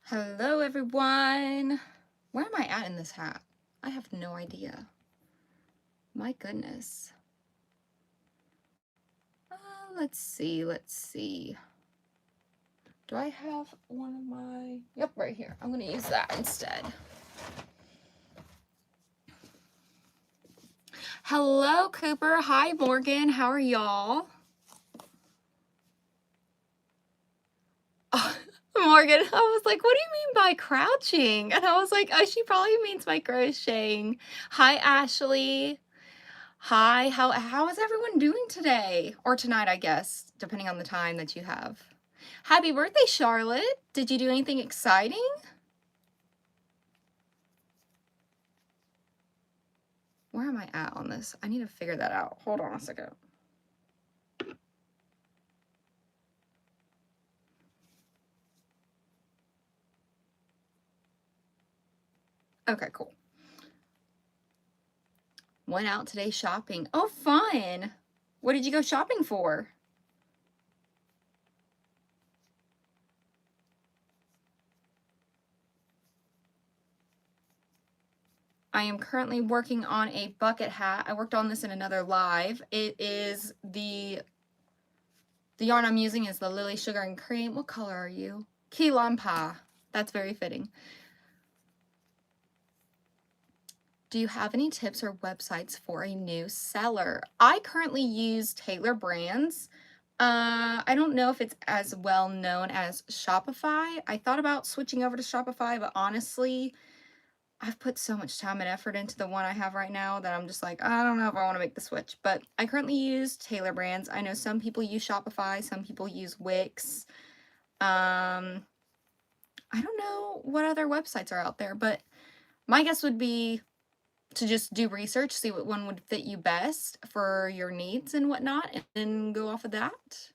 Hello everyone. Where am I at in this hat? I have no idea. My goodness. Let's see. Do I have one of my... Yep, right here. I'm going to use that instead. Hello, Cooper. Hi, Morgan. How are y'all? Oh, Morgan, I was like, what do you mean by crouching? And I was like, oh, she probably means by crocheting. Hi, Ashley. Hi, how is everyone doing today? Or tonight, I guess, depending on the time that you have. Happy birthday, Charlotte. Did you do anything exciting? Where am I at on this? I need to figure that out. Hold on a second. Okay, cool. Went out today shopping. Oh, fun. What did you go shopping for? I am currently working on a bucket hat. I worked on this in another live. It is the yarn I'm using is the Lily Sugar and Cream. What color are you? Key lime pie. That's very fitting. Do you have any tips or websites for a new seller? I currently use Taylor Brands. I don't know if it's as well known as Shopify. I thought about switching over to Shopify, but honestly, I've put so much time and effort into the one I have right now that I'm just like, I don't know if I want to make the switch. But I currently use Taylor Brands. I know some people use Shopify, some people use Wix. I don't know what other websites are out there, but my guess would be to just do research, see what one would fit you best for your needs and whatnot, and then go off of that.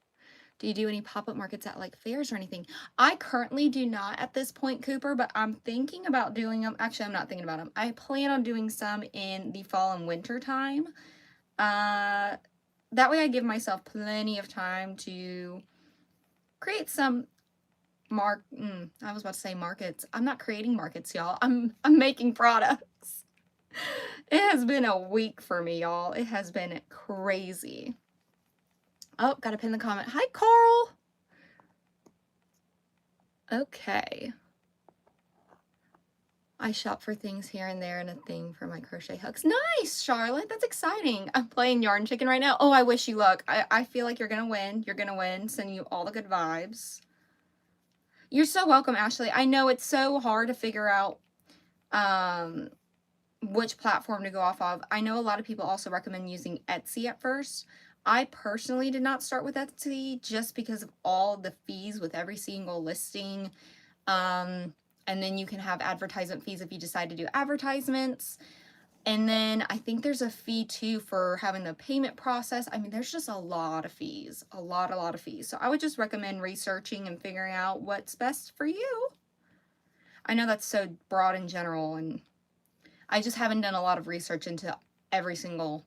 Do you do any pop-up markets at like fairs or anything? I currently do not at this point, Cooper, but I'm thinking about doing them. Actually, I'm not thinking about them. I plan on doing some in the fall and winter time. That way I give myself plenty of time to create some I was about to say markets. I'm not creating markets, y'all. I'm making products. It has been a week for me, y'all. It has been crazy. Oh, gotta pin the comment. Hi, Carl. Okay. I shop for things here and there and a thing for my crochet hooks. Nice, Charlotte. That's exciting. I'm playing Yarn Chicken right now. Oh, I wish you luck. I feel like you're gonna win. You're gonna win. Sending you all the good vibes. You're so welcome, Ashley. I know it's so hard to figure out which platform to go off of. I know a lot of people also recommend using Etsy at first. I personally did not start with Etsy just because of all the fees with every single listing. And then you can have advertisement fees if you decide to do advertisements. And then I think there's a fee too for having the payment process. I mean, there's just a lot of fees, a lot of fees. So I would just recommend researching and figuring out what's best for you. I know that's so broad in general, and I just haven't done a lot of research into every single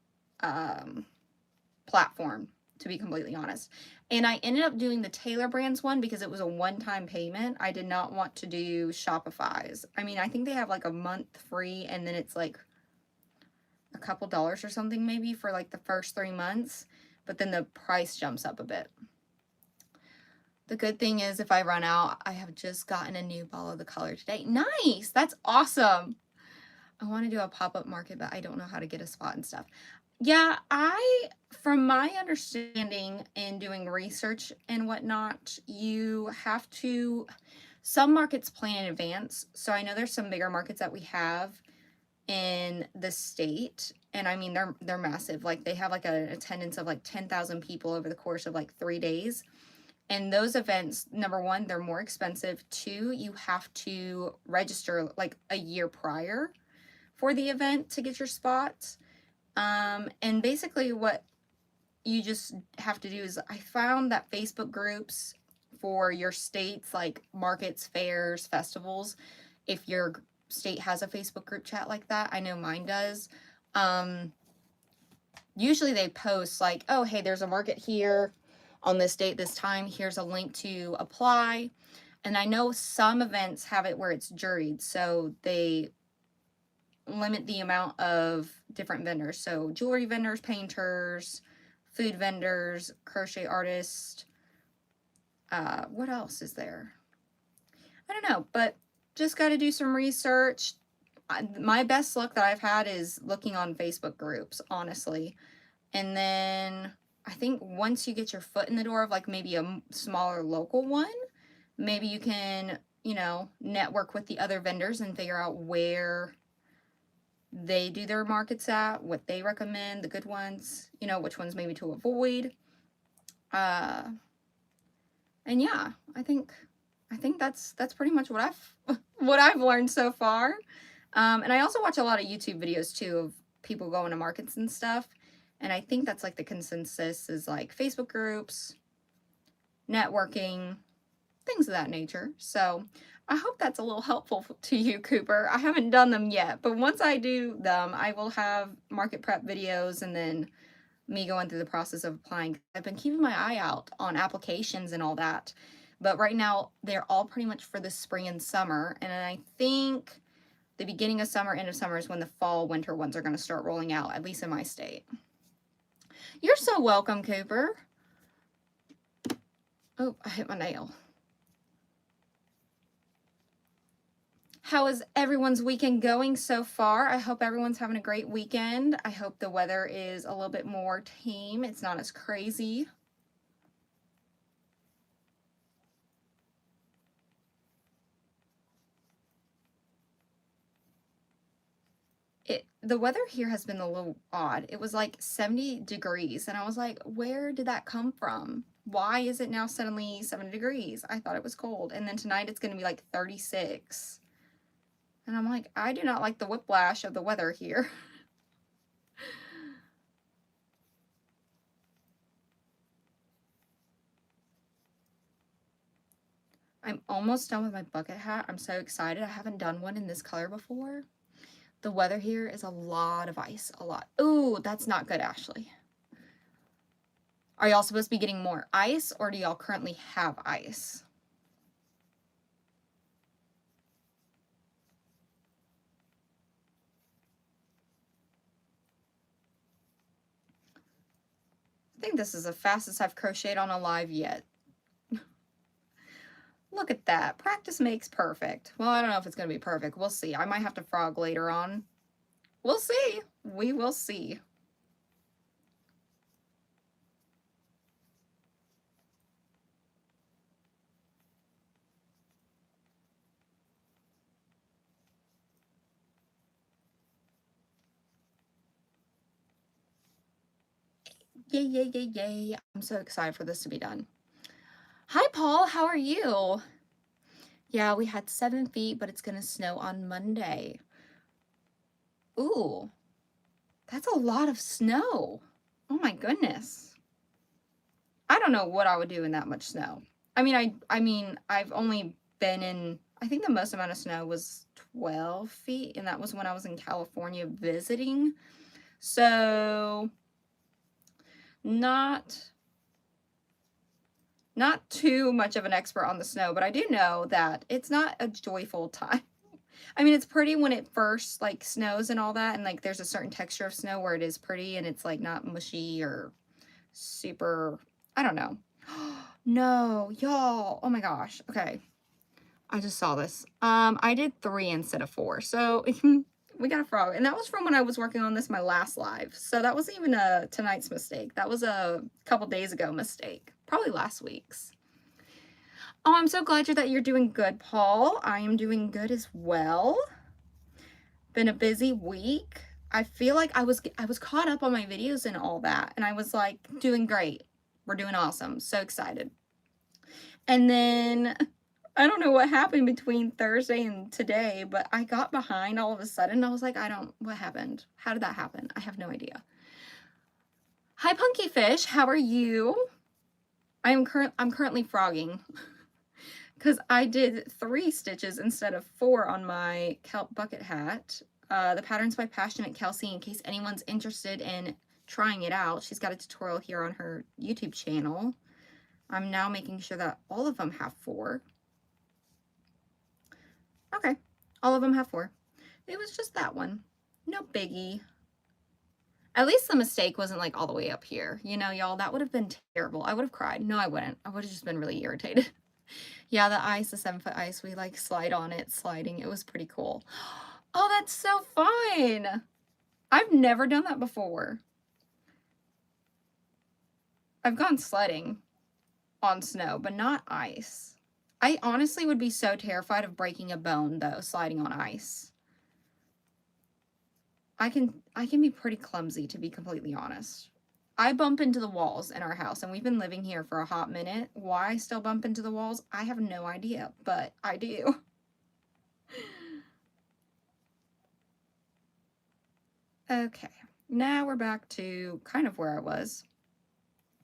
platform, to be completely honest. And I ended up doing the Taylor Brands one because it was a one-time payment. I did not want to do Shopify's. I mean, I think they have like a month free, and then it's like a couple dollars or something maybe for like the first 3 months, but then the price jumps up a bit. The good thing is if I run out, I have just gotten a new ball of the color today. Nice! That's awesome! I want to do a pop-up market, but I don't know how to get a spot and stuff. Yeah, from my understanding in doing research and whatnot, you have to, some markets plan in advance. So I know there's some bigger markets that we have in the state, and I mean, they're massive. Like they have like an attendance of like 10,000 people over the course of like 3 days. And those events, number one, they're more expensive. Two, you have to register like a year prior for the event to get your spots. And basically what you just have to do is, I found that Facebook groups for your states, like markets, fairs, festivals, if your state has a Facebook group chat like that, I know mine does, usually they post like, oh, hey, there's a market here on this date, this time, here's a link to apply. And I know some events have it where it's juried, so they limit the amount of different vendors. So jewelry vendors, painters, food vendors, crochet artists. What else is there? I don't know, but just got to do some research. My best luck that I've had is looking on Facebook groups, honestly. And then I think once you get your foot in the door of like maybe a smaller local one, maybe you can, you know, network with the other vendors and figure out where they do their markets at, what they recommend, the good ones, you know, which ones maybe to avoid. And yeah, I think that's pretty much what I've what I've learned so far. And I also watch a lot of YouTube videos too of people going to markets and stuff. And I think that's like the consensus is like Facebook groups, networking, things of that nature. So I hope that's a little helpful to you, Cooper. I haven't done them yet, but once I do them, I will have market prep videos and then me going through the process of applying. I've been keeping my eye out on applications and all that, but right now they're all pretty much for the spring and summer. And I think the beginning of summer, end of summer is when the fall, winter ones are going to start rolling out, at least in my state. You're so welcome, Cooper. Oh, I hit my nail. How is everyone's weekend going so far? I hope everyone's having a great weekend. I hope the weather is a little bit more tame. It's not as crazy. The weather here has been a little odd. It was like 70 degrees, and I was like, where did that come from? Why is it now suddenly 70 degrees? I thought it was cold. And then tonight it's going to be like 36. And I'm like, I do not like the whiplash of the weather here. I'm almost done with my bucket hat. I'm so excited. I haven't done one in this color before. The weather here is a lot of ice, a lot. Ooh, that's not good, Ashley. Are y'all supposed to be getting more ice, or do y'all currently have ice? I think this is the fastest I've crocheted on a live yet. Look at that. Practice makes perfect. Well, I don't know if it's going to be perfect. We'll see. I might have to frog later on. We'll see. We will see. Yay, yay, yay, yay. I'm so excited for this to be done. Hi, Paul. How are you? Yeah, we had 7 feet, but it's going to snow on Monday. Ooh, that's a lot of snow. Oh my goodness. I don't know what I would do in that much snow. I mean, I've only been in, I think the most amount of snow was 12 feet, and that was when I was in California visiting. So, not too much of an expert on the snow, but I do know that it's not a joyful time. I mean, it's pretty when it first like snows and all that, and like there's a certain texture of snow where it is pretty and it's like not mushy or super, I don't know. No, y'all. Oh my gosh. Okay. I just saw this. I did 3 instead of 4. So we got a frog. And that was from when I was working on this my last live. So that wasn't even a tonight's mistake. That was a couple days ago mistake. Probably last week's. Oh, I'm so glad that you're doing good, Paul. I am doing good as well. Been a busy week. I feel like I was caught up on my videos and all that, and I was like doing great. We're doing awesome. So excited. And then I don't know what happened between Thursday and today, but I got behind all of a sudden. I was like, what happened? How did that happen? I have no idea. Hi, Punky Fish. How are you? I'm currently frogging because I did 3 stitches instead of 4 on my kelp bucket hat. The pattern's by Passionate Kelsey, in case anyone's interested in trying it out. She's got a tutorial here on her YouTube channel. I'm now making sure that all of them have 4. Okay. All of them have 4. It was just that one. No biggie. At least the mistake wasn't like all the way up here. You know, y'all, that would have been terrible. I would have cried. No, I wouldn't. I would have just been really irritated. Yeah, the ice, the 7-foot ice, we like slide on it, sliding. It was pretty cool. Oh, that's so fun. I've never done that before. I've gone sledding on snow, but not ice. I honestly would be so terrified of breaking a bone, though, sliding on ice. I can be pretty clumsy, to be completely honest. I bump into the walls in our house, and we've been living here for a hot minute. Why I still bump into the walls, I have no idea, but I do. Okay, now we're back to kind of where I was.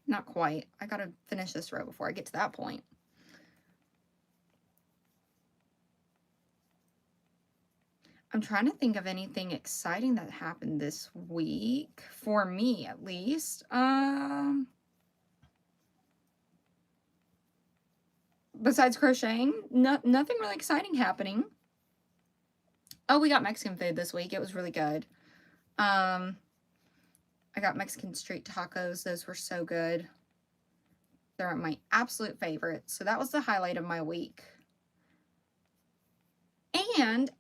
Not quite. I gotta finish this row before I get to that point. I'm trying to think of anything exciting that happened this week, for me at least. Besides crocheting, nothing really exciting happening. Oh, we got Mexican food this week. It was really good. I got Mexican street tacos. Those were so good. They're my absolute favorite. So that was the highlight of my week. And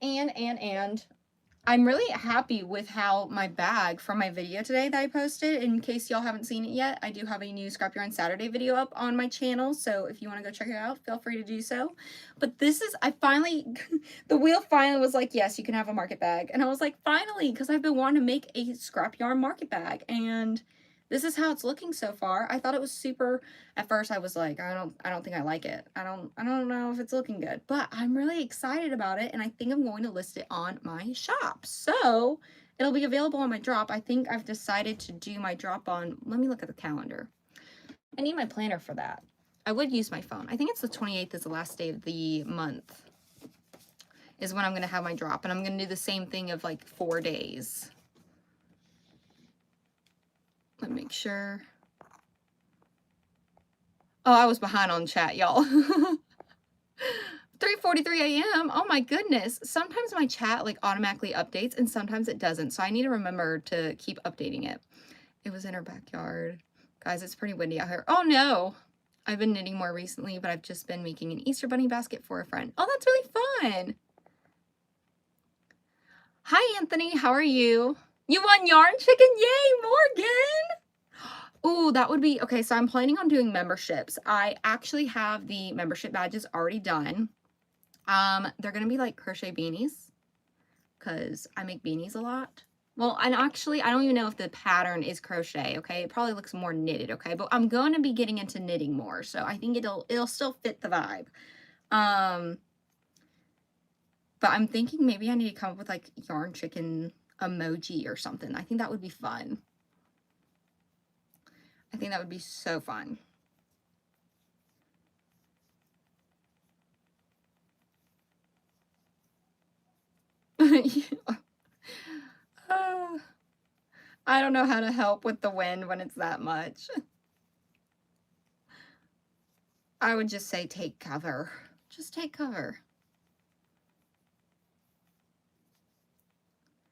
I'm really happy with how my bag from my video today that I posted. In case y'all haven't seen it yet, I do have a new Scrap Yarn Saturday video up on my channel. So if you want to go check it out, feel free to do so. But this is, I finally, the wheel finally was like, yes, you can have a market bag. And I was like, finally, because I've been wanting to make a Scrap Yarn market bag. And this is how it's looking so far. I thought it was super, at first I was like, I don't think I like it. I don't know if it's looking good, but I'm really excited about it. And I think I'm going to list it on my shop. So it'll be available on my drop. I think I've decided to do my drop on, let me look at the calendar. I need my planner for that. I would use my phone. I think it's the 28th is the last day of the month is when I'm going to have my drop. And I'm going to do the same thing of like 4 days. Let me make sure. Oh, I was behind on chat, y'all. 3:43 a.m. Oh my goodness. Sometimes my chat like automatically updates and sometimes it doesn't. So I need to remember to keep updating it. It was in our backyard. Guys, it's pretty windy out here. Oh no. I've been knitting more recently, but I've just been making an Easter bunny basket for a friend. Oh, that's really fun. Hi, Anthony. How are you? You won Yarn Chicken? Yay, Morgan! Ooh, that would be, okay, so I'm planning on doing memberships. I actually have the membership badges already done. They're gonna be like crochet beanies, because I make beanies a lot. Well, and actually, I don't even know if the pattern is crochet, okay? It probably looks more knitted, okay? But I'm going to be getting into knitting more, so I think it'll still fit the vibe. But I'm thinking maybe I need to come up with like Yarn Chicken emoji or something. I think that would be fun. I think that would be so fun. I don't know how to help with the wind when it's that much. I would just say take cover. Just take cover.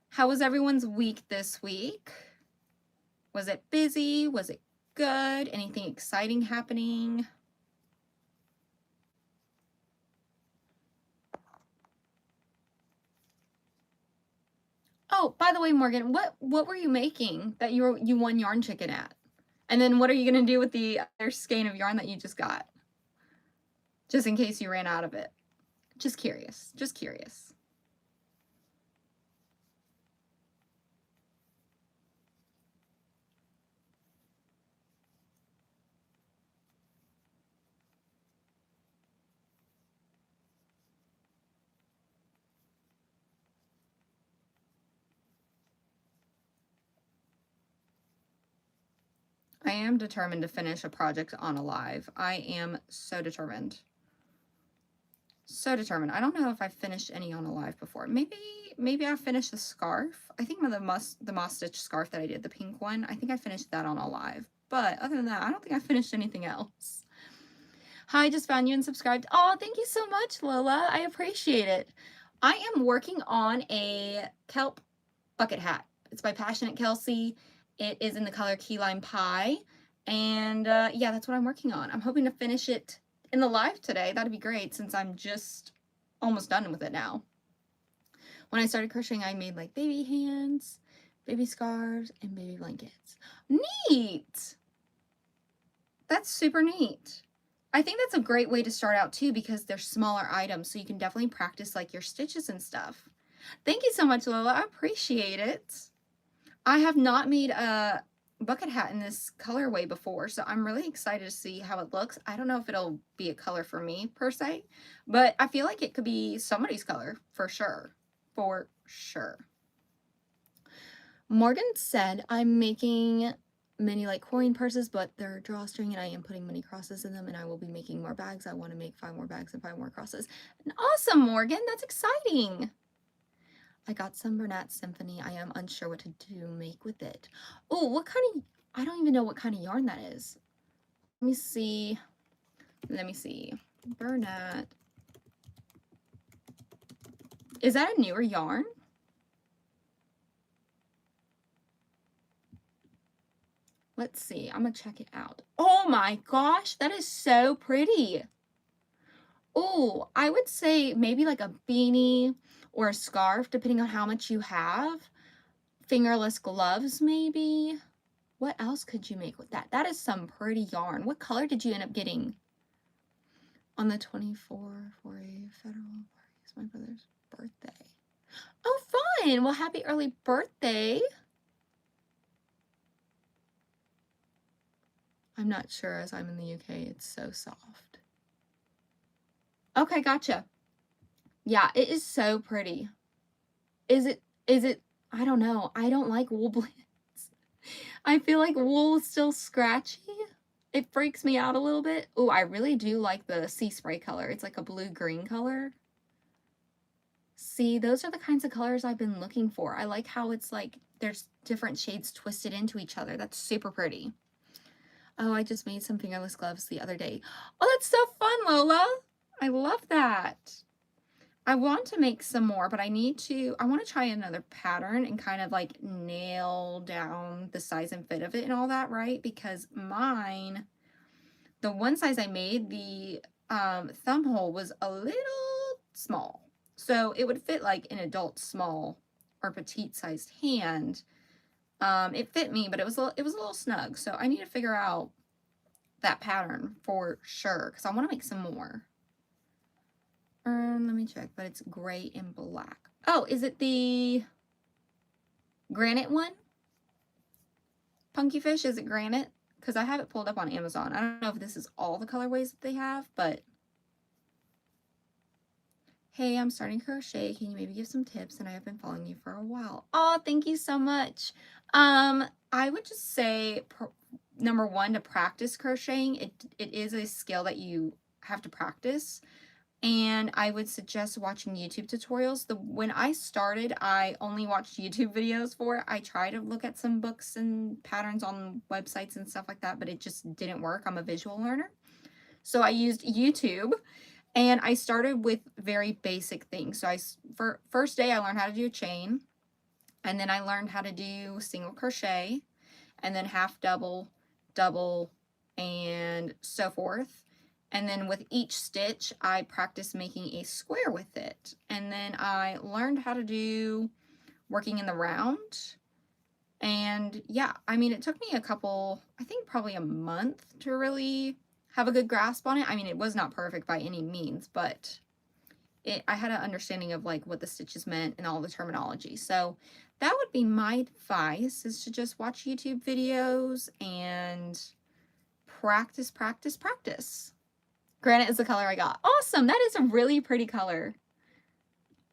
How was everyone's week this week? Was it busy? Was it good? Anything exciting happening? Oh, by the way, Morgan, what were you making that you won Yarn Chicken at? And then what are you going to do with the other skein of yarn that you just got? Just in case you ran out of it. Just curious. Just curious. I am determined to finish a project on Alive. I am so determined. So determined. I don't know if I've finished any on Alive before. Maybe I finished the scarf. I think the moss stitch scarf that I did, the pink one, I think I finished that on Alive. But other than that, I don't think I finished anything else. Hi, just found you and subscribed. Oh, thank you so much, Lola. I appreciate it. I am working on a kelp bucket hat. It's by Passionate Kelsey. It is in the color Key Lime Pie. And yeah, that's what I'm working on. I'm hoping to finish it in the live today. That'd be great since I'm just almost done with it now. When I started crocheting, I made like baby hands, baby scarves, and baby blankets. Neat! That's super neat. I think that's a great way to start out too because they're smaller items, so you can definitely practice like your stitches and stuff. Thank you so much, Lola. I appreciate it. I have not made a bucket hat in this colorway before, so I'm really excited to see how it looks. I don't know if it'll be a color for me per se, but I feel like it could be somebody's color for sure. For sure. Morgan said I'm making mini like coin purses, but they're drawstring and I am putting mini crosses in them and I will be making more bags. I want to make 5 more bags and 5 more crosses. And awesome, Morgan. That's exciting. I got some Bernat Symphony. I am unsure what to make with it. Oh, what kind of, I don't even know what kind of yarn that is. Let me see. Bernat. Is that a newer yarn? Let's see. I'm going to check it out. Oh my gosh, that is so pretty. Oh, I would say maybe like a beanie or a scarf, depending on how much you have. Fingerless gloves, maybe. What else could you make with that? That is some pretty yarn. What color did you end up getting? On the 24th for a federal party. It's my brother's birthday. Oh, fun. Well, happy early birthday. I'm not sure as I'm in the UK. It's so soft. Okay, gotcha. Yeah, it is so pretty. Is it, I don't know. I don't like wool blends. I feel like wool is still scratchy. It freaks me out a little bit. Oh, I really do like the sea spray color. It's like a blue-green color. See, those are the kinds of colors I've been looking for. I like how it's like there's different shades twisted into each other. That's super pretty. Oh, I just made some fingerless gloves the other day. Oh, that's so fun, Lola. I love that. I want to make some more, but I want to try another pattern and kind of like nail down the size and fit of it and all that, right? Because mine, the one size I made, the thumb hole was a little small. So it would fit like an adult small or petite sized hand. It fit me, but it was a little snug. So I need to figure out that pattern for sure because I want to make some more. Let me check, but it's gray and black. Oh, is it the granite one? Punky Fish, is it granite? Because I have it pulled up on Amazon. I don't know if this is all the colorways that they have, but hey, I'm starting crochet. Can you maybe give some tips? And I have been following you for a while. Oh, thank you so much. I would just say, number one, to practice crocheting. It is a skill that you have to practice. And I would suggest watching YouTube tutorials. When I started, I only watched YouTube videos for it. I tried to look at some books and patterns on websites and stuff like that, but it just didn't work. I'm a visual learner. So I used YouTube, and I started with very basic things. So for first day, I learned how to do a chain, and then I learned how to do single crochet, and then half double, double, and so forth. And then with each stitch, I practiced making a square with it. And then I learned how to do working in the round. And yeah, I mean, it took me I think probably a month to really have a good grasp on it. I mean, it was not perfect by any means, but I had an understanding of like what the stitches meant and all the terminology. So that would be my advice, is to just watch YouTube videos and practice, practice, practice. Granite is the color I got. Awesome. That is a really pretty color.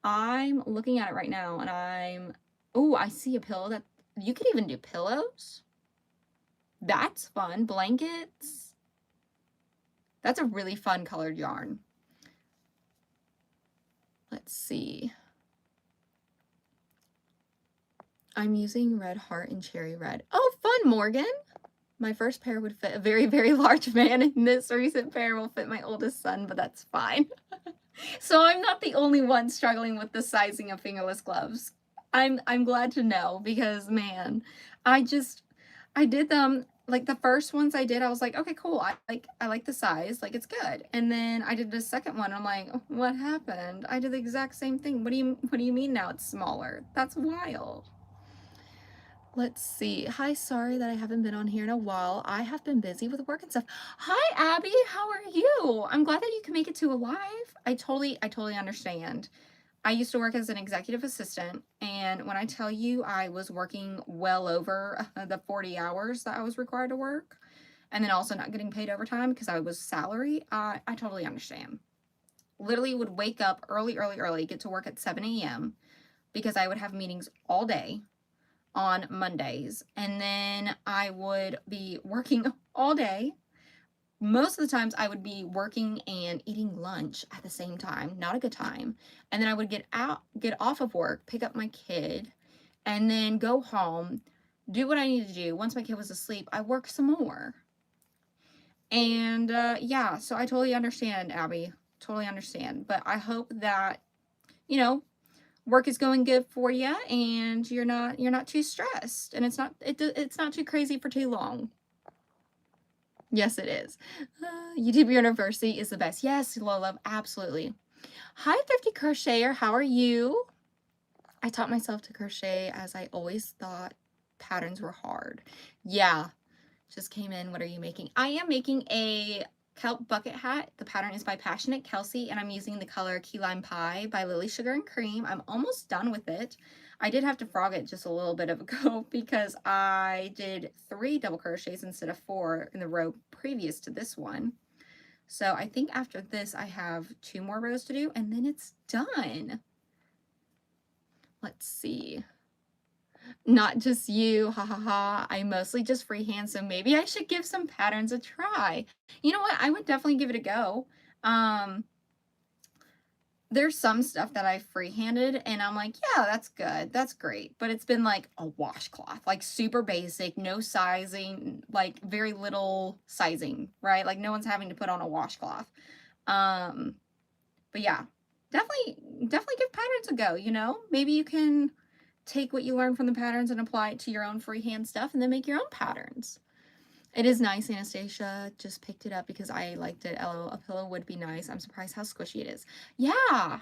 I'm looking at it right now and oh, I see a pillow that you could even do pillows. That's fun. Blankets. That's a really fun colored yarn. Let's see. I'm using red heart and cherry red. Oh, fun, Morgan. My first pair would fit a very, very large man, and this recent pair will fit my oldest son, but that's fine. So I'm not the only one struggling with the sizing of fingerless gloves. I'm glad to know because man, I just I did them like the first ones I did, I was like, okay, cool. I like the size, like it's good. And then I did the second one. I'm like, what happened? I did the exact same thing. What do you mean now it's smaller? That's wild. Let's see. Hi, sorry that I haven't been on here in a while. I have been busy with work and stuff. Hi, Abby. How are you? I'm glad that you can make it to a live. I totally understand. I used to work as an executive assistant, and when I tell you I was working well over the 40 hours that I was required to work, and then also not getting paid overtime because I was salary, I totally understand. Literally would wake up early, get to work at 7 a.m. because I would have meetings all day on Mondays, and then I would be working all day. Most of the times I would be working and eating lunch at the same time, not a good time. And then I would get off of work, pick up my kid, and then go home, do what I need to do. Once my kid was asleep, I work some more. And yeah, so I totally understand, Abby. Totally understand. But I hope that, you know, work is going good for you and you're not too stressed and it's not too crazy for too long. Yes, it is. YouTube University is the best. Yes, Lola, absolutely. Hi, Thrifty Crocheter. How are you? I taught myself to crochet as I always thought patterns were hard. Yeah, just came in. What are you making? I am making a kelp bucket hat. The pattern is by Passionate Kelsey, and I'm using the color Key Lime Pie by Lily Sugar and Cream. I'm almost done with it. I did have to frog it just a little bit ago because I did 3 double crochets instead of 4 in the row previous to this one. So I think after this I have 2 more rows to do and then it's done. Let's see. Not just you, ha ha ha. I mostly just freehand, so maybe I should give some patterns a try. You know what? I would definitely give it a go. There's some stuff that I freehanded and I'm like, yeah, that's good. That's great. But it's been like a washcloth, like super basic, no sizing, like very little sizing, right? Like no one's having to put on a washcloth. But yeah, definitely give patterns a go, you know? Maybe you can take what you learn from the patterns and apply it to your own freehand stuff and then make your own patterns. It is nice, Anastasia. Just picked it up because I liked it. LOL, a pillow would be nice. I'm surprised how squishy it is. Yeah.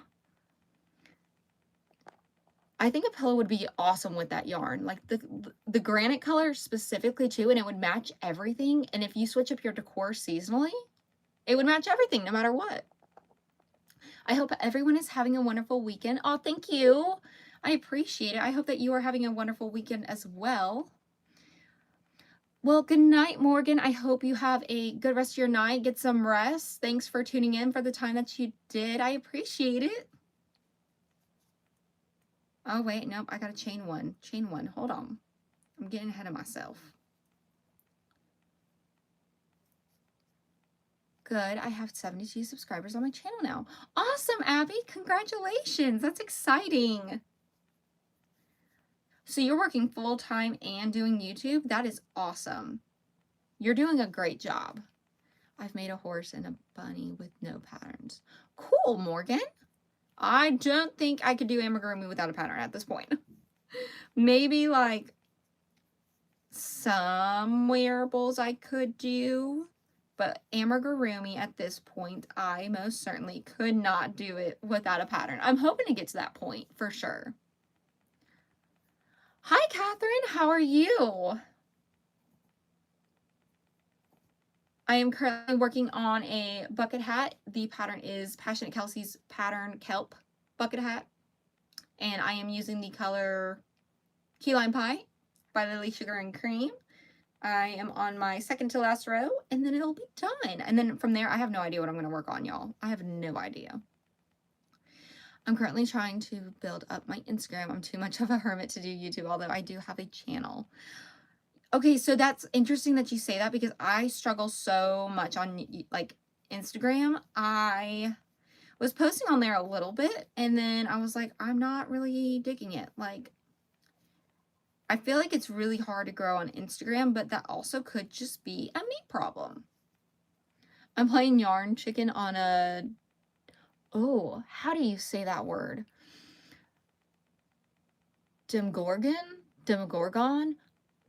I think a pillow would be awesome with that yarn. Like the granite color specifically too, and it would match everything. And if you switch up your decor seasonally, it would match everything no matter what. I hope everyone is having a wonderful weekend. Oh, thank you. I appreciate it. I hope that you are having a wonderful weekend as well. Well, good night, Morgan. I hope you have a good rest of your night. Get some rest. Thanks for tuning in for the time that you did. I appreciate it. Oh, wait. Nope. I got to chain one. Chain one. Hold on. I'm getting ahead of myself. Good. I have 72 subscribers on my channel now. Awesome, Abby. Congratulations. That's exciting. So you're working full-time and doing YouTube? That is awesome. You're doing a great job. I've made a horse and a bunny with no patterns. Cool, Morgan. I don't think I could do amigurumi without a pattern at this point. Maybe like some wearables I could do, but amigurumi at this point, I most certainly could not do it without a pattern. I'm hoping to get to that point for sure. Hi, Catherine. How are you? I am currently working on a bucket hat. The pattern is Passionate Kelsey's pattern kelp bucket hat. And I am using the color Key Lime Pie by Lily Sugar and Cream. I am on my second to last row, and then it'll be done. And then from there, I have no idea what I'm going to work on, y'all. I have no idea. I'm currently trying to build up my Instagram. I'm too much of a hermit to do YouTube, although I do have a channel. Okay, so that's interesting that you say that because I struggle so much on like Instagram. I was posting on there a little bit and then I was like, I'm not really digging it. Like, I feel like it's really hard to grow on Instagram, but that also could just be a me problem. I'm playing Yarn Chicken on a Oh, how do you say that word? Demogorgon?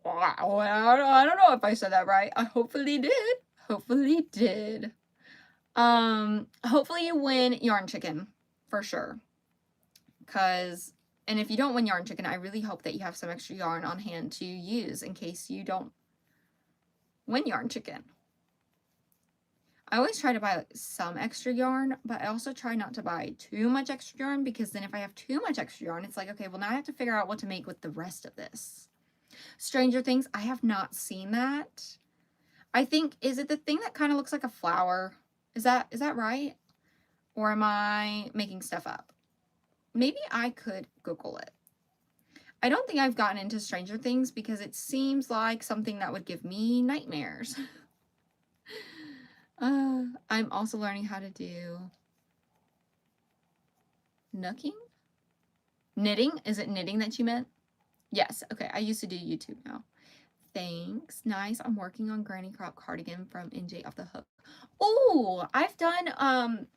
Wow, I don't know if I said that right. I hopefully did. Hopefully did. Hopefully you win yarn chicken for sure. And if you don't win yarn chicken, I really hope that you have some extra yarn on hand to use in case you don't win yarn chicken. I always try to buy like some extra yarn, but I also try not to buy too much extra yarn, because then if I have too much extra yarn, it's like, okay, well now I have to figure out what to make with the rest of this. Stranger Things, I have not seen that. I think, is it the thing that kind of looks like a flower? Is that right? Or am I making stuff up? Maybe I could Google it. I don't think I've gotten into Stranger Things because it seems like something that would give me nightmares. I'm also learning how to do knitting. Knitting? Is it knitting that you meant? Yes. Okay. I used to do YouTube now. Thanks. Nice. I'm working on Granny Crop cardigan from NJ Off the Hook. Oh, I've done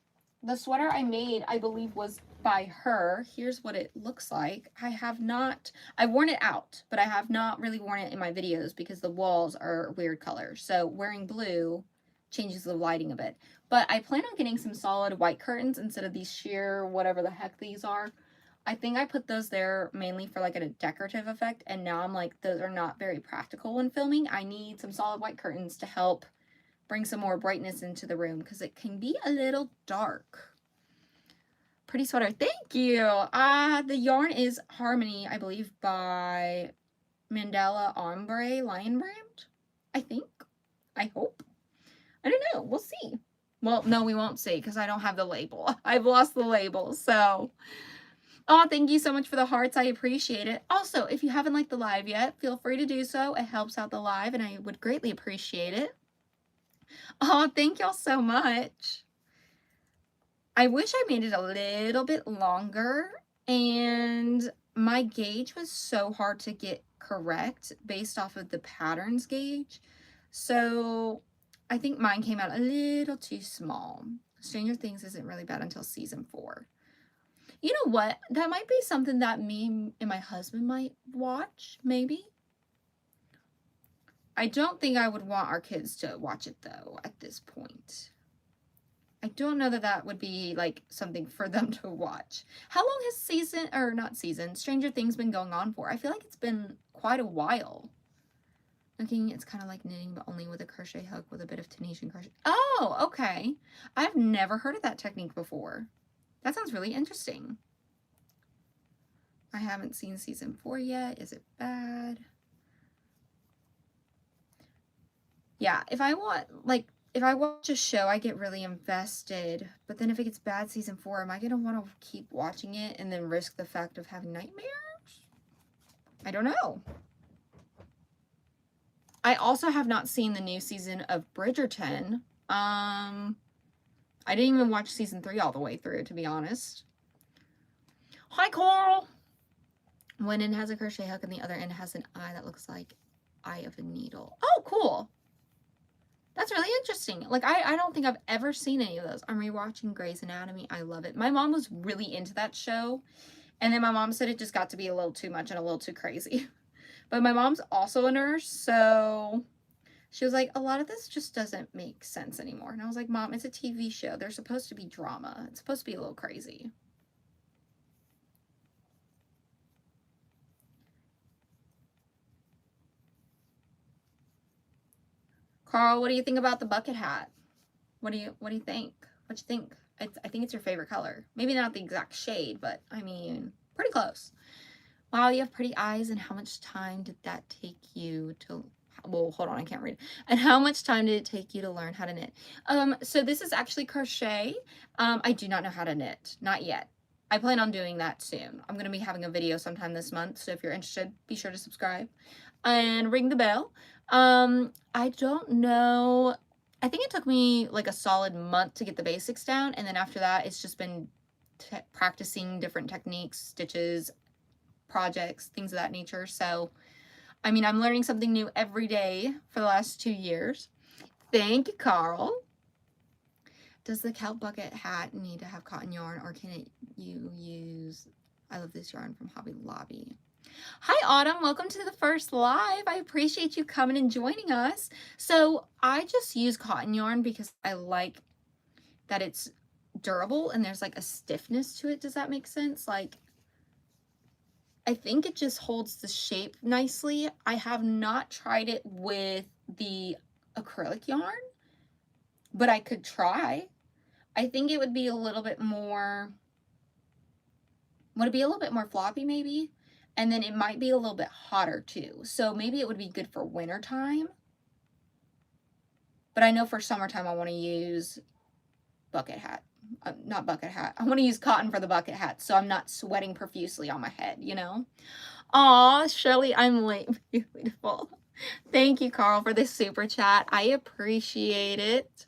the sweater I made, I believe, was by her. Here's what it looks like. I've worn it out, but I have not really worn it in my videos because the walls are weird colors. So wearing blue changes the lighting a bit. But I plan on getting some solid white curtains instead of these sheer whatever the heck these are. I think I put those there mainly for like a decorative effect, and now I'm like, those are not very practical when filming. I need some solid white curtains to help bring some more brightness into the room because it can be a little dark. Pretty sweater. Thank you. The yarn is Harmony, I believe, by Mandala Ombre Lion Brand. I think. I hope. I don't know. We'll see. Well, no, we won't see because I don't have the label. I've lost the label, so... Oh, thank you so much for the hearts. I appreciate it. Also, if you haven't liked the live yet, feel free to do so. It helps out the live, and I would greatly appreciate it. Oh, thank y'all so much. I wish I made it a little bit longer, and my gauge was so hard to get correct based off of the patterns gauge. So I think mine came out a little too small. Stranger Things isn't really bad until season 4. You know what? That might be something that me and my husband might watch, maybe. I don't think I would want our kids to watch it, though, at this point. I don't know that that would be, like, something for them to watch. How long has Stranger Things been going on for? I feel like it's been quite a while. Looking, it's kind of like knitting, but only with a crochet hook with a bit of Tunisian crochet. Oh, okay. I've never heard of that technique before. That sounds really interesting. I haven't seen season 4 yet. Is it bad? Yeah, if I watch a show, I get really invested. But then if it gets bad season 4, am I going to want to keep watching it and then risk the fact of having nightmares? I don't know. I also have not seen the new season of Bridgerton. I didn't even watch season 3 all the way through, to be honest. Hi, Coral! One end has a crochet hook and the other end has an eye that looks like eye of a needle. Oh, cool! That's really interesting. Like, I don't think I've ever seen any of those. I'm rewatching Grey's Anatomy. I love it. My mom was really into that show. And then my mom said it just got to be a little too much and a little too crazy. But my mom's also a nurse, so she was like, a lot of this just doesn't make sense anymore. And I was like, Mom, it's a TV show. There's supposed to be drama. It's supposed to be a little crazy. Carl, what do you think about the bucket hat? What do you think? What you think? I think it's your favorite color. Maybe not the exact shade, but I mean, pretty close. Wow, you have pretty eyes. And how much time did that take you to... Well, hold on, I can't read. And how much time did it take you to learn how to knit? So this is actually crochet. I do not know how to knit. Not yet. I plan on doing that soon. I'm going to be having a video sometime this month. So if you're interested, be sure to subscribe and ring the bell. I don't know. I think it took me like a solid month to get the basics down. And then after that, it's just been practicing different techniques, stitches, projects, things of that nature. So, I mean, I'm learning something new every day for the last 2 years. Thank you, Carl. Does the kelp bucket hat need to have cotton yarn, or can you use, I love this yarn from Hobby Lobby. Hi, Autumn. Welcome to the first live. I appreciate you coming and joining us. So I just use cotton yarn because I like that it's durable and there's like a stiffness to it. Does that make sense? Like, I think it just holds the shape nicely. I have not tried it with the acrylic yarn, but I could try. I think it would be a little bit more, floppy maybe? And then it might be a little bit hotter too. So maybe it would be good for winter time. But I know for summertime I want to use bucket hat. Not bucket hat. I want to use cotton for the bucket hat so I'm not sweating profusely on my head, you know? Aw, Shirley, I'm late. Beautiful. Thank you, Carl, for this super chat. I appreciate it.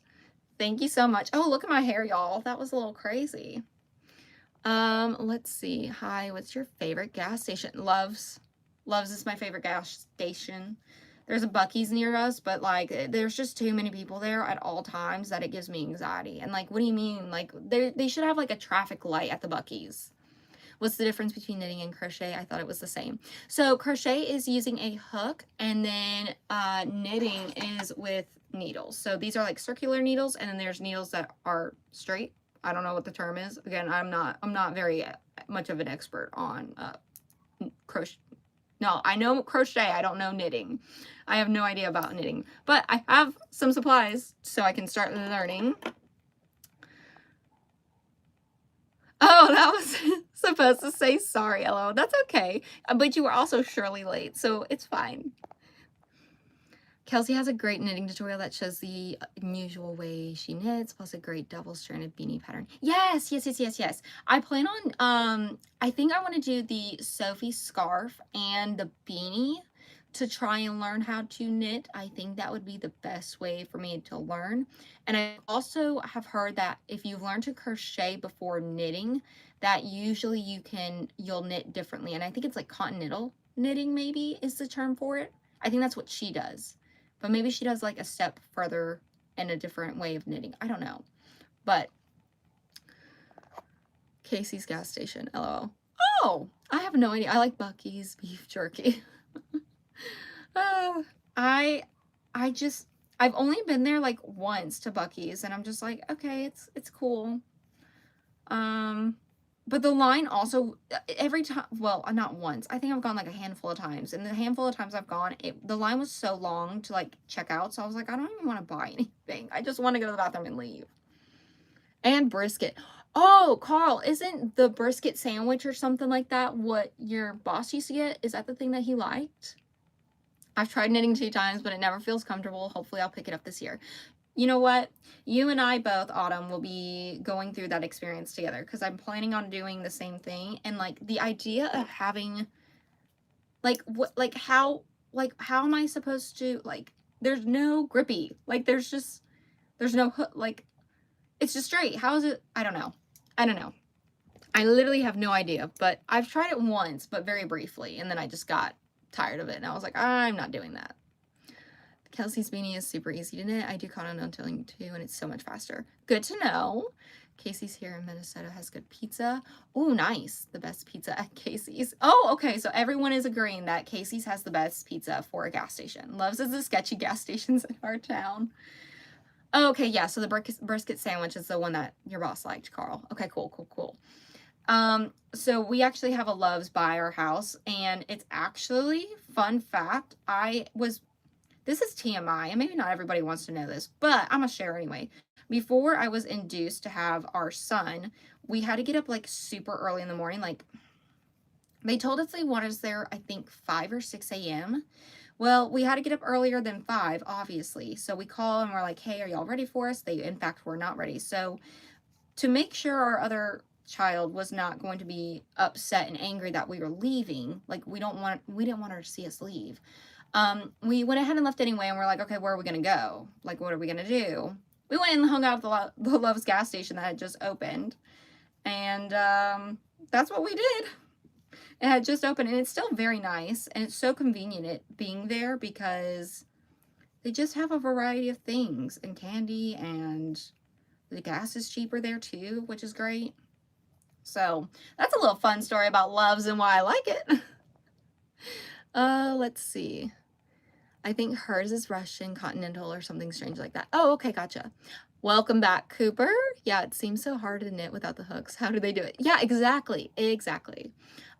Thank you so much. Oh, look at my hair, y'all. That was a little crazy. Let's see. Hi, what's your favorite gas station? Loves is my favorite gas station. There's a Buc-ee's near us, but like there's just too many people there at all times that it gives me anxiety. And like, what do you mean? Like they should have like a traffic light at the Buc-ee's. What's the difference between knitting and crochet? I thought it was the same. So crochet is using a hook, and then knitting is with needles. So these are like circular needles, and then there's needles that are straight. I don't know what the term is. Again, I'm not very much of an expert on crochet. No, I know crochet. I don't know knitting. I have no idea about knitting, but I have some supplies so I can start learning. Oh, that was supposed to say sorry, LO. That's okay. But you were also surely late, so it's fine. Kelsey has a great knitting tutorial that shows the unusual way she knits, plus a great double-stranded beanie pattern. Yes. I plan on, I think I want to do the Sophie scarf and the beanie to try and learn how to knit. I think that would be the best way for me to learn. And I also have heard that if you've learned to crochet before knitting, that usually you'll knit differently. And I think it's like continental knitting maybe is the term for it. I think that's what she does. But maybe she does like a step further and a different way of knitting. I don't know. But Casey's gas station, LOL. Oh, I have no idea. I like Buc-ee's beef jerky. I've only been there like once to Buc-ee's, and I'm just like, okay, it's cool. But the line also, every time, well, not once. I think I've gone like a handful of times. And the handful of times I've gone, the line was so long to like check out. So I was like, I don't even want to buy anything. I just want to go to the bathroom and leave. And brisket. Oh, Carl, isn't the brisket sandwich or something like that what your boss used to get? Is that the thing that he liked? I've tried knitting 2 times, but it never feels comfortable. Hopefully I'll pick it up this year. You know what? You and I both, Autumn, will be going through that experience together because I'm planning on doing the same thing. And like the idea of having how am I supposed to, like, there's no grippy, like there's no hook, like it's just straight. How is it? I don't know. I literally have no idea, but I've tried it once, but very briefly. And then I just got tired of it. And I was like, I'm not doing that. Kelsey's beanie is super easy to knit. I do cotton untilling too, and it's so much faster. Good to know. Casey's here in Minnesota has good pizza. Oh, nice. The best pizza at Casey's. Oh, okay. So everyone is agreeing that Casey's has the best pizza for a gas station. Loves is the sketchy gas stations in our town. Okay, yeah. So the brisket sandwich is the one that your boss liked, Carl. Okay, cool. So we actually have a Love's by our house, and it's actually, fun fact, this is TMI, and maybe not everybody wants to know this, but I'm gonna share anyway. Before I was induced to have our son, we had to get up like super early in the morning. Like they told us they wanted us there, I think 5 or 6 a.m. Well, we had to get up earlier than 5, obviously. So we call and we're like, hey, are y'all ready for us? They, in fact, were not ready. So to make sure our other child was not going to be upset and angry that we were leaving, like we didn't want her to see us leave. We went ahead and left anyway, and we're like, okay, where are we gonna go? Like, what are we gonna do? We went and hung out at the Love's gas station that had just opened, and that's what we did. It had just opened, and it's still very nice, and it's so convenient it being there because they just have a variety of things and candy, and The gas is cheaper there too, which is great. So that's a little fun story about loves and why I like it. Let's see. I think hers is Russian, continental, or something strange like that. Oh, okay, gotcha. Welcome back, Cooper. Yeah, it seems so hard to knit without the hooks. How do they do it? Yeah, exactly. Exactly.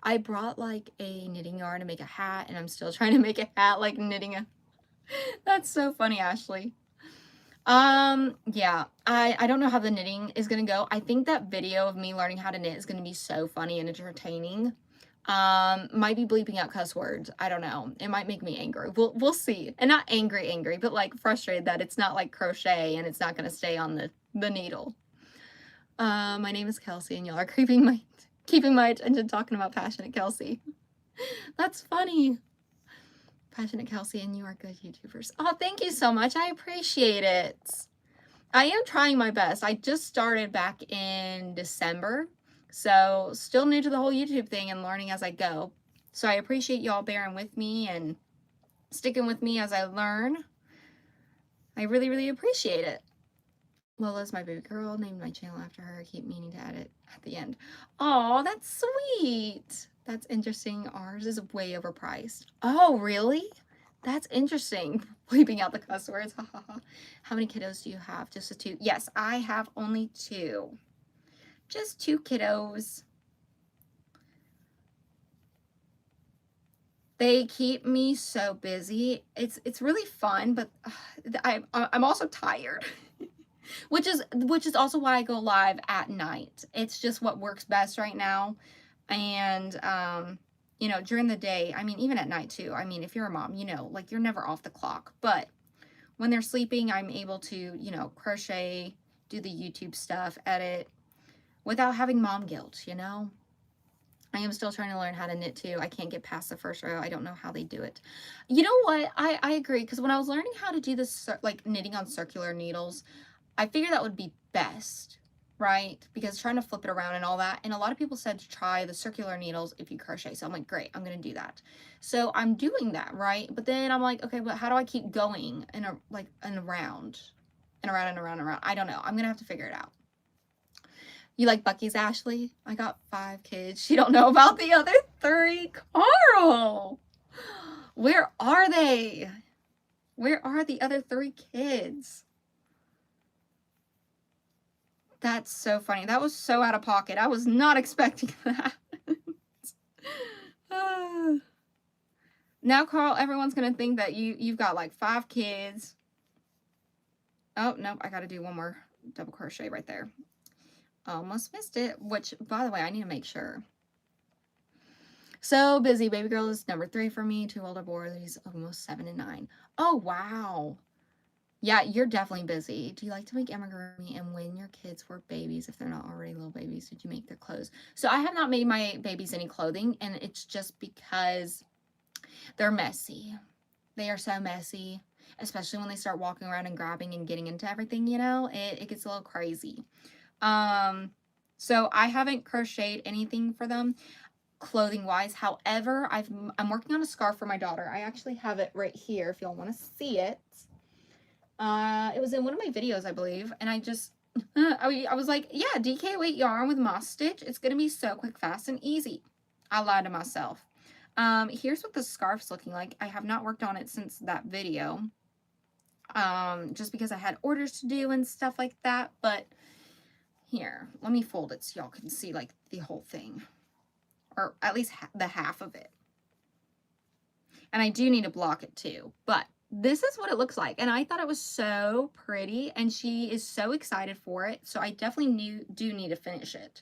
I brought like a knitting yarn to make a hat, and I'm still trying to make a hat like knitting a... That's so funny, Ashley. Yeah, I don't know how the knitting is gonna go. I think that video of me learning how to knit is gonna be so funny and entertaining. Might be bleeping out cuss words. I don't know. It might make me angry. We'll see. And not angry, but like frustrated that it's not like crochet and it's not gonna stay on the needle. My name is Kelsey and y'all are keeping my attention talking about Passionate Kelsey. That's funny. Passionate Kelsey, and you are good YouTubers. Oh, thank you so much. I appreciate it. I am trying my best. I just started back in December, so still new to the whole YouTube thing and learning as I go. So I appreciate y'all bearing with me and sticking with me as I learn. I really, really appreciate it. Lola's my baby girl. Named my channel after her. I keep meaning to add it at the end. Oh, that's sweet. That's interesting. Ours is way overpriced. Oh, really? That's interesting. Bleeping out the cuss words. How many kiddos do you have? Just the 2? Yes, I have only 2. Just 2 kiddos. They keep me so busy. It's really fun, but I'm also tired. Which is also why I go live at night. It's just what works best right now. And you know, during the day, I mean, even at night too. I mean, if you're a mom, you know, like you're never off the clock. But when they're sleeping, I'm able to, you know, crochet, do the YouTube stuff, edit without having mom guilt, you know. I am still trying to learn how to knit too. I can't get past the first row. I don't know how they do it. You know what? I agree, because when I was learning how to do this, like knitting on circular needles, I figured that would be best, right? Because trying to flip it around and all that. And a lot of people said to try the circular needles if you crochet. So I'm like, great, I'm going to do that. So I'm doing that, right? But then I'm like, okay, but how do I keep going and around and around and around and around? I don't know. I'm going to have to figure it out. You like Buc-ee's, Ashley? I got 5 kids. She don't know about the other 3. Carl! Where are they? Where are the other 3 kids? That's so funny. That was so out of pocket. I was not expecting that. Now, Carl, everyone's going to think that you've got like 5 kids. Oh, nope. I got to do one more double crochet right there. Almost missed it, which, by the way, I need to make sure. So busy. Baby girl is number 3 for me. 2 older boys. He's almost 7 and 9. Oh, wow. Yeah, you're definitely busy. Do you like to make amigurumi? And when your kids were babies, if they're not already little babies, did you make their clothes? So I have not made my babies any clothing, and it's just because they're messy. They are so messy, especially when they start walking around and grabbing and getting into everything, you know? It gets a little crazy. So I haven't crocheted anything for them clothing wise. However, I'm working on a scarf for my daughter. I actually have it right here if y'all want to see it. It was in one of my videos, I believe, and I just I was like, yeah, DK weight yarn with moss stitch. It's gonna be so quick, fast, and easy. I lied to myself. Here's what the scarf's looking like. I have not worked on it since that video, just because I had orders to do and stuff like that. But here, let me fold it so y'all can see like the whole thing, or at least the half of it. And I do need to block it too, but this is what it looks like. And I thought it was so pretty, and she is so excited for it. So I definitely do need to finish it.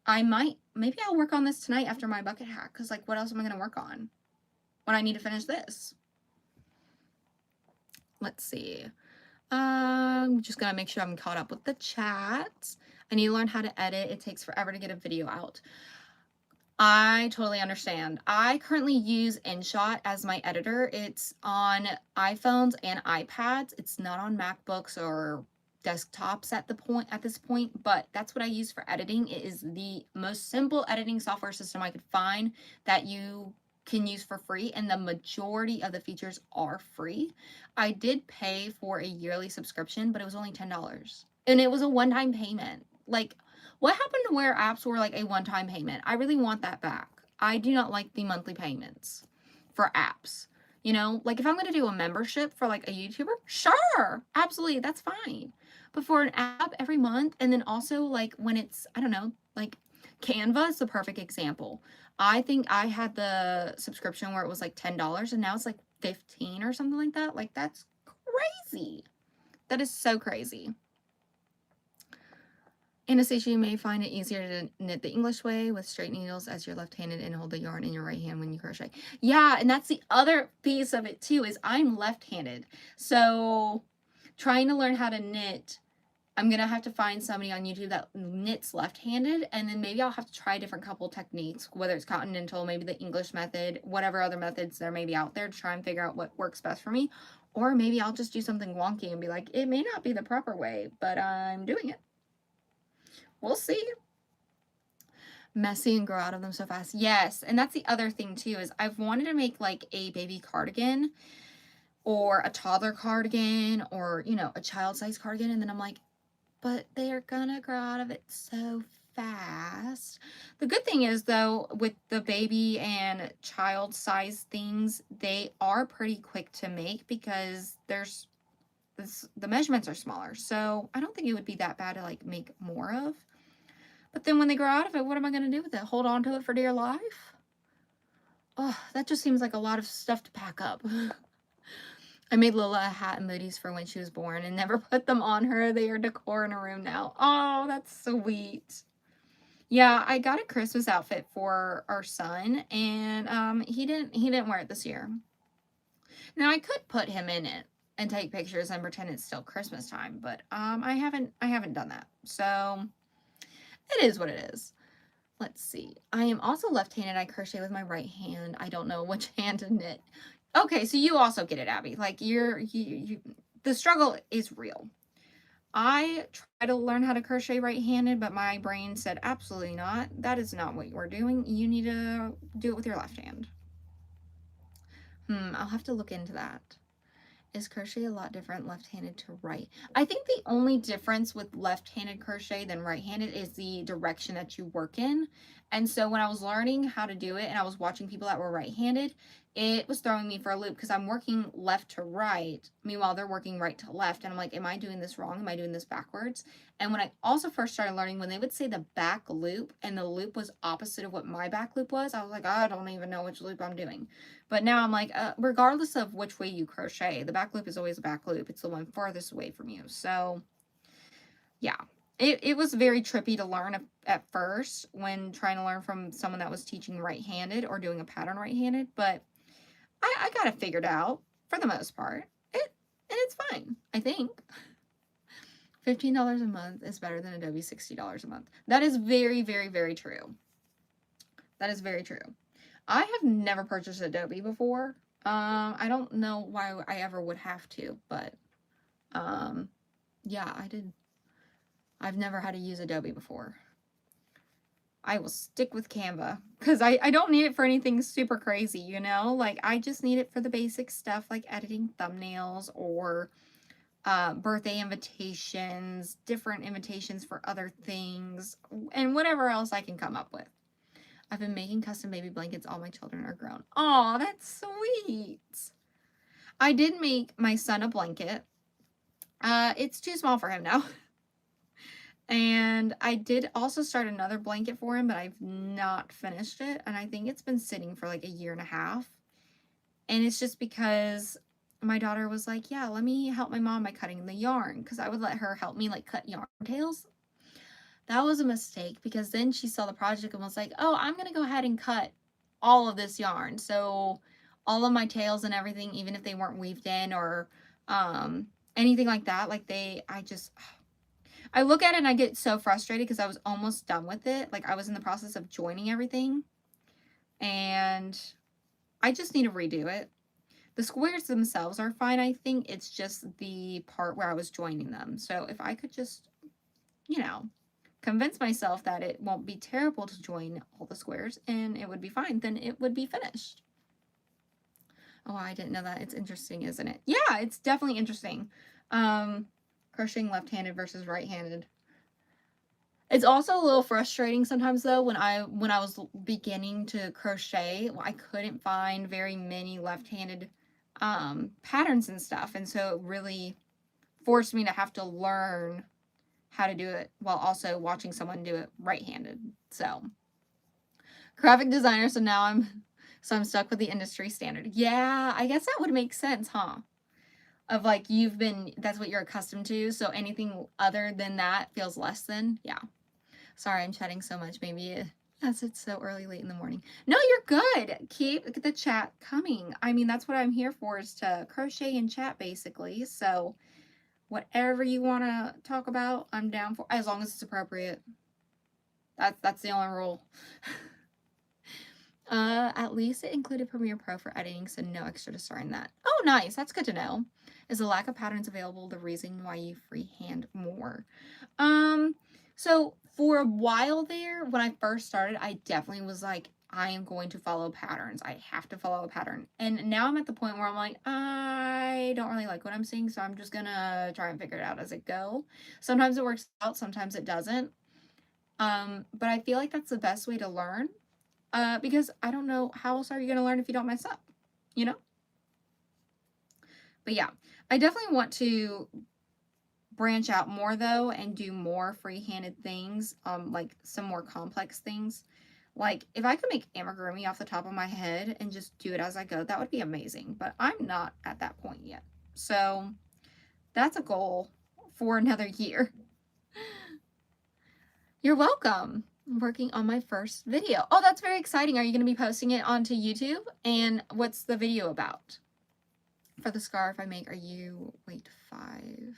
Maybe I'll work on this tonight after my bucket hack, because like, what else am I going to work on when I need to finish this? Let's see. I'm just going to make sure I'm caught up with the chat. I need to learn how to edit. It takes forever to get a video out. I totally understand. I currently use InShot as my editor. It's on iPhones and iPads. It's not on MacBooks or desktops at this point, but that's what I use for editing. It is the most simple editing software system I could find that you can use for free, and the majority of the features are free. I did pay for a yearly subscription, but it was only $10. And it was a one-time payment. Like, what happened to where apps were like a one-time payment? I really want that back. I do not like the monthly payments for apps. You know, like if I'm going to do a membership for like a YouTuber, sure, absolutely, that's fine. But for an app every month, and then also like when it's, I don't know, like Canva is the perfect example. I think I had the subscription where it was like $10 and now it's like 15 or something like that. Like that's crazy. That is so crazy. Anastasia, you may find it easier to knit the English way with straight needles as you're left-handed and hold the yarn in your right hand when you crochet. Yeah, and that's the other piece of it too, is I'm left-handed. So trying to learn how to knit, I'm going to have to find somebody on YouTube that knits left-handed, and then maybe I'll have to try a different couple techniques, whether it's continental, maybe the English method, whatever other methods there may be out there to try and figure out what works best for me. Or maybe I'll just do something wonky and be like, it may not be the proper way, but I'm doing it. We'll see. Messy and grow out of them so fast. Yes, and that's the other thing too, is I've wanted to make like a baby cardigan or a toddler cardigan or, you know, a child-size cardigan, and then I'm like, but they're gonna grow out of it so fast. The good thing is though, with the baby and child size things, they are pretty quick to make because there's the measurements are smaller. So I don't think it would be that bad to like make more of. But then when they grow out of it, what am I going to do with it? Hold on to it for dear life? Oh, that just seems like a lot of stuff to pack up. I made Lila a hat and booties for when she was born and never put them on her. They are decor in a room now. Oh, that's sweet. Yeah, I got a Christmas outfit for our son, and he didn't wear it this year. Now I could put him in it and take pictures and pretend it's still Christmas time, but I haven't done that. So it is what it is. Let's see. I am also left-handed. I crochet with my right hand. I don't know which hand to knit. Okay, so you also get it, Abby. Like the struggle is real. I try to learn how to crochet right-handed, but my brain said absolutely not. That is not what you're doing. You need to do it with your left hand. I'll have to look into that. Is crochet a lot different left-handed to right? I think the only difference with left-handed crochet than right-handed is the direction that you work in. And so when I was learning how to do it and I was watching people that were right-handed, it was throwing me for a loop because I'm working left to right. Meanwhile, they're working right to left. And I'm like, am I doing this wrong? Am I doing this backwards? And when I also first started learning, when they would say the back loop and the loop was opposite of what my back loop was, I was like, I don't even know which loop I'm doing. But now I'm like, regardless of which way you crochet, the back loop is always a back loop. It's the one farthest away from you. So yeah, it was very trippy to learn at first when trying to learn from someone that was teaching right-handed or doing a pattern right-handed, but I got it figured out for the most part. And it's fine, I think. $15 a month is better than Adobe $60 a month. That is very, very, very true. That is very true. I have never purchased Adobe before. I don't know why I ever would have to, but yeah, I did. I've never had to use Adobe before. I will stick with Canva because I don't need it for anything super crazy, you know? Like, I just need it for the basic stuff like editing thumbnails or birthday invitations, different invitations for other things, and whatever else I can come up with. I've been making custom baby blankets. All my children are grown. Aw, that's sweet. I did make my son a blanket. It's too small for him now. And I did also start another blanket for him, but I've not finished it. And I think it's been sitting for like a year and a half. And it's just because my daughter was like, yeah, let me help my mom by cutting the yarn. Because I would let her help me like cut yarn tails. That was a mistake because then she saw the project and was like, oh, I'm going to go ahead and cut all of this yarn. So all of my tails and everything, even if they weren't weaved in or anything like that, like I look at it and I get so frustrated because I was almost done with it. Like I was in the process of joining everything and I just need to redo it. The squares themselves are fine. I think it's just the part where I was joining them. So if I could just, you know, convince myself that it won't be terrible to join all the squares and it would be fine, then it would be finished. Oh, I didn't know that. It's interesting, isn't it? Yeah, it's definitely interesting. Crocheting left-handed versus right-handed. It's also a little frustrating sometimes though when I was beginning to crochet, I couldn't find very many left-handed patterns and stuff, and so it really forced me to have to learn how to do it while also watching someone do it right-handed. So, graphic designer, so now I'm stuck with the industry standard. Yeah, I guess that would make sense, huh? Of like that's what you're accustomed to, so anything other than that feels less than. Yeah. Sorry, I'm chatting so much. Maybe yes, it's so early, late in the morning. No, you're good. Keep the chat coming. I mean, that's what I'm here for, is to crochet and chat basically. So whatever you want to talk about, I'm down for, as long as it's appropriate. That's the only rule. At least it included Premiere Pro for editing, so no extra to start in that. Oh, nice. That's good to know. Is the lack of patterns available the reason why you freehand more? So for a while there, when I first started, I definitely was like, I am going to follow patterns. I have to follow a pattern. And now I'm at the point where I'm like, I don't really like what I'm seeing, so I'm just gonna try and figure it out as it go. Sometimes it works out, sometimes it doesn't. But I feel like that's the best way to learn. Because I don't know, how else are you gonna learn if you don't mess up, you know? But yeah, I definitely want to branch out more though and do more free-handed things, like some more complex things. Like if I could make amigurumi off the top of my head and just do it as I go, that would be amazing, but I'm not at that point yet. So that's a goal for another year. You're welcome. I'm working on my first video. Oh, that's very exciting. Are you going to be posting it onto YouTube? And what's the video about? For the scarf I make, are you, wait, 5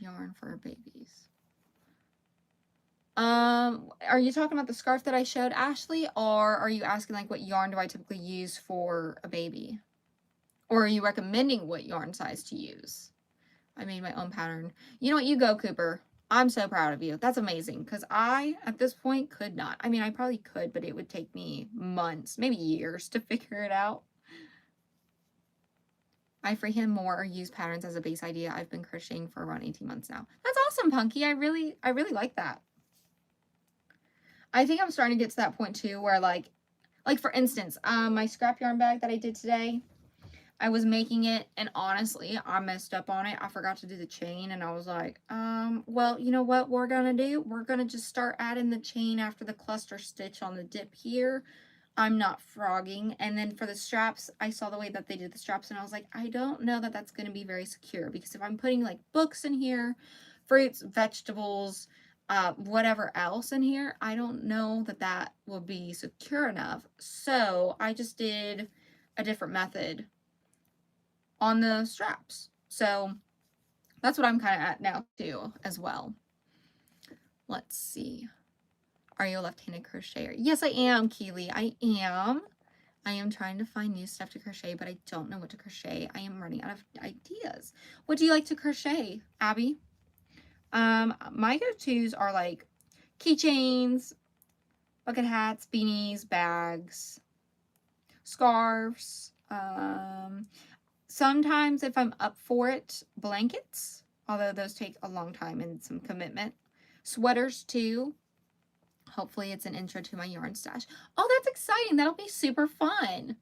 yarn for babies? Are you talking about the scarf that I showed Ashley, or are you asking like what yarn do I typically use for a baby? Or are you recommending what yarn size to use? I made my own pattern. You know what? You go, Cooper. I'm so proud of you. That's amazing, because I, at this point, could not. I mean, I probably could, but it would take me months, maybe years to figure it out. I freehand more or use patterns as a base idea. I've been crocheting for around 18 months now. That's awesome, Punky. I really like that. I think I'm starting to get to that point too, where like for instance, my scrap yarn bag that I did today, I was making it, and honestly, I messed up on it. I forgot to do the chain, and I was like, well, you know what we're gonna do? We're gonna just start adding the chain after the cluster stitch on the dip here. I'm not frogging. And then for the straps, I saw the way that they did the straps, and I was like, I don't know that that's gonna be very secure, because if I'm putting like books in here, fruits, vegetables, whatever else in here, I don't know that that will be secure enough. So I just did a different method on the straps. So that's what I'm kind of at now too as well. Let's see. Are you a left-handed crocheter? Yes, I am, Keely. I am. I am trying to find new stuff to crochet, but I don't know what to crochet. I am running out of ideas. What do you like to crochet, Abby? My go-tos are like keychains, bucket hats, beanies, bags, scarves, sometimes if I'm up for it, blankets, although those take a long time and some commitment. Sweaters too. Hopefully it's an intro to my yarn stash. Oh, that's exciting. That'll be super fun.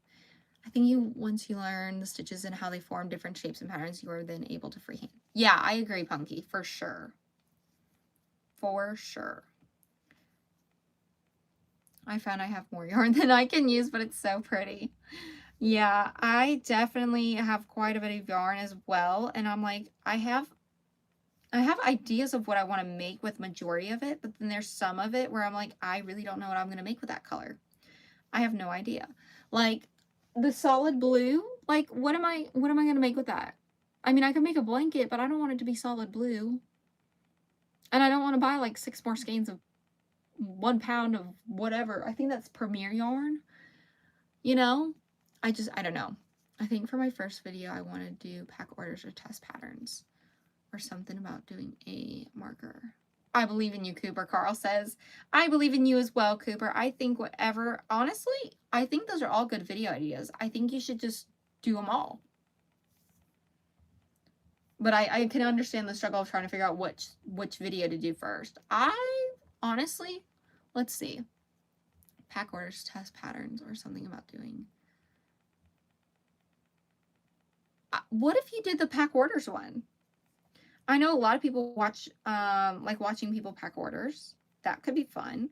I think once you learn the stitches and how they form different shapes and patterns, you are then able to freehand. Yeah, I agree, Punky, for sure. For sure. I found I have more yarn than I can use, but it's so pretty. Yeah, I definitely have quite a bit of yarn as well, and I'm like, I have ideas of what I want to make with majority of it, but then there's some of it where I'm like, I really don't know what I'm going to make with that color. I have no idea. Like the solid blue, like what am I going to make with that? I mean, I could make a blanket, but I don't want it to be solid blue. And I don't want to buy like 6 more skeins of 1 pound of whatever. I think that's Premier yarn. You know, I don't know. I think for my first video, I want to do pack orders or test patterns or something about doing a marker. I believe in you, Cooper, Carl says. I believe in you as well, Cooper. I think whatever, honestly, I think those are all good video ideas. I think you should just do them all. But I can understand the struggle of trying to figure out which video to do first. I honestly, let's see. Pack orders, test patterns, or something about doing. What if you did the pack orders one? I know a lot of people watch, like watching people pack orders. That could be fun.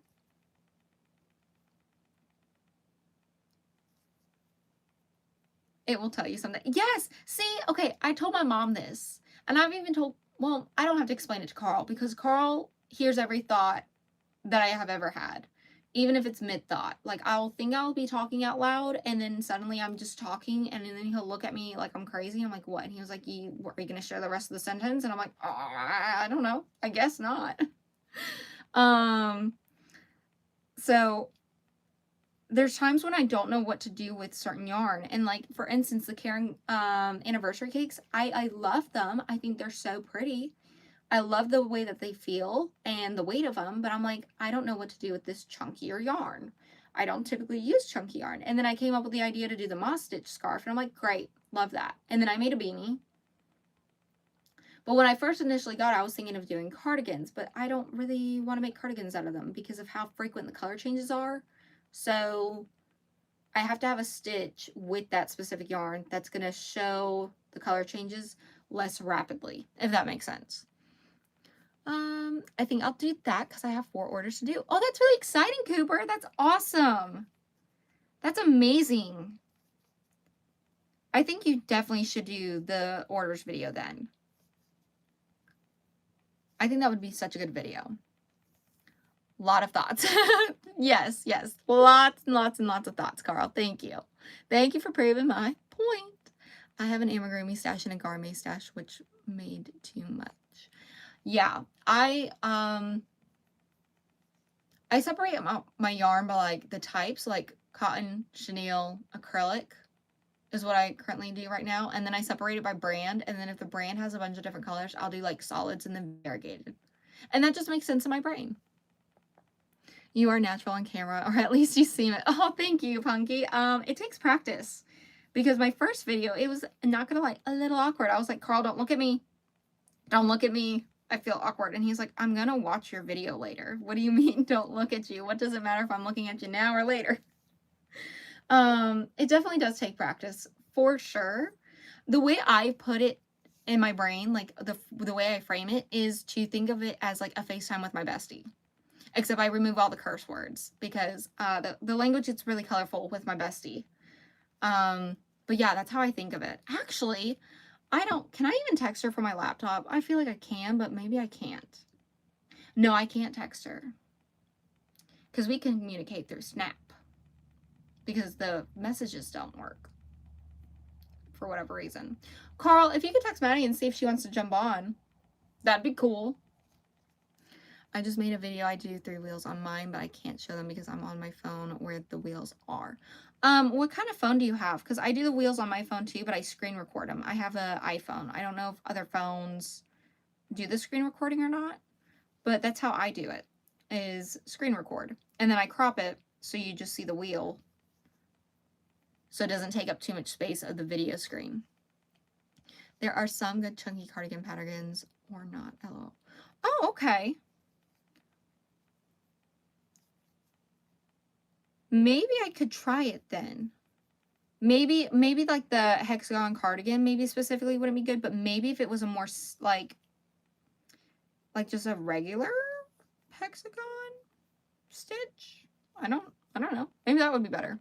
It will tell you something. Yes. See, okay, I told my mom this. And I've even told, well, I don't have to explain it to Carl because Carl hears every thought that I have ever had. Even if it's mid-thought. Like, I'll be talking out loud, and then suddenly I'm just talking, and then he'll look at me like I'm crazy. I'm like, what? And he was like, are you going to share the rest of the sentence? And I'm like, I don't know. I guess not. So there's times when I don't know what to do with certain yarn. And like, for instance, the Karen anniversary cakes, I love them. I think they're so pretty. I love the way that they feel and the weight of them, but I'm like, I don't know what to do with this chunkier yarn. I don't typically use chunky yarn. And then I came up with the idea to do the moss stitch scarf, and I'm like, great, love that. And then I made a beanie. But when I first initially got it, I was thinking of doing cardigans, but I don't really want to make cardigans out of them because of how frequent the color changes are. So I have to have a stitch with that specific yarn that's going to show the color changes less rapidly, if that makes sense. I think I'll do that because I have 4 orders to do. Oh, that's really exciting, Cooper. That's awesome. That's amazing. I think you definitely should do the orders video then. I think that would be such a good video. A lot of thoughts. Yes, yes. Lots and lots and lots of thoughts, Carl. Thank you. Thank you for proving my point. I have an amigurumi stash and a garme stash, which made too much. Yeah, I separate my yarn by like the types, like cotton, chenille, acrylic is what I currently do right now. And then I separate it by brand. And then if the brand has a bunch of different colors, I'll do like solids and then variegated. And that just makes sense in my brain. You are natural on camera, or at least you seem it. Oh, thank you, Punky. It takes practice because my first video, it was not gonna lie, a little awkward. I was like, Carl, don't look at me. Don't look at me. I feel awkward. And he's like, I'm gonna watch your video later. What do you mean don't look at you? What does it matter if I'm looking at you now or later? It definitely does take practice for sure. The way I put it in my brain, like the way I frame it is to think of it as like a FaceTime with my bestie. Except I remove all the curse words because the language gets really colorful with my bestie. But yeah, that's how I think of it. Actually, can I even text her from my laptop? I feel like I can, but maybe I can't. No, I can't text her. Because we can communicate through Snap. Because the messages don't work. For whatever reason. Carl, if you could text Maddie and see if she wants to jump on, that'd be cool. I just made a video. I do 3 wheels on mine, but I can't show them because I'm on my phone where the wheels are. What kind of phone do you have? Because I do the wheels on my phone too, but I screen record them. I have an iPhone. I don't know if other phones do the screen recording or not, but that's how I do it, is screen record. And then I crop it so you just see the wheel so it doesn't take up too much space of the video screen. There are some good chunky cardigan patterns or not. LOL. Oh, okay. Maybe I could try it then. Maybe like the hexagon cardigan maybe specifically wouldn't be good, but maybe if it was a more like just a regular hexagon stitch. I don't know. Maybe that would be better.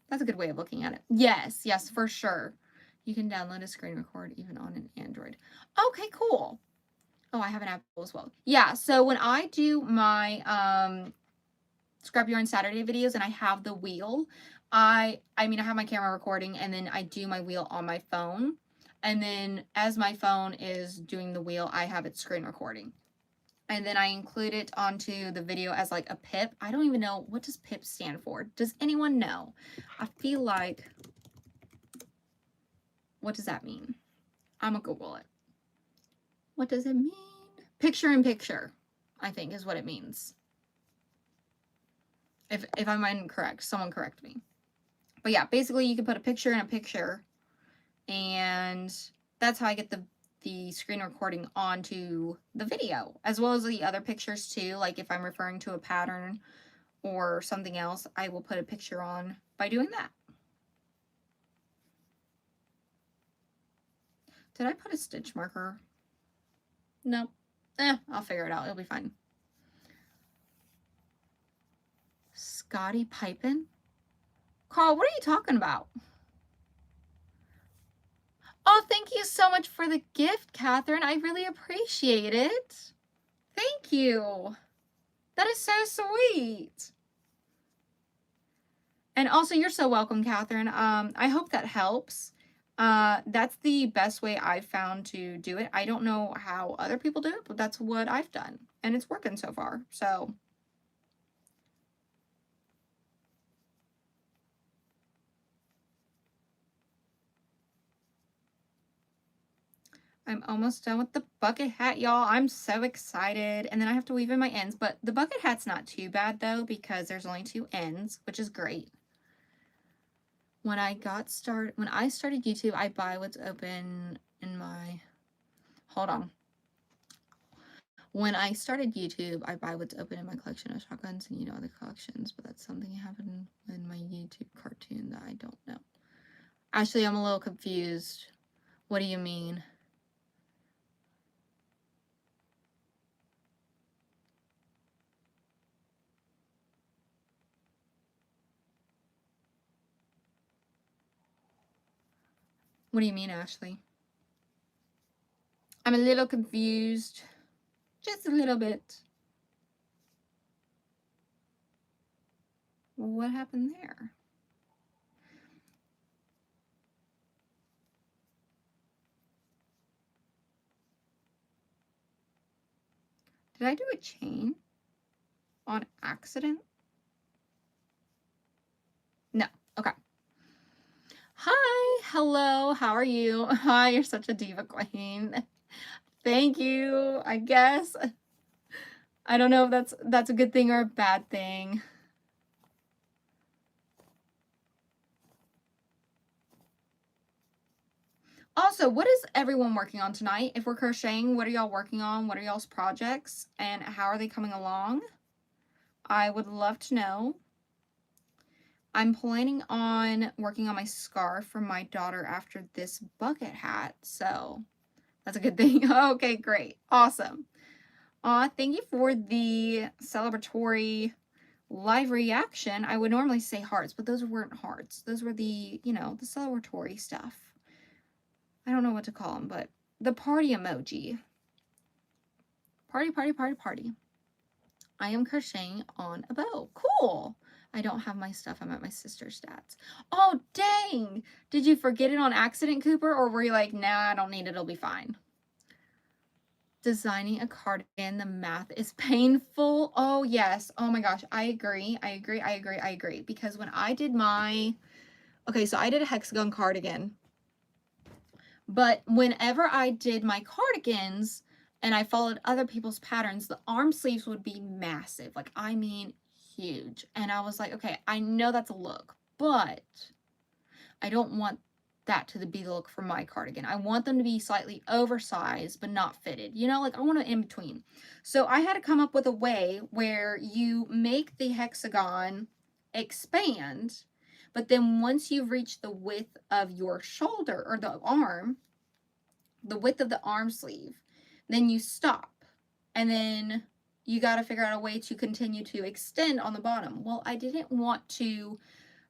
That's a good way of looking at it. Yes, yes, for sure. You can download a screen record even on an Android. Okay, cool. Oh, I have an Apple as well. Yeah, so when I do my Scrap Yarn Saturday videos and I have the wheel, I have my camera recording and then I do my wheel on my phone. And then as my phone is doing the wheel, I have it screen recording. And then I include it onto the video as like a pip. I don't even know, what does pip stand for? Does anyone know? I feel like, what does that mean? I'm gonna Google it. What does it mean? Picture in picture, I think is what it means. If I'm incorrect, someone correct me. But yeah, basically you can put a picture in a picture, and that's how I get the the screen recording onto the video, as well as the other pictures too. Like if I'm referring to a pattern or something else, I will put a picture on by doing that. Did I put a stitch marker? No. I'll figure it out. It'll be fine. Scotty Pipin? Carl, what are you talking about? Oh, thank you so much for the gift, Catherine. I really appreciate it. Thank you. That is so sweet. And also, you're so welcome, Catherine. I hope that helps. That's the best way I've found to do it. I don't know how other people do it, but that's what I've done. And it's working so far. So I'm almost done with the bucket hat, y'all. I'm so excited. And then I have to weave in my ends. But the bucket hat's not too bad, though, because there's only 2 ends, which is great. When I started YouTube, I buy what's open in my... Hold on. When I started YouTube, I buy what's open in my collection of shotguns and, other collections. But that's something that happened in my YouTube cartoon that I don't know. Actually, I'm a little confused. What do you mean? What do you mean, Ashley? I'm a little confused. Just a little bit. What happened there? Did I do a chain on accident? No. Okay. Hi. Hello. How are you? Hi. You're such a diva queen. Thank you. I guess. I don't know if that's a good thing or a bad thing. Also, what is everyone working on tonight? If we're crocheting, what are y'all working on? What are y'all's projects? And how are they coming along? I would love to know. I'm planning on working on my scarf for my daughter after this bucket hat. So that's a good thing. Okay, great. Awesome. Thank you for the celebratory live reaction. I would normally say hearts, but those weren't hearts. Those were the, the celebratory stuff. I don't know what to call them, but the party emoji. Party, party, party, party. I am crocheting on a bow. Cool. I don't have my stuff. I'm at my sister's stats. Oh, dang. Did you forget it on accident, Cooper? Or were you like, nah, I don't need it. It'll be fine. Designing a cardigan, the math is painful. Oh, yes. Oh, my gosh. I agree. I agree. Because when I did so I did a hexagon cardigan. But whenever I did my cardigans and I followed other people's patterns, the arm sleeves would be massive. Like, I mean, huge. And I was like, okay, I know that's a look, but I don't want that to be the look for my cardigan. I want them to be slightly oversized, but not fitted. Like I want it in between. So I had to come up with a way where you make the hexagon expand, but then once you reach the width of your shoulder or the arm, the width of the arm sleeve, then you stop. And then you got to figure out a way to continue to extend on the bottom. Well, I didn't want to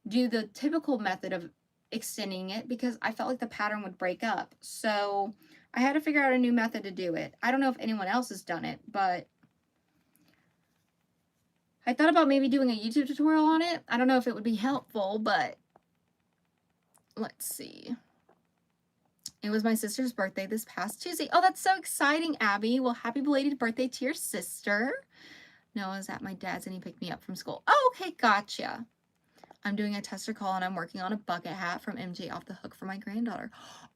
do the typical method of extending it because I felt like the pattern would break up. So I had to figure out a new method to do it. I don't know if anyone else has done it, but I thought about maybe doing a YouTube tutorial on it. I don't know if it would be helpful, but let's see. It was my sister's birthday this past Tuesday. Oh, that's so exciting, Abby. Well, happy belated birthday to your sister. Noah's at my dad's and he picked me up from school. Oh, okay, gotcha. I'm doing a tester call and I'm working on a bucket hat from MJ off the hook for my granddaughter.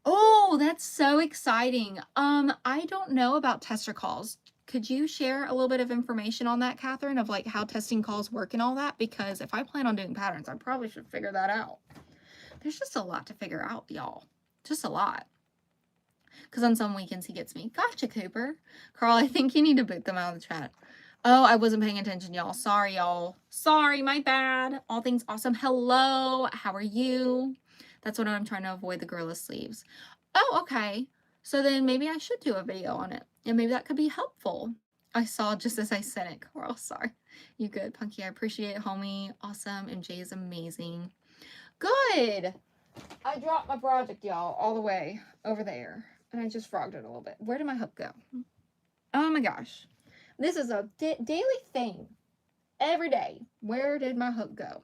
Oh, that's so exciting. I don't know about tester calls. Could you share a little bit of information on that, Catherine, of like how testing calls work and all that? Because if I plan on doing patterns, I probably should figure that out. There's just a lot to figure out, y'all. Just a lot. Because on some weekends he gets me. Gotcha, Cooper. Carl, I think you need to boot them out of the chat. Oh, I wasn't paying attention, y'all. Sorry, y'all. Sorry, my bad. All things awesome. Hello, how are you? That's what I'm trying to avoid, the gorilla sleeves. Oh, okay. So then maybe I should do a video on it. And maybe that could be helpful. I saw just as I said it, Carl. Sorry. You good, Punky? I appreciate it, homie. Awesome. MJ is amazing. Good. I dropped my project, y'all, all the way over there. And I just frogged it a little bit. Where did my hook go? Oh my gosh. This is a daily thing. Every day. Where did my hook go?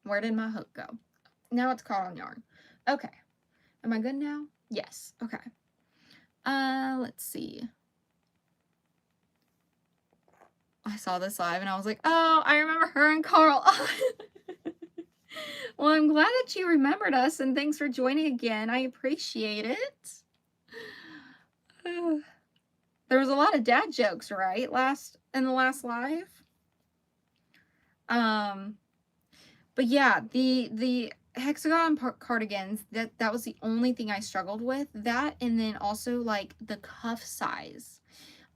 Where did my hook go? Now it's caught on yarn. Okay. Am I good now? Yes. Okay. Let's see. I saw this live and I was like, oh, I remember her and Carl. Well, I'm glad that you remembered us and thanks for joining again. I appreciate it. There was a lot of dad jokes, right? In the last live. But yeah, the hexagon cardigans, that was the only thing I struggled with. That, and then also like the cuff size.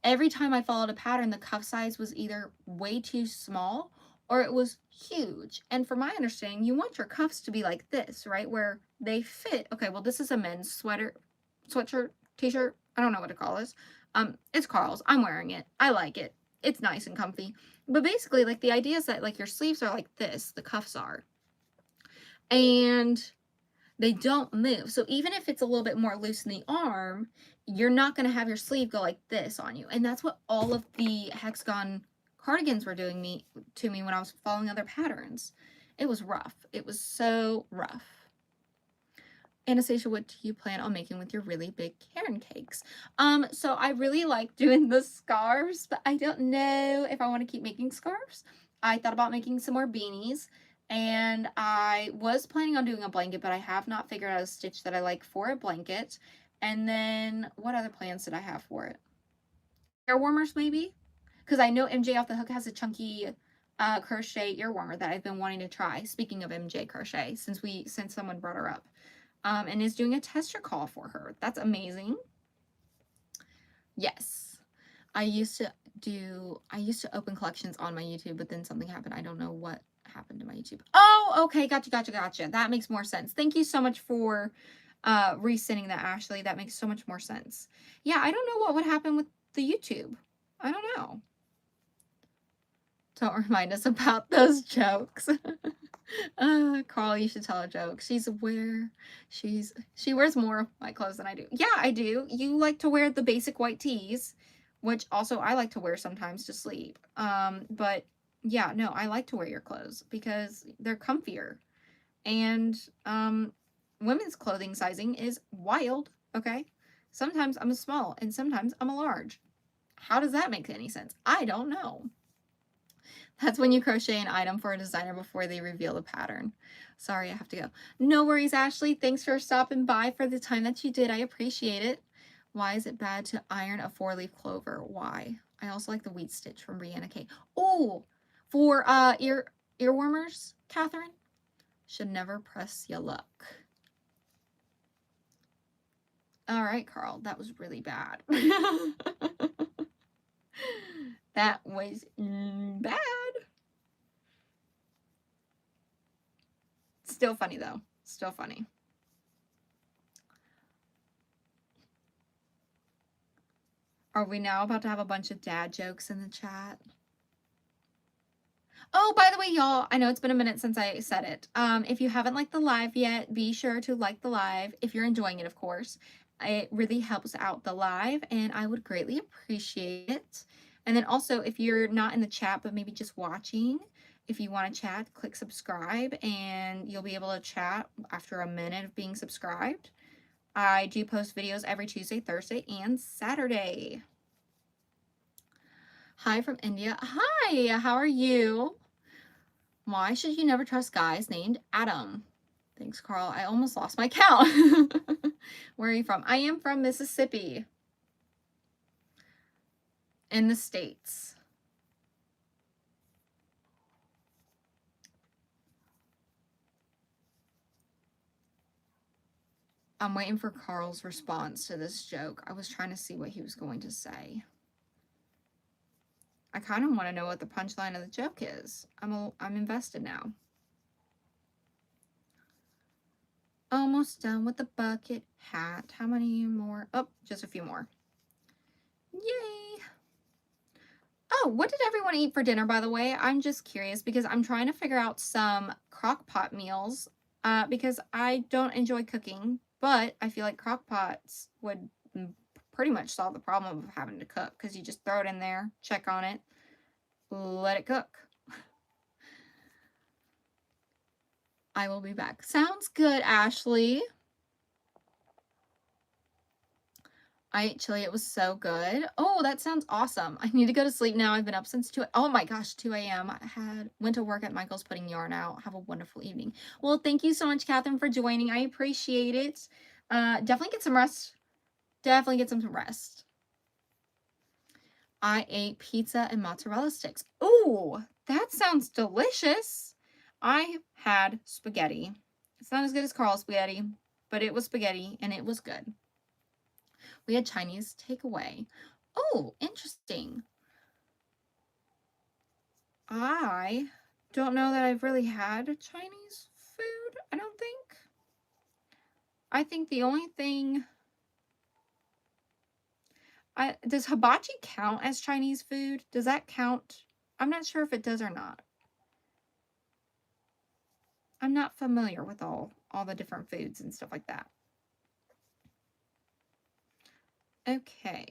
Every time I followed a pattern, the cuff size was either way too small or it was huge. And from my understanding, you want your cuffs to be like this, right? Where they fit. Okay, well, this is a men's sweatshirt, t-shirt. I don't know what to call this. It's Carl's. I'm wearing it. I like it. It's nice and comfy. But basically, like, the idea is that, like, your sleeves are like this. The cuffs are. And they don't move. So even if it's a little bit more loose in the arm, you're not going to have your sleeve go like this on you. And that's what all of the hexagon cardigans were doing to me when I was following other patterns. It was rough. It was so rough. Anastasia, what do you plan on making with your really big Karen cakes? So I really like doing the scarves, but I don't know if I want to keep making scarves. I thought about making some more beanies, and I was planning on doing a blanket, but I have not figured out a stitch that I like for a blanket. And then what other plans did I have for it? Ear warmers, maybe? Because I know MJ Off the Hook has a chunky crochet ear warmer that I've been wanting to try. Speaking of MJ Crochet, since someone brought her up. And is doing a tester call for her. That's amazing. Yes. I used to open collections on my YouTube, but then something happened. I don't know what happened to my YouTube. Oh, okay. Gotcha. That makes more sense. Thank you so much for resending that, Ashley. That makes so much more sense. Yeah, I don't know what would happen with the YouTube. I don't know. Don't remind us about those jokes. Carl, you should tell a joke. She wears more of my clothes than I do. Yeah, I do. You like to wear the basic white tees, which also I like to wear sometimes to sleep. But yeah, no, I like to wear your clothes because they're comfier. And women's clothing sizing is wild, okay? Sometimes I'm a small and sometimes I'm a large. How does that make any sense? I don't know. That's when you crochet an item for a designer before they reveal the pattern. Sorry, I have to go. No worries, Ashley. Thanks for stopping by for the time that you did. I appreciate it. Why is it bad to iron a 4-leaf clover? Why? I also like the wheat stitch from Brianna K. Oh, for ear warmers, Catherine. Should never press your luck. All right, Carl. That was really bad. That was bad. Still funny, though. Still funny. Are we now about to have a bunch of dad jokes in the chat? Oh, by the way, y'all, I know it's been a minute since I said it. If you haven't liked the live yet, be sure to like the live if you're enjoying it, of course. It really helps out the live, and I would greatly appreciate it. And then also, if you're not in the chat, but maybe just watching, if you want to chat, click subscribe, and you'll be able to chat after a minute of being subscribed. I do post videos every Tuesday, Thursday, and Saturday. Hi from India. Hi, how are you? Why should you never trust guys named Adam? Thanks, Carl. I almost lost my count. Where are you from? I am from Mississippi. In the States. I'm waiting for Carl's response to this joke. I was trying to see what he was going to say. I kind of want to know what the punchline of the joke is. I'm invested now. Almost done with the bucket hat. How many more? Oh, just a few more. Yay! Oh, what did everyone eat for dinner, by the way? I'm just curious because I'm trying to figure out some crock pot meals because I don't enjoy cooking, but I feel like crock pots would pretty much solve the problem of having to cook because you just throw it in there, check on it, let it cook. I will be back. Sounds good, Ashley. I ate chili. It was so good. Oh, that sounds awesome. I need to go to sleep now. I've been up since 2. Oh my gosh, 2 a.m. I went to work at Michael's putting yarn out. Have a wonderful evening. Well, thank you so much, Catherine, for joining. I appreciate it. Definitely get some rest. Definitely get some rest. I ate pizza and mozzarella sticks. Ooh, that sounds delicious. I had spaghetti. It's not as good as Carl's spaghetti, but it was spaghetti and it was good. We had Chinese takeaway. Oh, interesting. I don't know that I've really had Chinese food, I don't think. I think the only thing... does hibachi count as Chinese food? Does that count? I'm not sure if it does or not. I'm not familiar with all the different foods and stuff like that. Okay.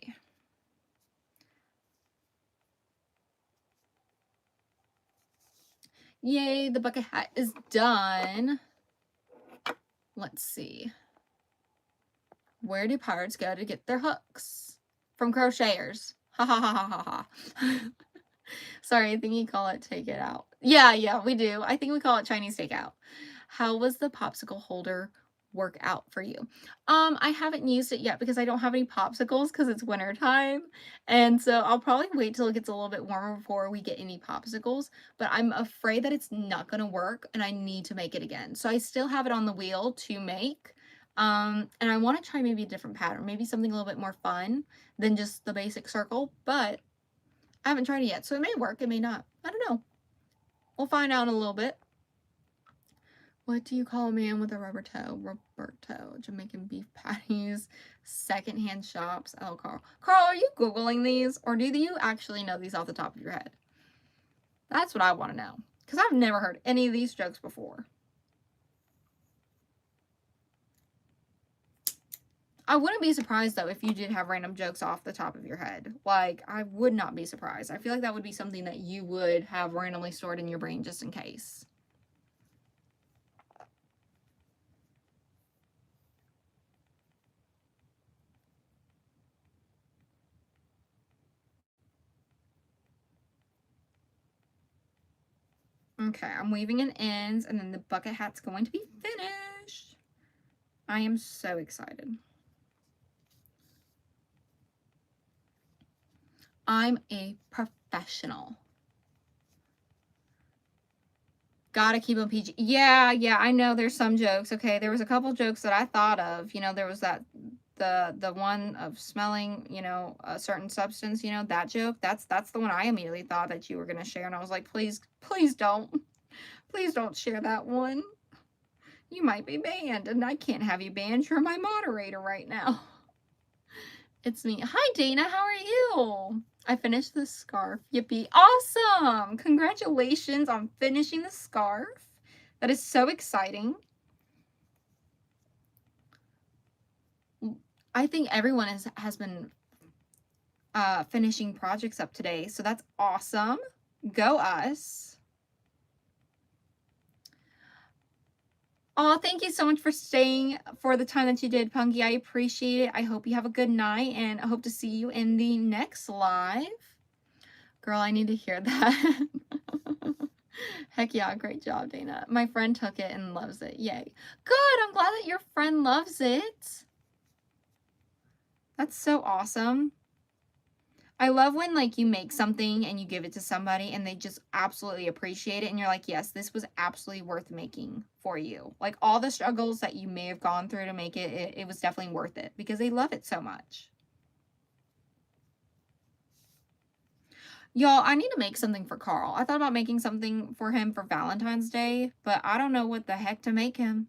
Yay, the bucket hat is done. Let's see. Where do pirates go to get their hooks? From crocheters. Ha ha ha ha ha ha. Sorry, I think you call it take it out. Yeah, we do. I think we call it Chinese takeout. How was the popsicle holder work out for you? I haven't used it yet because I don't have any popsicles because it's winter time. And so I'll probably wait till it gets a little bit warmer before we get any popsicles. But I'm afraid that it's not going to work and I need to make it again. So I still have it on the wheel to make. And I want to try maybe a different pattern. Maybe something a little bit more fun than just the basic circle. But I haven't tried it yet. So it may work. It may not. I don't know. We'll find out in a little bit. What do you call a man with a rubber toe? Roberto. Jamaican beef patties. Secondhand shops. Oh, Carl. Carl, are you Googling these? Or do you actually know these off the top of your head? That's what I want to know. Because I've never heard any of these jokes before. I wouldn't be surprised, though, if you did have random jokes off the top of your head. Like, I would not be surprised. I feel like that would be something that you would have randomly stored in your brain just in case. Okay, I'm weaving in ends, and then the bucket hat's going to be finished. I am so excited. I'm a professional. Gotta keep them PG. Yeah, I know there's some jokes. Okay, there was a couple jokes that I thought of. You know, there was that the one of smelling, you know, a certain substance, you know, that joke. That's the one I immediately thought that you were gonna share, and I was like, please don't. Please don't share that one. You might be banned, and I can't have you banned. You're my moderator right now. It's me. Hi, Dana. How are you? I finished the scarf. Yippee. Awesome. Congratulations on finishing the scarf. That is so exciting. I think everyone has been finishing projects up today, so that's awesome. Go us. Oh, thank you so much for staying for the time that you did, Punky. I appreciate it. I hope you have a good night, and I hope to see you in the next live. Girl, I need to hear that. Heck yeah, great job, Dana. My friend took it and loves it. Yay. Good, I'm glad that your friend loves it. That's so awesome. I love when, like, you make something and you give it to somebody and they just absolutely appreciate it and you're like, "Yes, this was absolutely worth making for you." Like, all the struggles that you may have gone through to make it, it was definitely worth it because they love it so much. Y'all, I need to make something for Carl. I thought about making something for him for Valentine's Day, but I don't know what the heck to make him.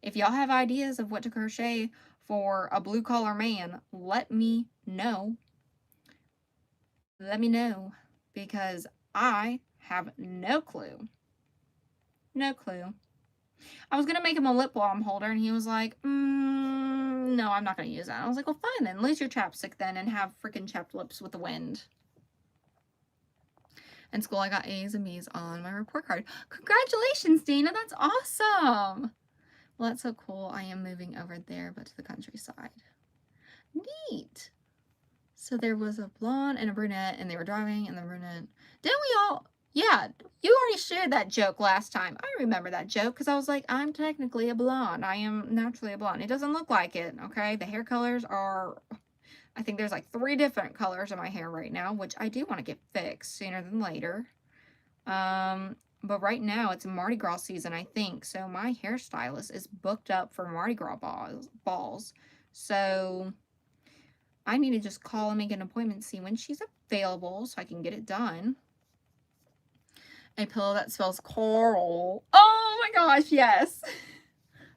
If y'all have ideas of what to crochet for a blue collar man, let me know. Let me know because I have no clue. No clue. I was going to make him a lip balm holder and he was like, no, I'm not going to use that. I was like, well, fine then. Lose your chapstick then and have freaking chapped lips with the wind. In school, I got A's and B's on my report card. Congratulations, Dana. That's awesome. Well, that's so cool. I am moving over there, but to the countryside. Neat. So there was a blonde and a brunette, and they were driving, and the brunette... Didn't we all... Yeah, you already shared that joke last time. I remember that joke, because I was like, I'm technically a blonde. I am naturally a blonde. It doesn't look like it, okay? The hair colors are... I think there's like 3 different colors in my hair right now, which I do want to get fixed sooner than later. But right now it's Mardi Gras season, I think. So my hairstylist is booked up for Mardi Gras balls. So I need to just call and make an appointment, see when she's available so I can get it done. A pillow that spells Carl. Oh my gosh, yes.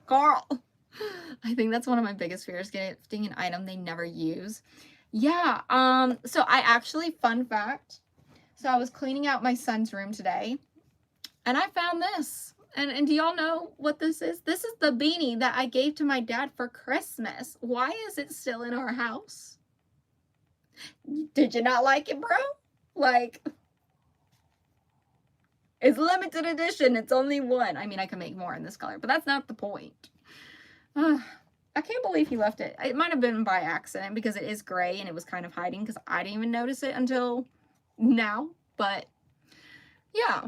Carl. I think that's one of my biggest fears, gifting an item they never use. Yeah, so I actually, fun fact, so I was cleaning out my son's room today, and I found this. And do y'all know what this is? This is the beanie that I gave to my dad for Christmas. Why is it still in our house? Did you not like it, bro? Like, it's limited edition. It's only one. I mean, I can make more in this color, but that's not the point. I can't believe he left it. It might have been by accident because it is gray and it was kind of hiding because I didn't even notice it until now. But yeah.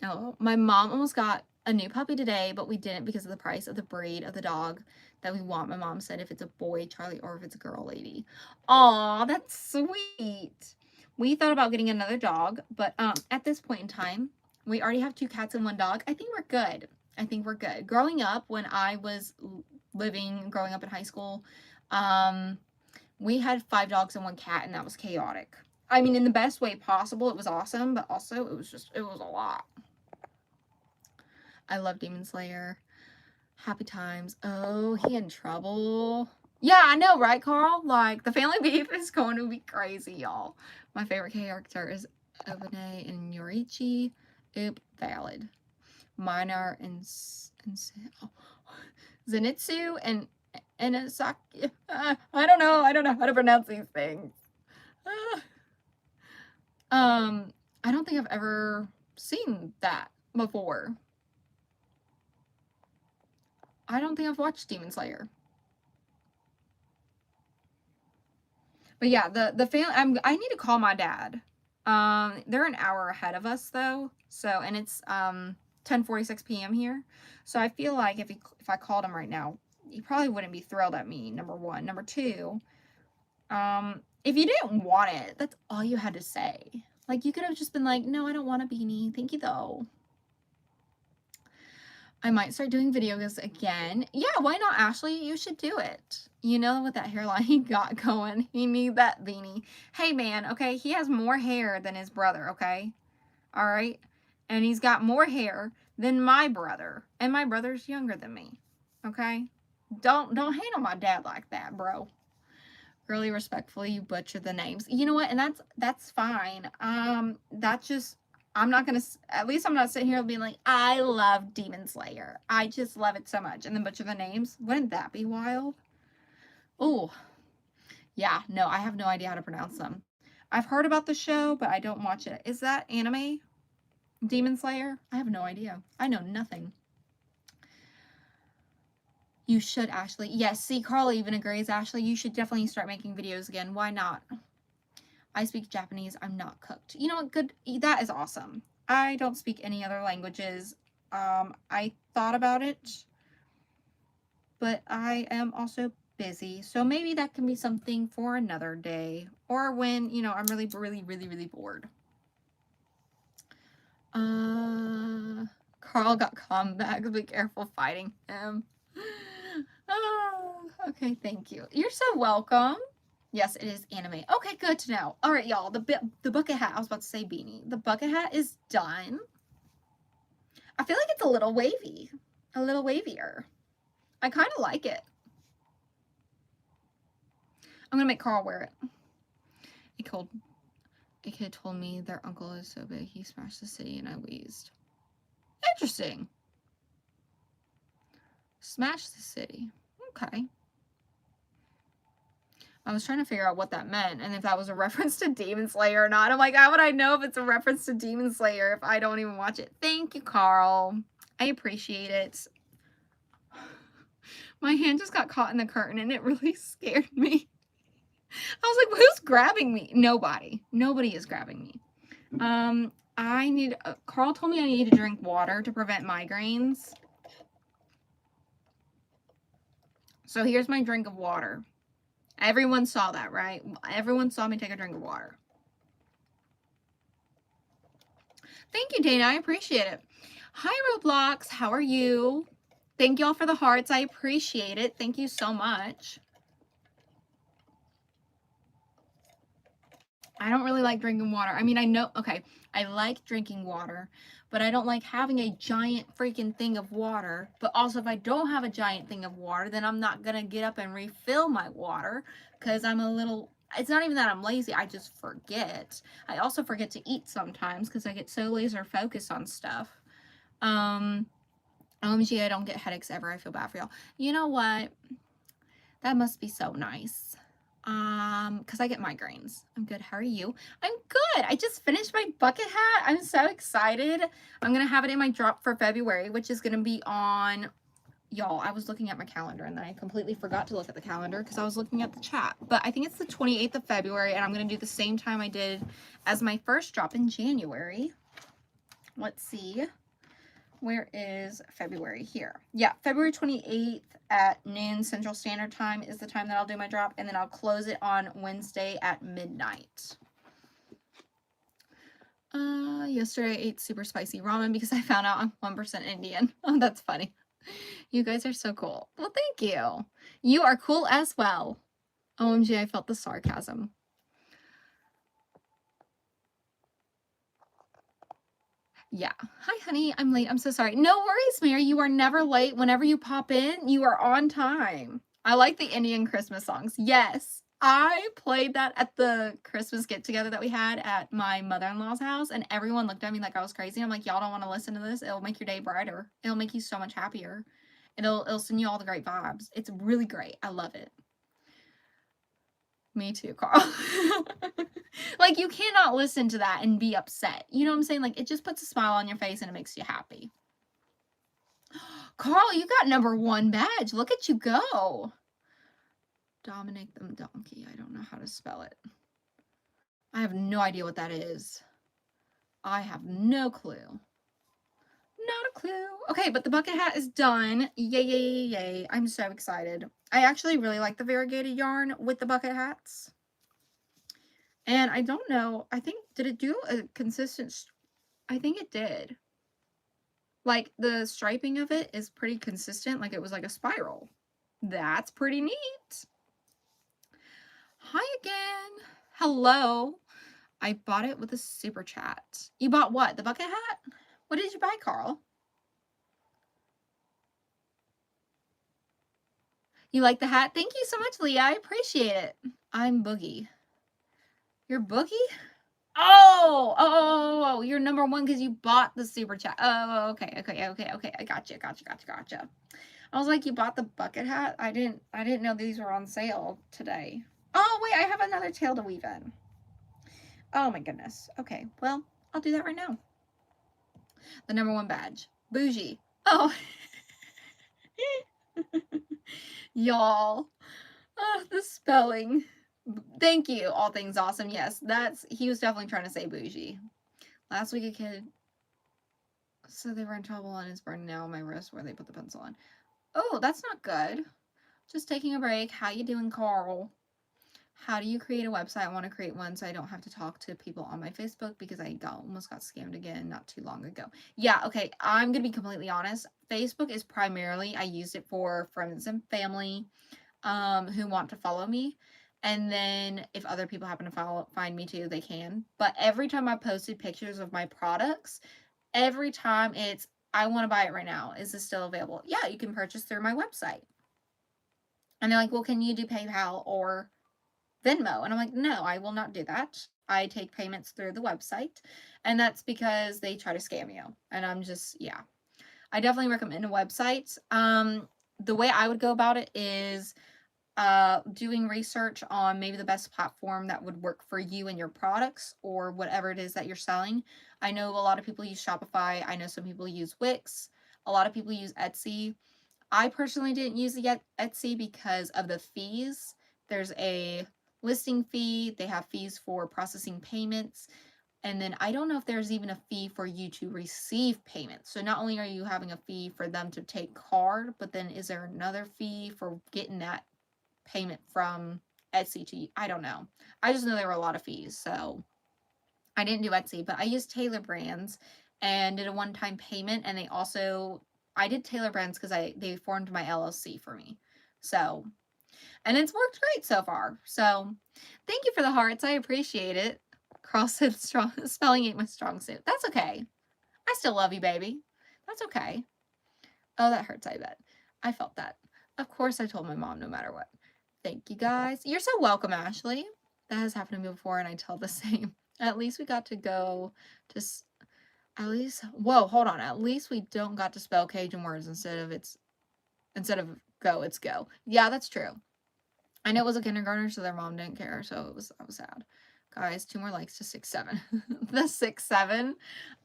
Oh, my mom almost got a new puppy today, but we didn't because of the price of the breed of the dog that we want. My mom said if it's a boy, Charlie, or if it's a girl, Lady. Aw, that's sweet. We thought about getting another dog, but at this point in time, we already have 2 cats and 1 dog. I think we're good. I think we're good. Growing up, when I was growing up in high school, we had 5 dogs and 1 cat, and that was chaotic. I mean, in the best way possible. It was awesome, but also it was a lot. I love Demon Slayer. Happy times. Oh, he in trouble. Yeah, I know, right, Carl? Like, the family beef is going to be crazy, y'all. My favorite character is Obane and Yorichi. Oop, valid. Mine are Zenitsu and Anastasia. I don't know how to pronounce these things. I don't think I've ever seen that before. I don't think I've watched Demon Slayer. But yeah, the family. I need to call my dad. They're an hour ahead of us though. So, and it's 10:46 p.m. here. So I feel like if I called him right now, he probably wouldn't be thrilled at me, number 1. Number 2, if you didn't want it, that's all you had to say. Like, you could have just been like, no, I don't want a beanie. Thank you, though. I might start doing videos again. Yeah, why not, Ashley? You should do it. You know, with that hairline he got going, he needs that beanie. Hey, man, okay? He has more hair than his brother, okay? All right? And he's got more hair than my brother. And my brother's younger than me, okay? Don't hate on my dad like that, bro. Really respectfully, you butcher the names. You know what? And that's fine. That's just, I'm not gonna, at least I'm not sitting here being like, I love Demon Slayer. I just love it so much. And then butcher the names. Wouldn't that be wild? Oh, yeah. No, I have no idea how to pronounce them. I've heard about the show, but I don't watch it. Is that anime? Demon Slayer? I have no idea. I know nothing. You should, Ashley. Yes, see, Carl even agrees, Ashley. You should definitely start making videos again. Why not? I speak Japanese. I'm not cooked. You know what? Good. That is awesome. I don't speak any other languages. I thought about it, but I am also busy. So maybe that can be something for another day, or when, you know, I'm really bored. Carl got comebacks. Be careful fighting him. Oh, okay, thank you. You're so welcome. Yes, it is anime. Okay, good to know. All right, y'all. The bucket hat. I was about to say beanie. The bucket hat is done. I feel like it's a little wavy. A little wavier. I kind of like it. I'm gonna make Carl wear it. A kid told me their uncle is so big he smashed the city and I wheezed. Interesting. Smash the city. Okay. I was trying to figure out what that meant and if that was a reference to Demon Slayer or not. I'm like, how would I know if it's a reference to Demon Slayer if I don't even watch it? Thank you, Carl. I appreciate it. My hand just got caught in the curtain and it really scared me. I was like, who's grabbing me? Nobody. Nobody is grabbing me. Carl told me I need to drink water to prevent migraines. So here's my drink of water. Everyone saw that, right? Everyone saw me take a drink of water. Thank you, Dana. I appreciate it. Hi, Roblox. How are you? Thank y'all for the hearts. I appreciate it. Thank you so much. I don't really like drinking water. I mean, I know, okay, I like drinking water, but I don't like having a giant freaking thing of water. But also, if I don't have a giant thing of water, then I'm not going to get up and refill my water because I'm a little, it's not even that I'm lazy. I just forget. I also forget to eat sometimes because I get so laser focused on stuff. OMG, I don't get headaches ever. I feel bad for y'all. You know what? That must be so nice. Because I get migraines. I'm good. How are you? I'm good. I just finished my bucket hat. I'm so excited. I'm going to have it in my drop for February, which is going to be on, y'all, I was looking at my calendar and then I completely forgot to look at the calendar because I was looking at the chat. But I think it's the 28th of February and I'm going to do the same time I did as my first drop in January. Let's see. Where is February? Here. Yeah, February 28th at noon Central Standard Time is the time that I'll do my drop, and then I'll close it on Wednesday at midnight. Yesterday I ate super spicy ramen because I found out I'm 1% Indian. Oh, that's funny. You guys are so cool. Well, thank you. You are cool as well. OMG, I felt the sarcasm. Yeah. Hi, honey. I'm late. I'm so sorry. No worries, Mary. You are never late. Whenever you pop in, you are on time. I like the Indian Christmas songs. Yes. I played that at the Christmas get-together that we had at my mother-in-law's house, and everyone looked at me like I was crazy. I'm like, y'all don't want to listen to this? It'll make your day brighter. It'll make you so much happier. It'll send you all the great vibes. It's really great. I love it. Me too, Carl. Like, you cannot listen to that and be upset. You know what I'm saying? Like, it just puts a smile on your face and it makes you happy. Carl, you got #1 badge. Look at you go. Dominic the donkey. I don't know how to spell it. I have no idea what that is. I have no clue. Not a clue. Okay, but the bucket hat is done. Yay, yay, yay, yay. I'm so excited. I actually really like the variegated yarn with the bucket hats. And I don't know, I think, did it do a consistent, I think it did. Like, the striping of it is pretty consistent, like it was like a spiral. That's pretty neat. Hi again. Hello. I bought it with a super chat. You bought what? The bucket hat? What did you buy, Carl? You like the hat? Thank you so much, Leah. I appreciate it. I'm Boogie. You're Boogie? Oh, you're #1 because you bought the super chat. Oh, okay. I gotcha. I was like, you bought the bucket hat? I didn't know these were on sale today. Oh, wait, I have another tail to weave in. Oh my goodness. Okay, well, I'll do that right now. The #1 badge. Bougie. Oh. Y'all. Oh, the spelling. Thank you, All Things Awesome. Yes, he was definitely trying to say bougie. Last week a kid, so they were in trouble and it's burning now on my wrist where they put the pencil on. Oh, that's not good. Just taking a break. How you doing, Carl? How do you create a website? I want to create one so I don't have to talk to people on my Facebook because I almost got scammed again not too long ago. Yeah, okay, I'm going to be completely honest. Facebook is primarily, I used it for friends and family who want to follow me. And then if other people happen to find me too, they can. But every time I posted pictures of my products, every time it's, I want to buy it right now. Is this still available? Yeah, you can purchase through my website. And they're like, well, can you do PayPal or Venmo? And I'm like, no, I will not do that. I take payments through the website. And that's because they try to scam you. And I'm just, yeah. I definitely recommend a website. The way I would go about it is doing research on maybe the best platform that would work for you and your products or whatever it is that you're selling. I know a lot of people use Shopify. I know some people use Wix. A lot of people use Etsy. I personally didn't use the Etsy because of the fees. There's a listing fee. They have fees for processing payments. And then I don't know if there's even a fee for you to receive payments. So not only are you having a fee for them to take card, but then is there another fee for getting that payment from Etsy to you? I don't know. I just know there were a lot of fees. So I didn't do Etsy, but I used Tailor Brands and did a one-time payment. And they also, I did Tailor Brands because they formed my LLC for me. So, and it's worked great so far. So thank you for the hearts. I appreciate it. Cross said strong, spelling ain't my strong suit. That's okay. I still love you, baby. That's okay. Oh, that hurts, I bet. I felt that. Of course I told my mom no matter what. Thank you, guys. You're so welcome, Ashley. That has happened to me before, and I tell the same. At least we got to go to, at least, whoa, hold on. At least we don't got to spell Cajun words instead of go, it's go. Yeah, that's true. I know it was a kindergartner, so their mom didn't care, so I was sad. Guys, 2 more likes to 6-7. The 6-7.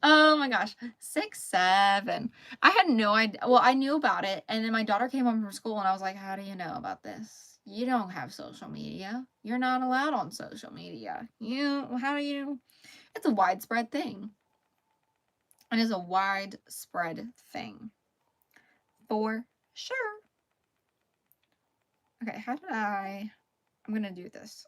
Oh my gosh. 6-7. I had no idea. Well, I knew about it, and then my daughter came home from school, and I was like, how do you know about this? You don't have social media. You're not allowed on social media. How do you? It's a widespread thing. It is a widespread thing. For sure. Okay, I'm going to do this.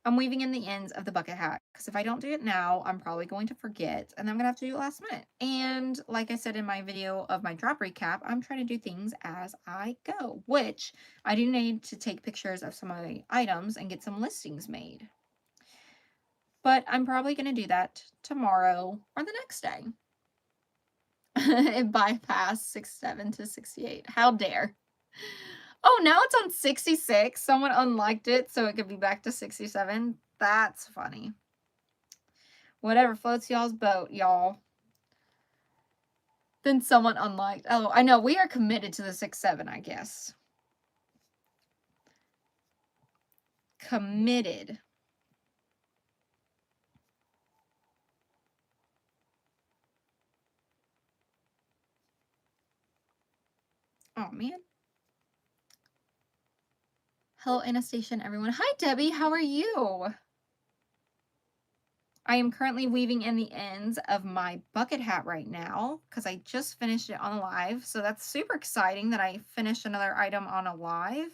I'm weaving in the ends of the bucket hat because if I don't do it now, I'm probably going to forget and I'm going to have to do it last minute. And like I said in my video of my drop recap, I'm trying to do things as I go, which I do need to take pictures of some of my items and get some listings made. But I'm probably going to do that tomorrow or the next day. It bypassed 67 to 68. How dare. Oh, now it's on 66. Someone unliked it so it could be back to 67. That's funny. Whatever floats y'all's boat, y'all. Then someone unliked. Oh, I know. We are committed to the 6-7, I guess. Committed. Oh, man. Hello, Anastasia and everyone. Hi, Debbie. How are you? I am currently weaving in the ends of my bucket hat right now because I just finished it on a live. So that's super exciting that I finished another item on a live.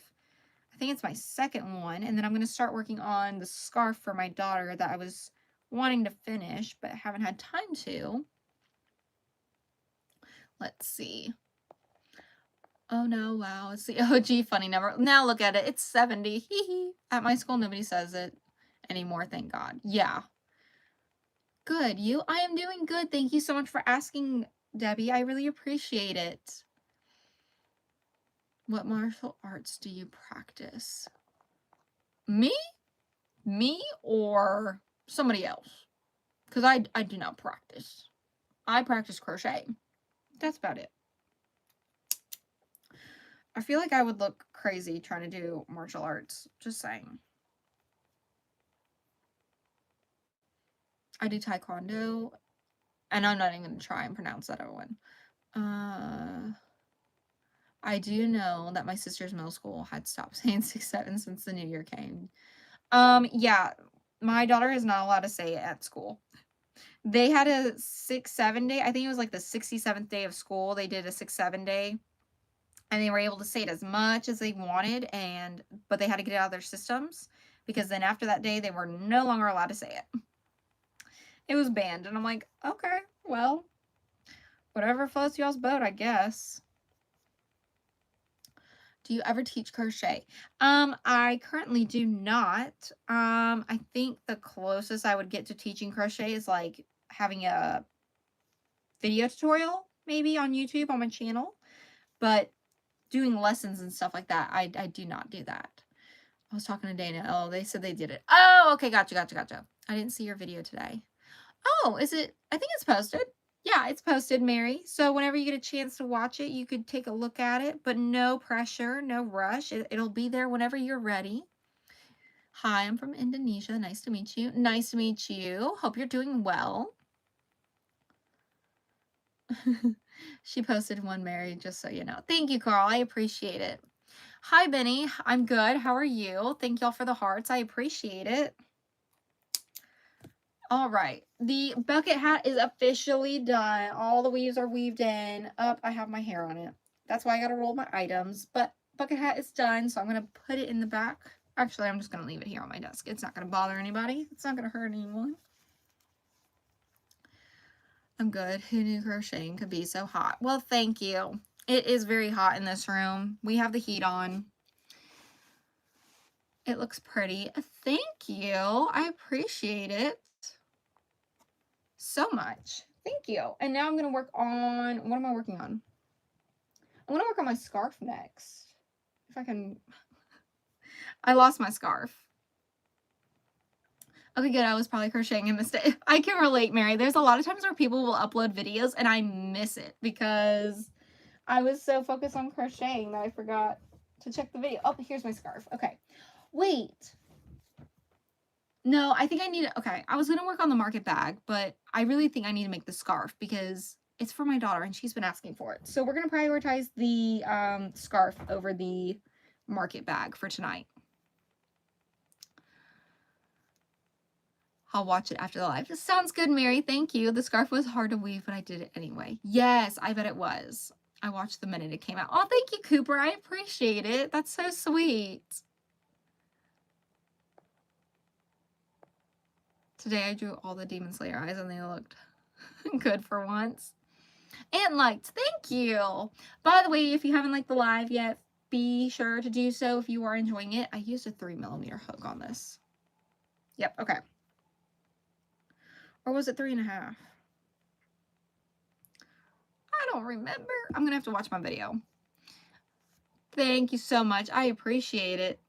I think it's my second one. And then I'm going to start working on the scarf for my daughter that I was wanting to finish but haven't had time to. Let's see. Oh no, wow, it's the OG funny number. Now look at it, it's 70. Hee hee. At my school, nobody says it anymore, thank God. Yeah. Good, you? I am doing good. Thank you so much for asking, Debbie. I really appreciate it. What martial arts do you practice? Me? Me or somebody else? Because I do not practice. I practice crochet. That's about it. I feel like I would look crazy trying to do martial arts. Just saying. I do taekwondo. And I'm not even going to try and pronounce that other one. I do know that my sister's middle school had stopped saying 6-7 since the new year came. Yeah. My daughter is not allowed to say it at school. They had a 6-7 day. I think it was like the 67th day of school. They did a 6-7 day. and they were able to say it as much as they wanted, but they had to get it out of their systems, because then after that day they were no longer allowed to say it. It was banned, and I'm like, okay, well, whatever floats y'all's boat, I guess. Do you ever teach crochet? I currently do not. I think the closest I would get to teaching crochet is like having a video tutorial maybe on YouTube on my channel, but doing lessons and stuff like that, I do not do that. I was talking to Dana. Oh, they said they did it. Oh, okay, gotcha. I didn't see your video today. Oh, is it? I think it's posted. Yeah, it's posted, Mary. So whenever you get a chance to watch it, you could take a look at it, but no pressure, no rush. It'll be there whenever you're ready. Hi, I'm from Indonesia. Nice to meet you. Nice to meet you. Hope you're doing well. She posted one, Mary, just so you know. Thank you, Carl. I appreciate it. Hi, Benny. I'm good. How are you? Thank y'all for the hearts. I appreciate it. All right. The bucket hat is officially done. All the weaves are weaved in. Up, I have my hair on it. That's why I got to roll my items. But bucket hat is done, so I'm going to put it in the back. Actually, I'm just going to leave it here on my desk. It's not going to bother anybody. It's not going to hurt anyone. I'm good. Who knew crocheting could be so hot? Well, thank you. It is very hot in this room. We have the heat on. It looks pretty. Thank you. I appreciate it so much. Thank you. And now I'm going to work on, what am I working on? I'm going to work on my scarf next. If I can. I lost my scarf. Okay, good. I was probably crocheting and missed it. I can relate, Mary. There's a lot of times where people will upload videos and I miss it because I was so focused on crocheting that I forgot to check the video. Oh, here's my scarf. Okay. Wait. No, I think I need to, okay, I was going to work on the market bag, but I really think I need to make the scarf because it's for my daughter and she's been asking for it. So we're going to prioritize the scarf over the market bag for tonight. I'll watch it after the live. This sounds good, Mary. Thank you. The scarf was hard to weave, but I did it anyway. Yes, I bet it was. I watched the minute it came out. Oh, thank you, Cooper. I appreciate it. That's so sweet. Today I drew all the Demon Slayer eyes and they looked good for once. And liked. Thank you. By the way, if you haven't liked the live yet, be sure to do so if you are enjoying it. I used a 3mm hook on this. Yep, okay. Or was it 3.5? I don't remember. I'm going to have to watch my video. Thank you so much. I appreciate it.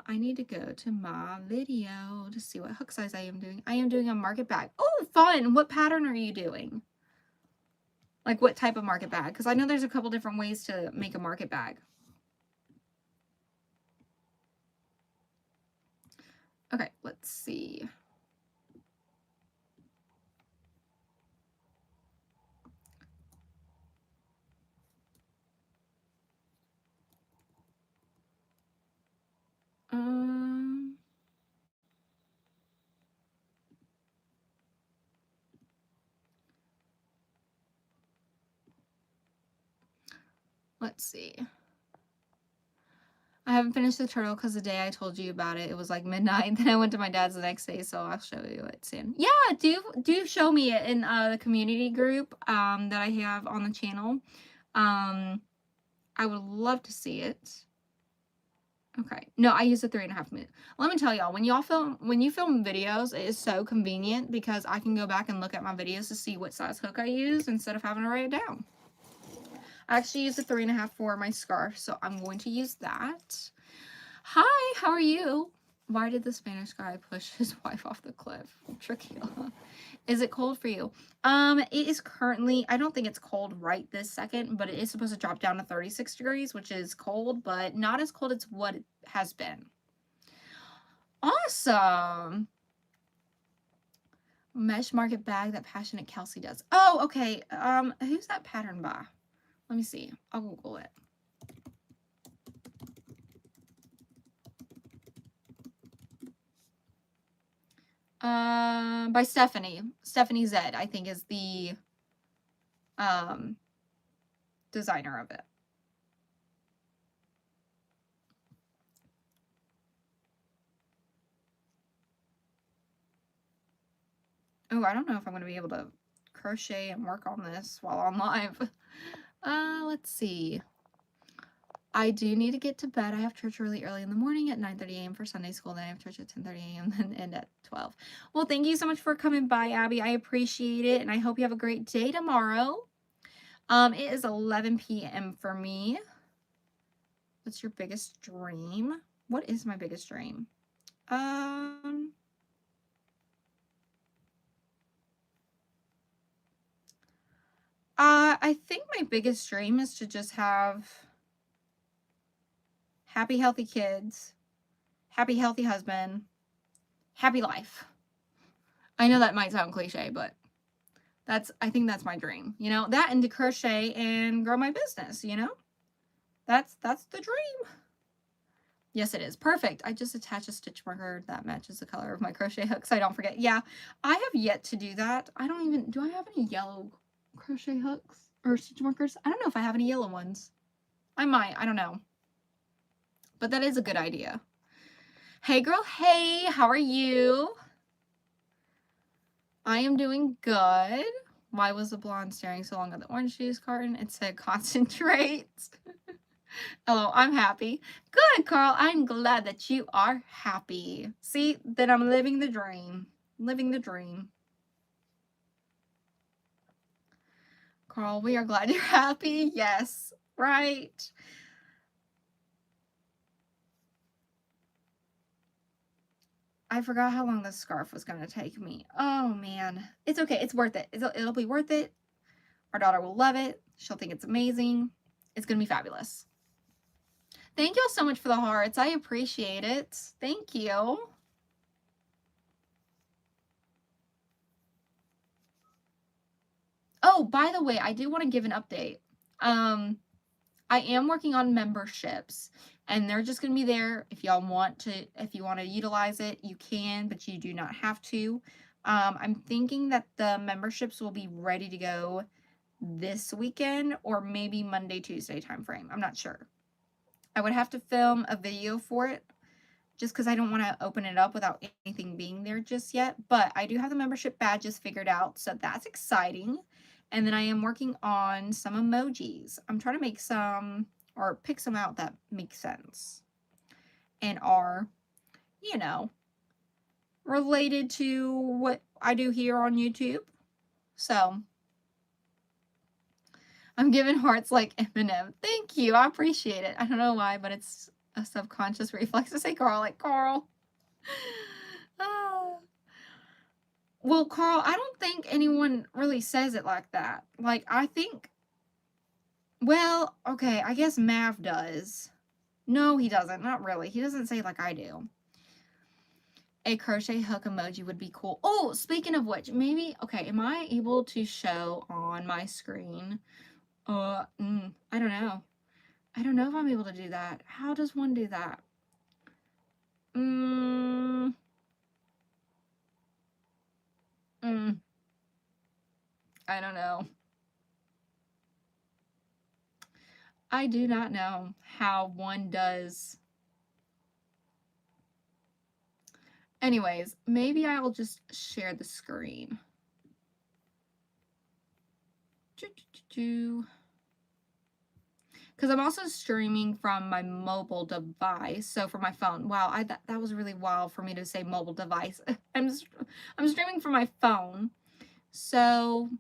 I need to go to my video to see what hook size I am doing. I am doing a market bag. Oh, fun. What pattern are you doing? Like what type of market bag? Because I know there's a couple different ways to make a market bag. Okay, let's see. Let's see. I haven't finished the turtle because the day I told you about it, it was like midnight. Then I went to my dad's the next day, so I'll show you it soon. Yeah, do show me it in the community group that I have on the channel. I would love to see it. Okay. No, I use a 3.5 minute. Let me tell y'all, when you film videos, it is so convenient because I can go back and look at my videos to see what size hook I use instead of having to write it down. I actually used a 3.5 for my scarf, so I'm going to use that. Hi, how are you? Why did the Spanish guy push his wife off the cliff? Tricky. Is it cold for you? It is currently, I don't think it's cold right this second, but it is supposed to drop down to 36 degrees, which is cold, but not as cold as what it has been. Awesome. Mesh market bag that Passionate Kelsey does. Oh, okay. Who's that pattern by? Let me see. I'll Google it. By Stephanie. Stephanie Z, I think, is the designer of it. Oh, I don't know if I'm going to be able to crochet and work on this while on live. Let's see. I do need to get to bed. I have church really early in the morning at 9:30 a.m. for Sunday school. Then I have church at 10:30 a.m. and end at 12. Well, thank you so much for coming by, Abby. I appreciate it, and I hope you have a great day tomorrow. It is 11 p.m. for me. What's your biggest dream? What is my biggest dream? I think my biggest dream is to just have happy, healthy kids, happy, healthy husband, happy life. I know that might sound cliche, but I think that's my dream, you know, that and to crochet and grow my business, you know, that's the dream. Yes, it is. Perfect. I just attached a stitch marker that matches the color of my crochet hook so I don't forget. Yeah, I have yet to do that. Do I have any yellow crochet hooks or stitch markers? I don't know if I have any yellow ones. I might. I don't know. But that is a good idea. Hey, girl. Hey, how are you? I am doing good. Why was the blonde staring so long at the orange juice carton? It said concentrate. Hello, I'm happy. Good, Carl. I'm glad that you are happy. See, then I'm living the dream. Living the dream. Carl, we are glad you're happy. Yes, right. I forgot how long this scarf was going to take me. Oh, man. It's okay. It's worth it. It'll be worth it. Our daughter will love it. She'll think it's amazing. It's going to be fabulous. Thank you all so much for the hearts. I appreciate it. Thank you. Oh, by the way, I do want to give an update. I am working on memberships, and they're just going to be there. If you want to utilize it, you can, but you do not have to. I'm thinking that the memberships will be ready to go this weekend or maybe Monday, Tuesday timeframe. I'm not sure. I would have to film a video for it just because I don't want to open it up without anything being there just yet. But I do have the membership badges figured out, so that's exciting. And then I am working on some emojis. I'm trying to make some or pick some out that make sense and are, you know, related to what I do here on YouTube. So I'm giving hearts like Eminem. Thank you. I appreciate it. I don't know why, but it's a subconscious reflex to say Carl, like Carl. Well, Carl, I don't think anyone really says it like that. Like, I think, well, okay, I guess Mav does. No, he doesn't. Not really. He doesn't say it like I do. A crochet hook emoji would be cool. Oh, speaking of which, maybe, okay, am I able to show on my screen? I don't know. I don't know if I'm able to do that. How does one do that? I don't know. I do not know how one does. Anyways, maybe I will just share the screen. Because I'm also streaming from my mobile device. So for my phone. Wow, that was really wild for me to say mobile device. I'm streaming from my phone. So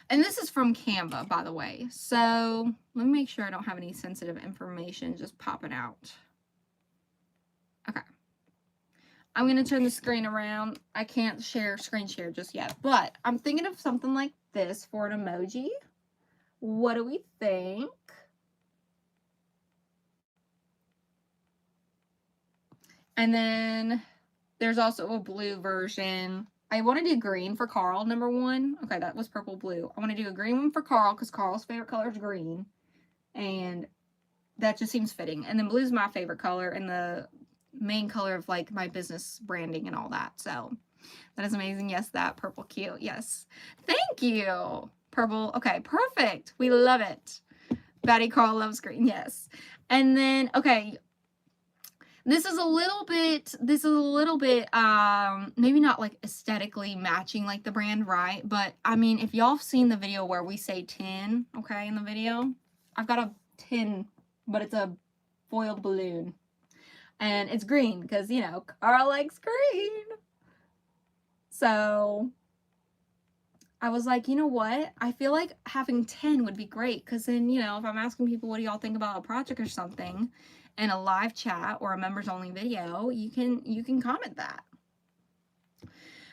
and this is from Canva, by the way. So let me make sure I don't have any sensitive information just popping out. Okay. I'm going to turn the screen around. I can't screen share just yet, but I'm thinking of something like this for an emoji. What do we think? And then there's also a blue version. I want to do green for Carl, number one. Okay, that was purple blue. I want to do a green one for Carl because Carl's favorite color is green. And that just seems fitting. And then blue is my favorite color and the main color of like my business branding and all that. So That is amazing. Yes, that purple cute. Yes. Thank you. Purple. Okay, perfect. We love it. Betty Carl loves green. Yes. And then, okay, this is a little bit, maybe not like aesthetically matching like the brand, right? But I mean, if y'all have seen the video where we say tin, okay, in the video, I've got a tin, but it's a foiled balloon. And it's green because, you know, Carl likes green. So I was like, you know what? I feel like having 10 would be great because then, you know, if I'm asking people what do y'all think about a project or something in a live chat or a members only video, you can comment that.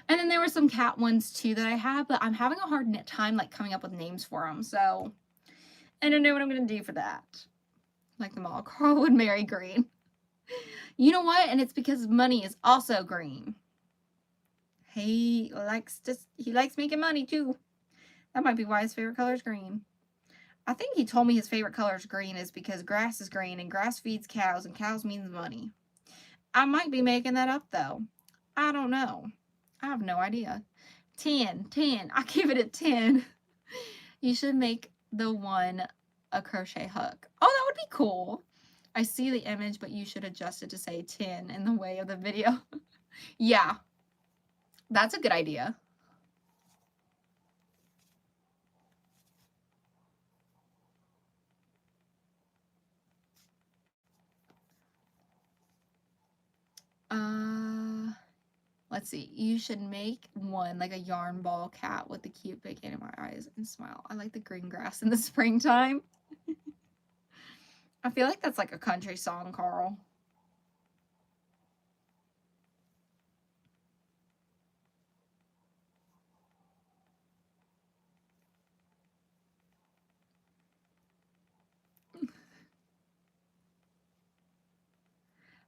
And then there were some cat ones too that I have, but I'm having a hard time like coming up with names for them. So I don't know what I'm going to do for that. Like them all. Carl would marry green. You know what? And it's because money is also green. He likes making money too. That might be why his favorite color is green. I think he told me his favorite color is green is because grass is green and grass feeds cows and cows means money. I might be making that up though. I don't know. I have no idea. 10. I give it a 10. You should make the one a crochet hook. Oh, that would be cool. I see the image, but you should adjust it to say 10 in the way of the video. Yeah, that's a good idea. Let's see. You should make one like a yarn ball cat with the cute big animal eyes and smile. I like the green grass in the springtime. I feel like that's like a country song, Carl.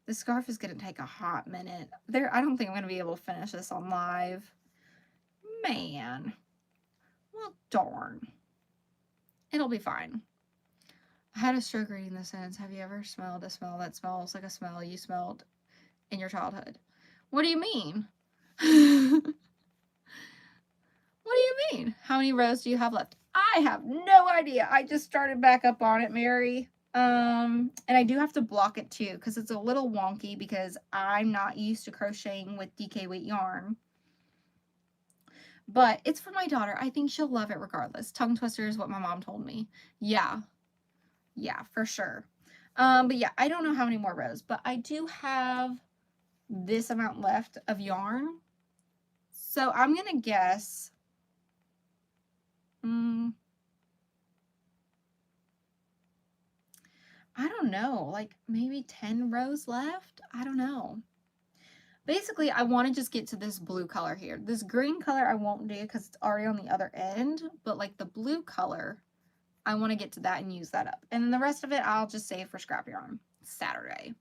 The scarf is going to take a hot minute. I don't think I'm going to be able to finish this on live. Man. Well, darn. It'll be fine. I had a stroke reading this sentence. Have you ever smelled a smell that smells like a smell you smelled in your childhood? What do you mean? What do you mean? How many rows do you have left? I have no idea. I just started back up on it, Mary. And I do have to block it too because it's a little wonky because I'm not used to crocheting with DK weight yarn. But it's for my daughter. I think she'll love it regardless. Tongue twister is what my mom told me. Yeah. Yeah, for sure. But yeah, I don't know how many more rows, but I do have this amount left of yarn. So I'm going to guess I don't know, like maybe 10 rows left? I don't know. Basically, I want to just get to this blue color here. This green color I won't do because it's already on the other end, but like the blue color, I want to get to that and use that up. And then the rest of it, I'll just save for scrap yarn Saturday.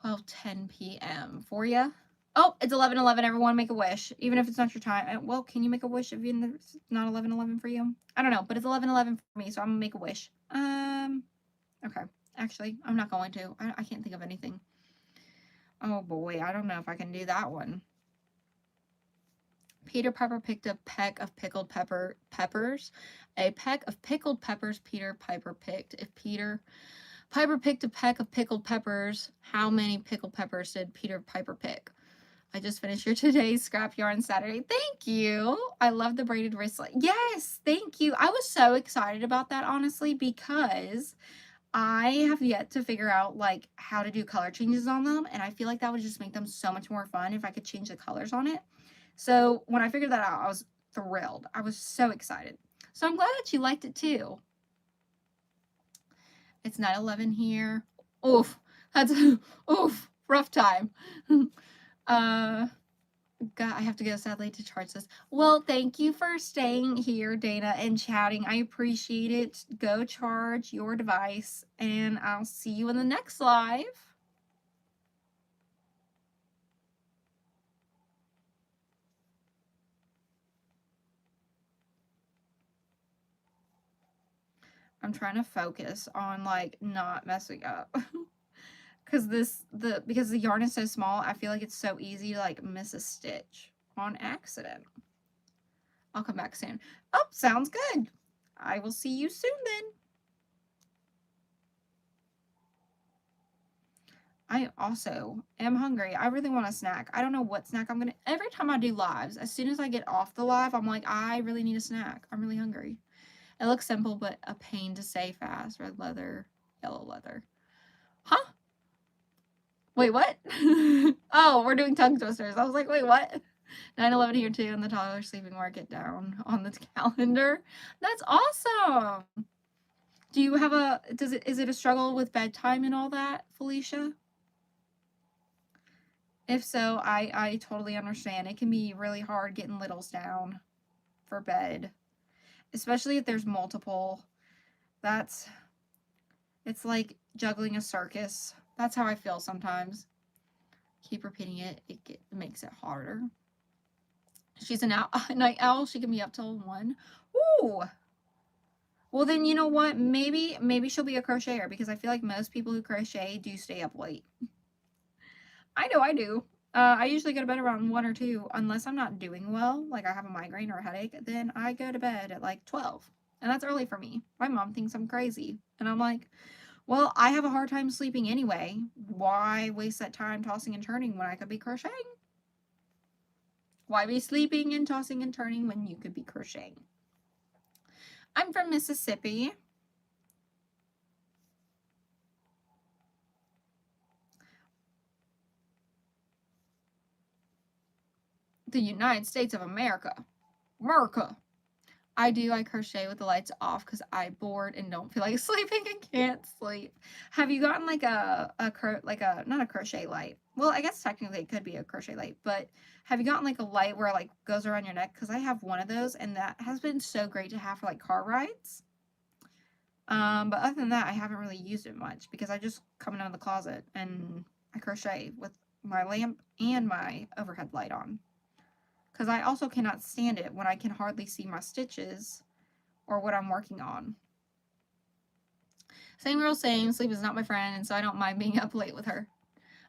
12:10 p.m. for you. Oh, it's 11:11. Everyone make a wish, even if it's not your time. Well, can you make a wish if it's not 11:11 for you? I don't know, but it's 11:11 for me, so I'm gonna make a wish. Okay. Actually, I'm not going to. I can't think of anything. Oh boy, I don't know if I can do that one. Peter Piper picked a peck of pickled peppers. A peck of pickled peppers Peter Piper picked. If Peter Piper picked a peck of pickled peppers, how many pickled peppers did Peter Piper pick? I just finished your today's scrap yarn Saturday. Thank you. I love the braided wristlet. Yes, thank you. I was so excited about that, honestly, because I have yet to figure out like how to do color changes on them, and I feel like that would just make them so much more fun if I could change the colors on it. So when I figured that out, I was thrilled. I was so excited. So I'm glad that you liked it too. It's 9:11 here. Oof, that's oof, rough time. God, I have to go sadly to charge this. Well, thank you for staying here, Dana, and chatting. I appreciate it. Go charge your device, and I'll see you in the next live. I'm trying to focus on, like, not messing up. Because because the yarn is so small, I feel like it's so easy to like miss a stitch on accident. I'll come back soon. Oh, sounds good. I will see you soon then. I also am hungry. I really want a snack. I don't know what snack I'm gonna. Every time I do lives, as soon as I get off the live, I'm like, I really need a snack. I'm really hungry. It looks simple, but a pain to say fast. Red leather, yellow leather. Huh? Wait, what? Oh, we're doing tongue twisters. I was like, wait, what? 9/11 here too, and the toddler sleeping market down on the calendar. That's awesome. Do you have is it a struggle with bedtime and all that, Felicia? If so, I totally understand. It can be really hard getting littles down for bed, especially if there's multiple. It's like juggling a circus. That's how I feel sometimes. Keep repeating it. It makes it harder. She's a night owl. She can be up till 1. Ooh. Well, then you know what? Maybe she'll be a crocheter because I feel like most people who crochet do stay up late. I know I do. I usually go to bed around 1 or 2 unless I'm not doing well, like I have a migraine or a headache. Then I go to bed at like 12, and that's early for me. My mom thinks I'm crazy, and I'm like, well, I have a hard time sleeping anyway. Why waste that time tossing and turning when I could be crocheting? Why be sleeping and tossing and turning when you could be crocheting? I'm from Mississippi. The United States of America. America. I crochet with the lights off because I bored and don't feel like sleeping and can't sleep. Have you gotten like not a crochet light? Well, I guess technically it could be a crochet light, but have you gotten like a light where it like goes around your neck? Because I have one of those and that has been so great to have for like car rides. But other than that, I haven't really used it much because I just come out of the closet and I crochet with my lamp and my overhead light on. Because I also cannot stand it when I can hardly see my stitches or what I'm working on. Same girl, same. Sleep is not my friend, and so I don't mind being up late with her.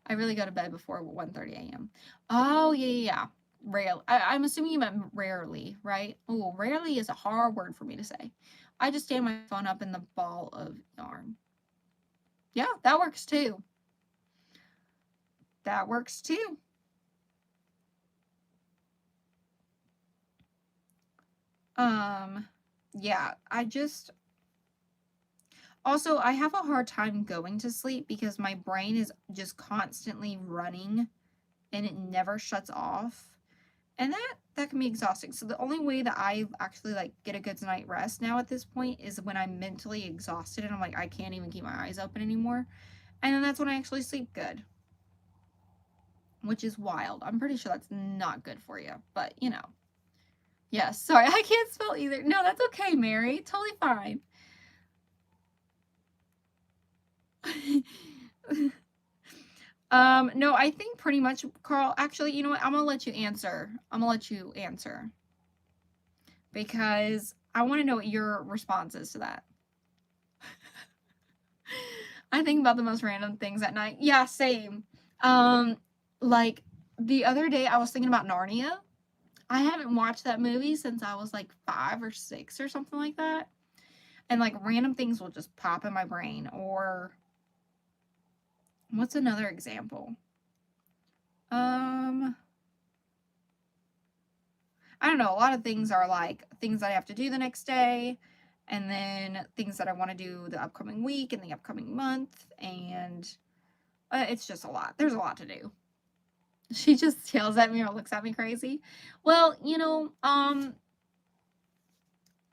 I really go to bed before 1:30 a.m. Oh, yeah. Rarely. I'm assuming you meant rarely, right? Oh, rarely is a hard word for me to say. I just stand my phone up in the ball of yarn. Yeah, that works too. That works too. Yeah, also, I have a hard time going to sleep because my brain is just constantly running and it never shuts off. And that can be exhausting. So the only way that I actually like get a good night rest now at this point is when I'm mentally exhausted and I'm like, I can't even keep my eyes open anymore. And then that's when I actually sleep good. Which is wild. I'm pretty sure that's not good for you, but you know. Yes, sorry, I can't spell either. No, that's okay, Mary. Totally fine. No, I think pretty much, Carl, actually, you know what? I'm gonna let you answer. Because I want to know what your response is to that. I think about the most random things at night. Yeah, same. Like the other day I was thinking about Narnia. I haven't watched that movie since I was like 5 or 6 or something like that. And like random things will just pop in my brain. Or what's another example? I don't know. A lot of things are like things that I have to do the next day, and then things that I want to do the upcoming week and the upcoming month, and it's just a lot. There's a lot to do. She just yells at me or looks at me crazy. Well, you know, I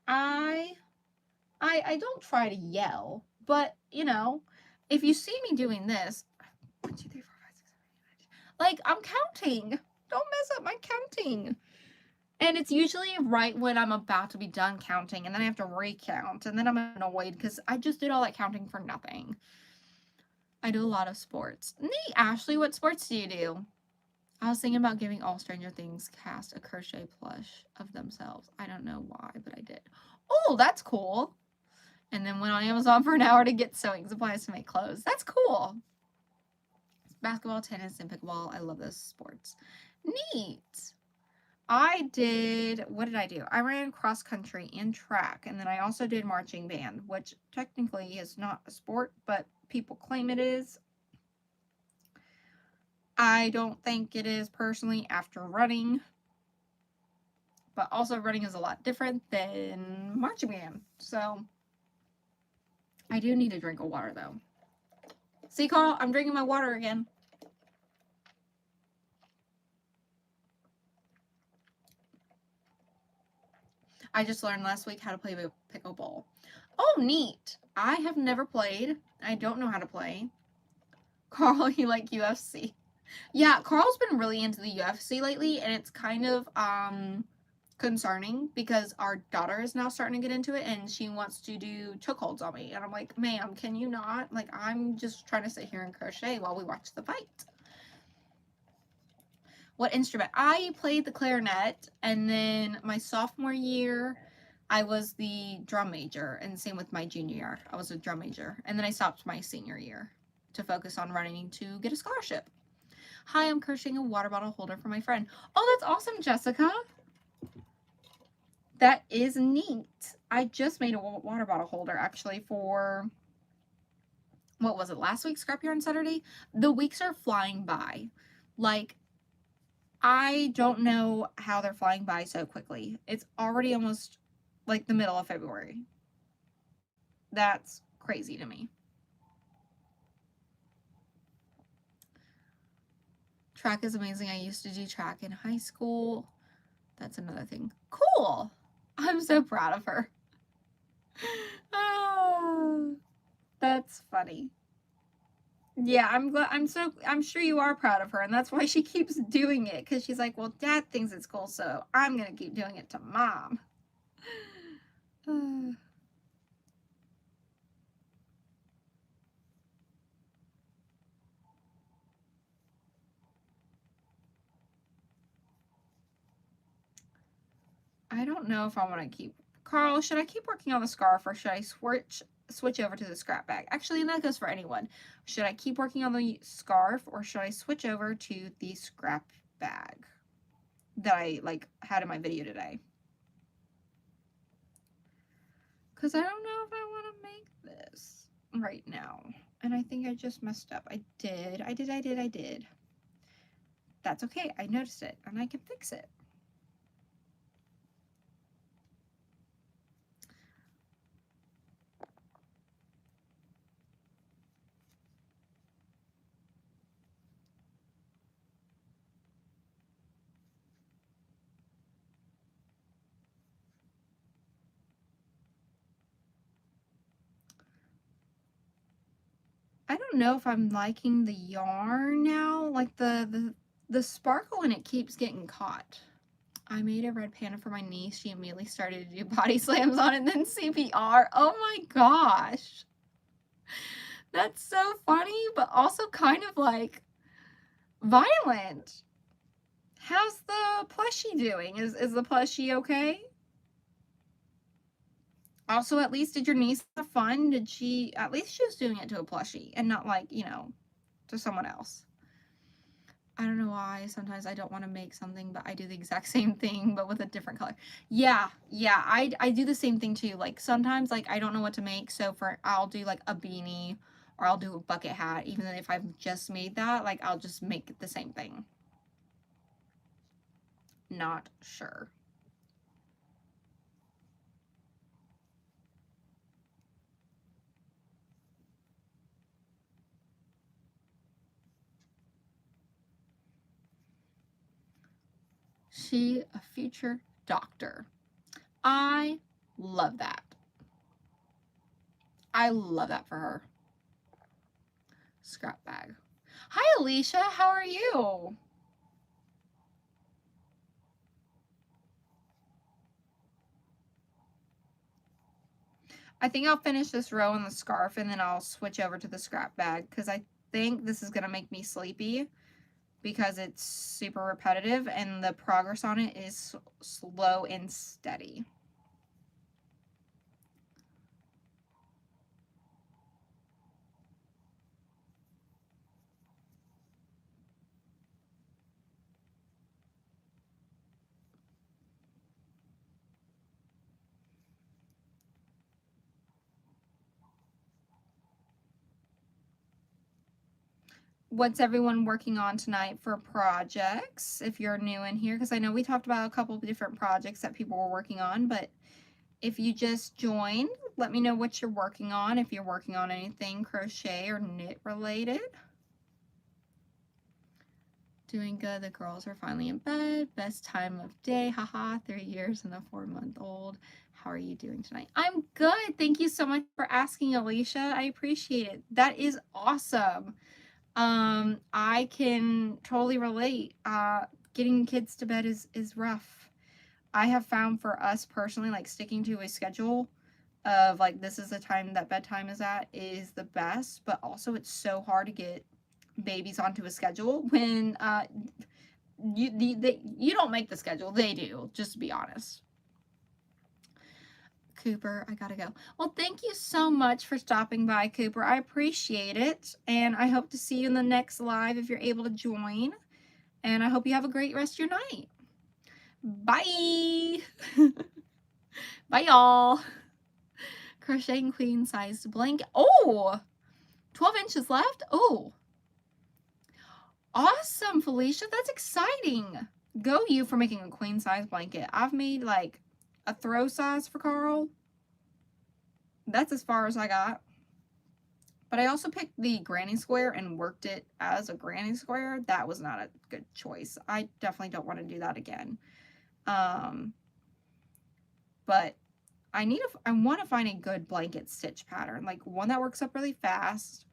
don't try to yell, but you know, if you see me doing this, 1, 2, 3, 4, 5, 6, 7, 8, 9, 10, like I'm counting. Don't mess up my counting. And it's usually right when I'm about to be done counting, and then I have to recount, and then I'm annoyed because I just did all that counting for nothing. I do a lot of sports. Neat, Ashley, what sports do you do? I was thinking about giving all Stranger Things cast a crochet plush of themselves. I don't know why, but I did. Oh, that's cool. And then went on Amazon for an hour to get sewing supplies to make clothes. That's cool. basketball, tennis, and pickleball. I love those sports. Neat. I did, what did I do? I ran cross country and track, and then I also did marching band, which technically is not a sport, but people claim it is. I don't think it is personally after running, but also running is a lot different than marching band. So I do need a drink of water though. See, Carl, I'm drinking my water again. I just learned last week how to play pickleball. Oh, neat. I have never played. I don't know how to play. Carl, you like UFC? Yeah, Carl's been really into the UFC lately, and it's kind of concerning because our daughter is now starting to get into it, and she wants to do chokeholds on me. And I'm like, ma'am, can you not? Like, I'm just trying to sit here and crochet while we watch the fight. What instrument? I played the clarinet, and then my sophomore year, I was the drum major, and same with my junior year. I was a drum major, and then I stopped my senior year to focus on running to get a scholarship. Hi, I'm crocheting a water bottle holder for my friend. Oh, that's awesome, Jessica. That is neat. I just made a water bottle holder, actually, for, what was it, last week, Scrap Yarn Saturday? The weeks are flying by. Like, I don't know how they're flying by so quickly. It's already almost like the middle of February. That's crazy to me. Track is amazing. I used to do track in high school. That's another thing. Cool. I'm so proud of her. Oh, that's funny. Yeah, I'm glad. I'm sure you are proud of her, and that's why she keeps doing it, because she's like, well, Dad thinks it's cool, so I'm gonna keep doing it to Mom. I don't know if I want to keep. Carl, should I keep working on the scarf, or should I switch over to the scrap bag? Actually, and that goes for anyone. Should I keep working on the scarf, or should I switch over to the scrap bag that I had in my video today? Because I don't know if I want to make this right now. And I think I just messed up. I did. That's okay. I noticed it, and I can fix it. I don't know if I'm liking the yarn now. Like the sparkle in it keeps getting caught. I made a red panda for my niece. She immediately started to do body slams on it and then CPR. Oh my gosh. That's so funny, but also kind of like violent. How's the plushie doing? Is the plushie okay? Also, at least did your niece have fun? Did she, at least she was doing it to a plushie and not like, you know, to someone else. I don't know why sometimes I don't want to make something, but I do the exact same thing, but with a different color. Yeah, I do the same thing too. Like sometimes like I don't know what to make, so I'll do like a beanie or I'll do a bucket hat, even if I've just made that, like I'll just make the same thing. Not sure. She a future doctor. I love that. I love that for her. Scrap bag. Hi, Alicia. How are you? I think I'll finish this row on the scarf and then I'll switch over to the scrap bag because I think this is going to make me sleepy because it's super repetitive and the progress on it is slow and steady. what's everyone working on tonight for projects, if you're new in here, because I know we talked about a couple of different projects that people were working on, but if you just joined, let me know what you're working on, if you're working on anything crochet or knit related. Doing good. The girls are finally in bed. Best time of day. Haha, 3 years and a 4-month-old. How are you doing tonight? I'm good. Thank you so much for asking, Alicia. I appreciate it. That is awesome. I can totally relate. Getting kids to bed is rough. I have found for us personally, like sticking to a schedule of like this is the time that bedtime is at is the best, but also it's so hard to get babies onto a schedule when you don't make the schedule. They do, just to be honest. Cooper, I gotta go. Well, thank you so much for stopping by, Cooper. I appreciate it, and I hope to see you in the next live if you're able to join, and I hope you have a great rest of your night. Bye. Bye, y'all. Crocheting queen sized blanket. Oh, 12 inches left. Oh, awesome, Felicia. That's exciting. Go you for making a queen size blanket. I've made like a throw size for Carl. That's as far as I got. But I also picked the granny square and worked it as a granny square. That was not a good choice. I definitely don't want to do that again. But I want to find a good blanket stitch pattern, like one that works up really fast,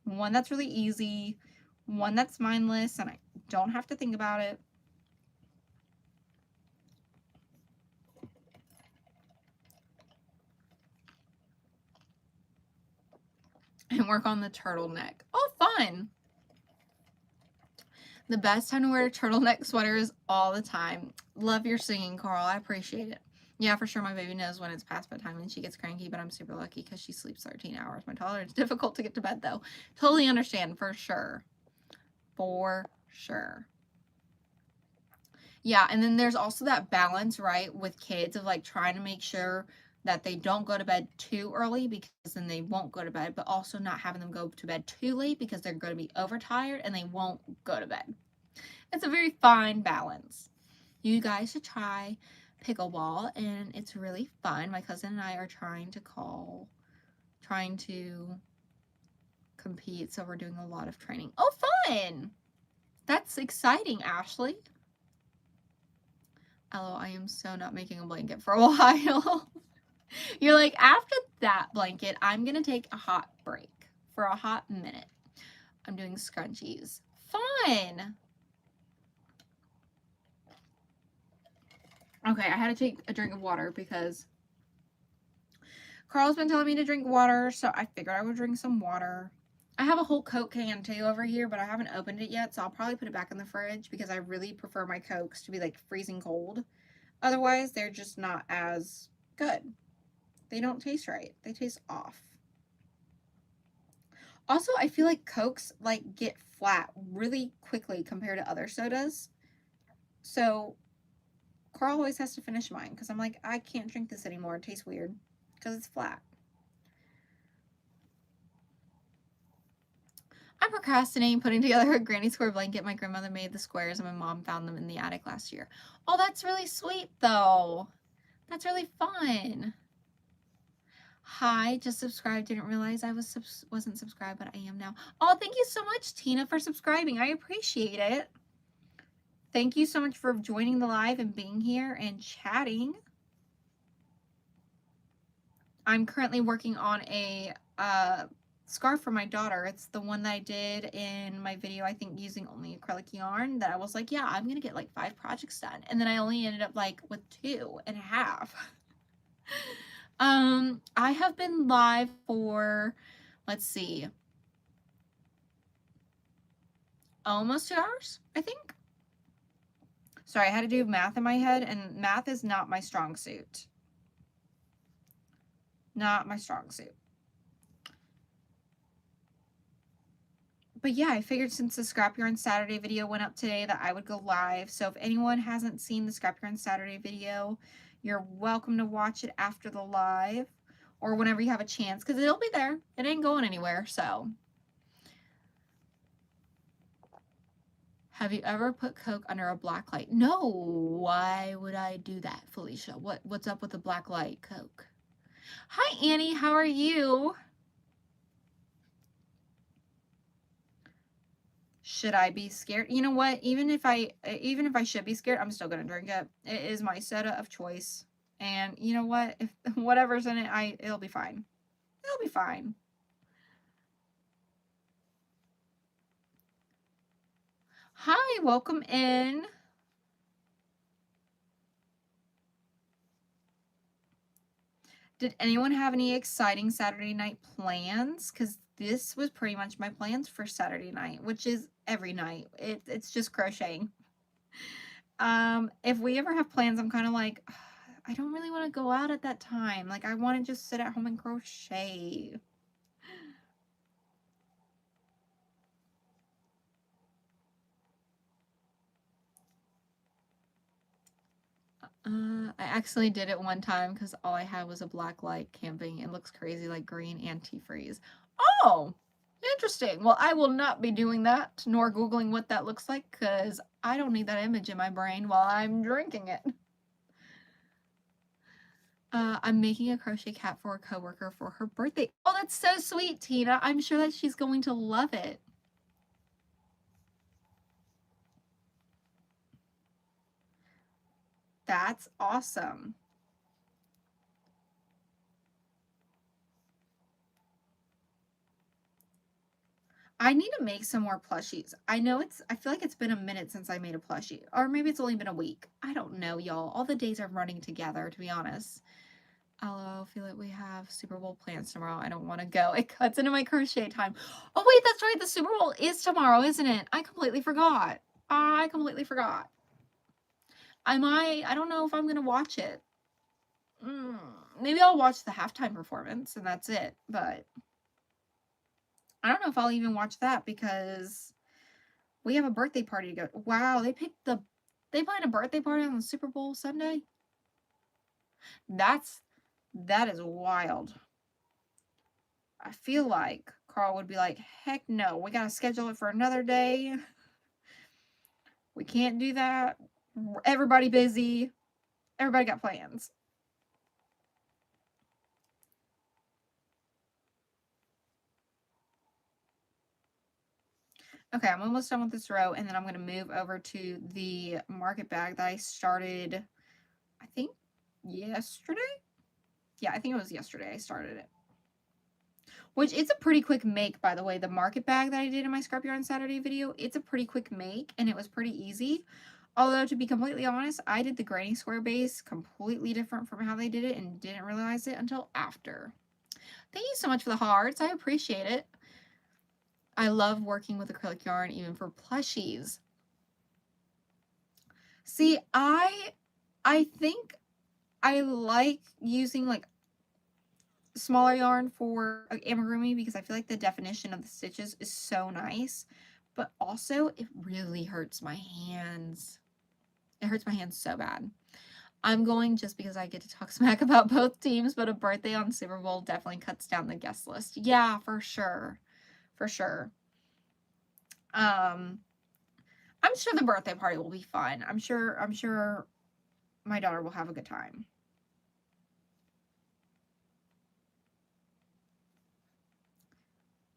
one that's really easy, one that's mindless and I don't have to think about it. And work on the turtleneck. Oh, fun. The best time to wear a turtleneck sweater is all the time. Love your singing, Carl. I appreciate it. Yeah, for sure. My baby knows when it's past bedtime and she gets cranky, but I'm super lucky because she sleeps 13 hours. My toddler, it's difficult to get to bed, though. Totally understand, for sure. For sure. Yeah, and then there's also that balance, right, with kids of, like, trying to make sure that they don't go to bed too early because then they won't go to bed, but also not having them go to bed too late because they're going to be overtired and they won't go to bed. It's a very fine balance. You guys should try pickleball, and it's really fun. My cousin and I are trying to compete, so we're doing a lot of training. Oh, fun! That's exciting, Ashley. LOL, I am so not making a blanket for a while. You're like, after that blanket, I'm going to take a hot break for a hot minute. I'm doing scrunchies. Fun! Okay, I had to take a drink of water because Carl's been telling me to drink water, so I figured I would drink some water. I have a whole Coke can too over here, but I haven't opened it yet, so I'll probably put it back in the fridge because I really prefer my Cokes to be like freezing cold. Otherwise, they're just not as good. They don't taste right. They taste off. Also, I feel like Cokes like get flat really quickly compared to other sodas. So Carl always has to finish mine because I'm like, I can't drink this anymore. It tastes weird because it's flat. I'm procrastinating putting together a granny square blanket. My grandmother made the squares and my mom found them in the attic last year. Oh, that's really sweet though. That's really fun. Hi, just subscribed. Didn't realize I wasn't subscribed, but I am now. Oh, thank you so much, Tina, for subscribing. I appreciate it. Thank you so much for joining the live and being here and chatting. I'm currently working on a scarf for my daughter. It's the one that I did in my video, I think using only acrylic yarn, that I was like, yeah, I'm gonna get like 5 projects done. And then I only ended up like with 2.5. I have been live for, let's see, almost 2 hours, I think. Sorry, I had to do math in my head, and math is not my strong suit. Not my strong suit. But yeah, I figured since the Scrap Yarn Saturday video went up today that I would go live. So if anyone hasn't seen the Scrap Yarn Saturday video, you're welcome to watch it after the live or whenever you have a chance because it'll be there. It ain't going anywhere, so. Have you ever put Coke under a black light? No. Why would I do that, Felicia? What's up with the black light, Coke? Hi, Annie. How are you? Should I be scared? You know what? Even if I should be scared, I'm still gonna drink it. It is my soda of choice. And you know what? If whatever's in it, it'll be fine. It'll be fine. Hi, welcome in. Did anyone have any exciting Saturday night plans? Because this was pretty much my plans for Saturday night, which is every night. It's just crocheting. If we ever have plans, I'm kind of like, I don't really want to go out at that time. Like, I want to just sit at home and crochet. I actually did it one time because all I had was a black light camping. It looks crazy, like green antifreeze. Oh, interesting. Well, I will not be doing that, nor Googling what that looks like, because I don't need that image in my brain while I'm drinking it. I'm making a crochet cat for a coworker for her birthday. Oh, that's so sweet, Tina. I'm sure that she's going to love it. That's awesome. I need to make some more plushies. I feel like it's been a minute since I made a plushie. Or maybe it's only been a week. I don't know, y'all. All the days are running together, to be honest. I feel like we have Super Bowl plans tomorrow. I don't want to go. It cuts into my crochet time. Oh, wait, that's right. The Super Bowl is tomorrow, isn't it? I completely forgot. I completely forgot. I don't know if I'm going to watch it. Maybe I'll watch the halftime performance and that's it. But I don't know if I'll even watch that because we have a birthday party to go. Wow, they planned a birthday party on the Super Bowl Sunday? That is wild. I feel like Carl would be like, heck no, we gotta schedule it for another day. We can't do that. Everybody busy. Everybody got plans. Okay, I'm almost done with this row, and then I'm going to move over to the market bag that I started, I think, yesterday? Yeah, I think it was yesterday I started it. Which, it's a pretty quick make, by the way. The market bag that I did in my Scrapyard on Saturday video, it's a pretty quick make, and it was pretty easy. Although, to be completely honest, I did the granny square base completely different from how they did it, and didn't realize it until after. Thank you so much for the hearts. I appreciate it. I love working with acrylic yarn, even for plushies. See, I think I like using like smaller yarn for amigurumi because I feel like the definition of the stitches is so nice, but also it really hurts my hands. It hurts my hands so bad. I'm going just because I get to talk smack about both teams, but a birthday on Super Bowl definitely cuts down the guest list. Yeah, for sure. For sure. I'm sure the birthday party will be fun. I'm sure my daughter will have a good time.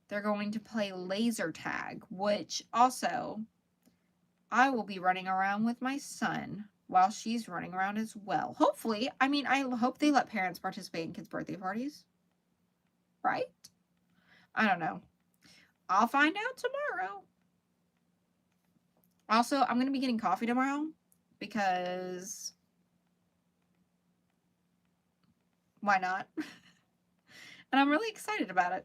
They're going to play laser tag, which also I will be running around with my son while she's running around as well. Hopefully, I mean, I hope they let parents participate in kids' birthday parties. Right? I don't know. I'll find out tomorrow. Also, I'm going to be getting coffee tomorrow because why not? And I'm really excited about it.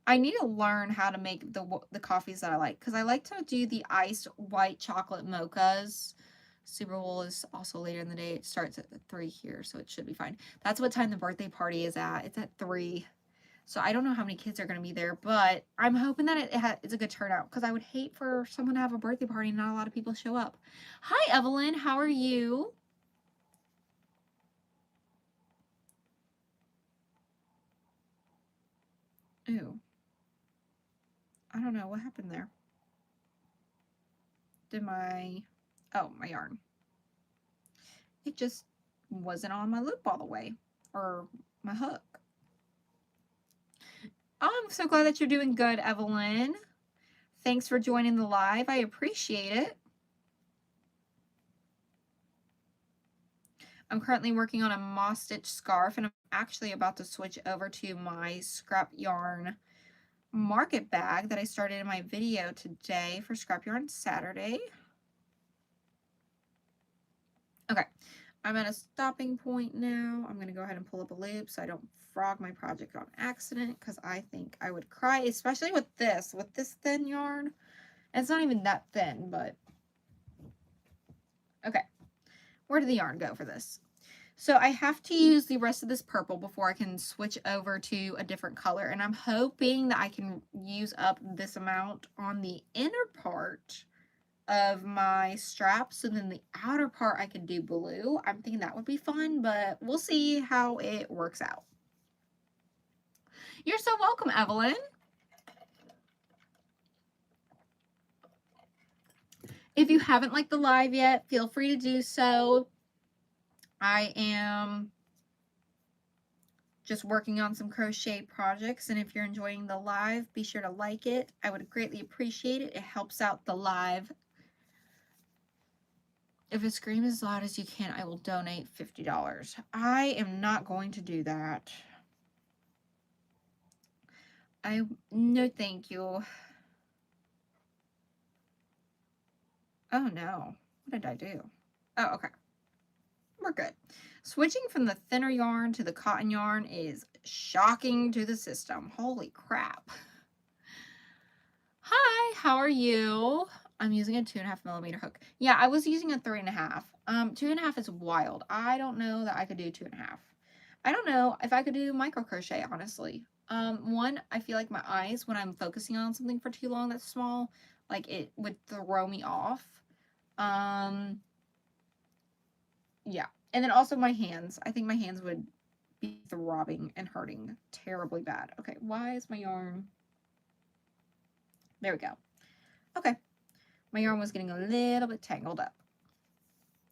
I need to learn how to make the coffees that I like because I like to do the iced white chocolate mochas. Super Bowl is also later in the day. It starts at 3 here, so it should be fine. That's what time the birthday party is at. It's at 3. So I don't know how many kids are going to be there, but I'm hoping that it's a good turnout because I would hate for someone to have a birthday party and not a lot of people show up. Hi, Evelyn. How are you? Ooh. I don't know what happened there. Did my, oh, my yarn. It just wasn't on my loop all the way, or my hook. Oh, I'm so glad that you're doing good, Evelyn. Thanks for joining the live. I appreciate it. I'm currently working on a moss stitch scarf, and I'm actually about to switch over to my scrap yarn market bag that I started in my video today for Scrap Yarn Saturday. Okay, I'm at a stopping point now. I'm going to go ahead and pull up a loop so I don't frog my project on accident, because I think I would cry, especially with this thin yarn. And it's not even that thin, but okay. Where did the yarn go for this? So I have to use the rest of this purple before I can switch over to a different color. And I'm hoping that I can use up this amount on the inner part of my strap. So then the outer part I could do blue. I'm thinking that would be fun, but we'll see how it works out. You're so welcome, Evelyn. If you haven't liked the live yet, feel free to do so. I am just working on some crochet projects, and if you're enjoying the live, be sure to like it. I would greatly appreciate it. It helps out the live. If it screams as loud as you can, I will donate $50. I am not going to do that. No thank you. Oh no, what did I do? Oh, okay. We're good. Switching from the thinner yarn to the cotton yarn is shocking to the system. Holy crap. Hi, how are you? I'm using a 2.5 millimeter hook. Yeah, I was using a 3.5. 2.5 is wild. I don't know that I could do 2.5. I don't know if I could do micro crochet, honestly. One, I feel like my eyes, when I'm focusing on something for too long that's small, like it would throw me off. Yeah. And then also my hands. I think my hands would be throbbing and hurting terribly bad. Okay, why is my yarn? There we go. Okay. My yarn was getting a little bit tangled up.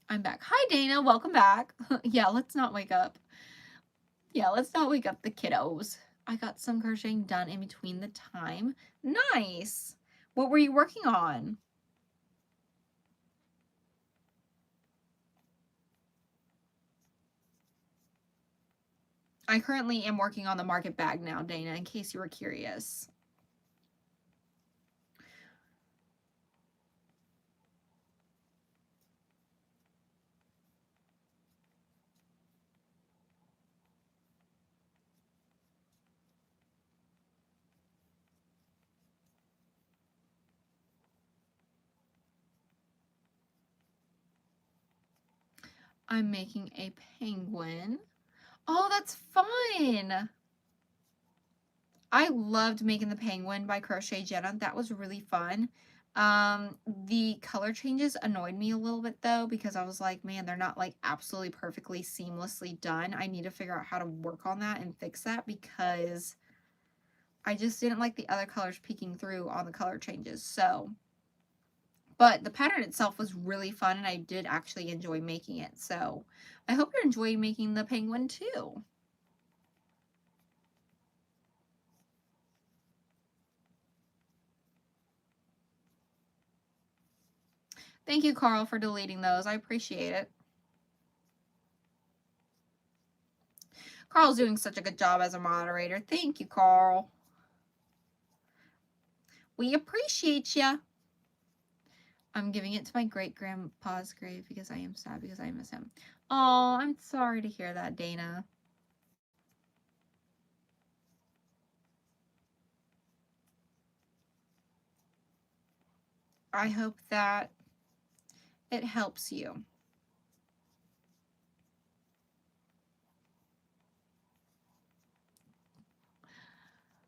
I'm back. Hi, Dana. Welcome back. Yeah, let's not wake up. Yeah, let's not wake up the kiddos. I got some crocheting done in between the time. Nice. What were you working on? I currently am working on the market bag now, Dana, in case you were curious. I'm making a penguin. Oh, that's fun. I loved making the penguin by Crochet Jenna. That was really fun. The color changes annoyed me a little bit though, because I was like, man, they're not like absolutely perfectly seamlessly done. I need to figure out how to work on that and fix that, because I just didn't like the other colors peeking through on the color changes. So, but the pattern itself was really fun, and I did actually enjoy making it. So I hope you're enjoying making the penguin too. Thank you, Carl, for deleting those. I appreciate it. Carl's doing such a good job as a moderator. Thank you, Carl. We appreciate you. I'm giving it to my great-grandpa's grave because I am sad because I miss him. Oh, I'm sorry to hear that, Dana. I hope that it helps you.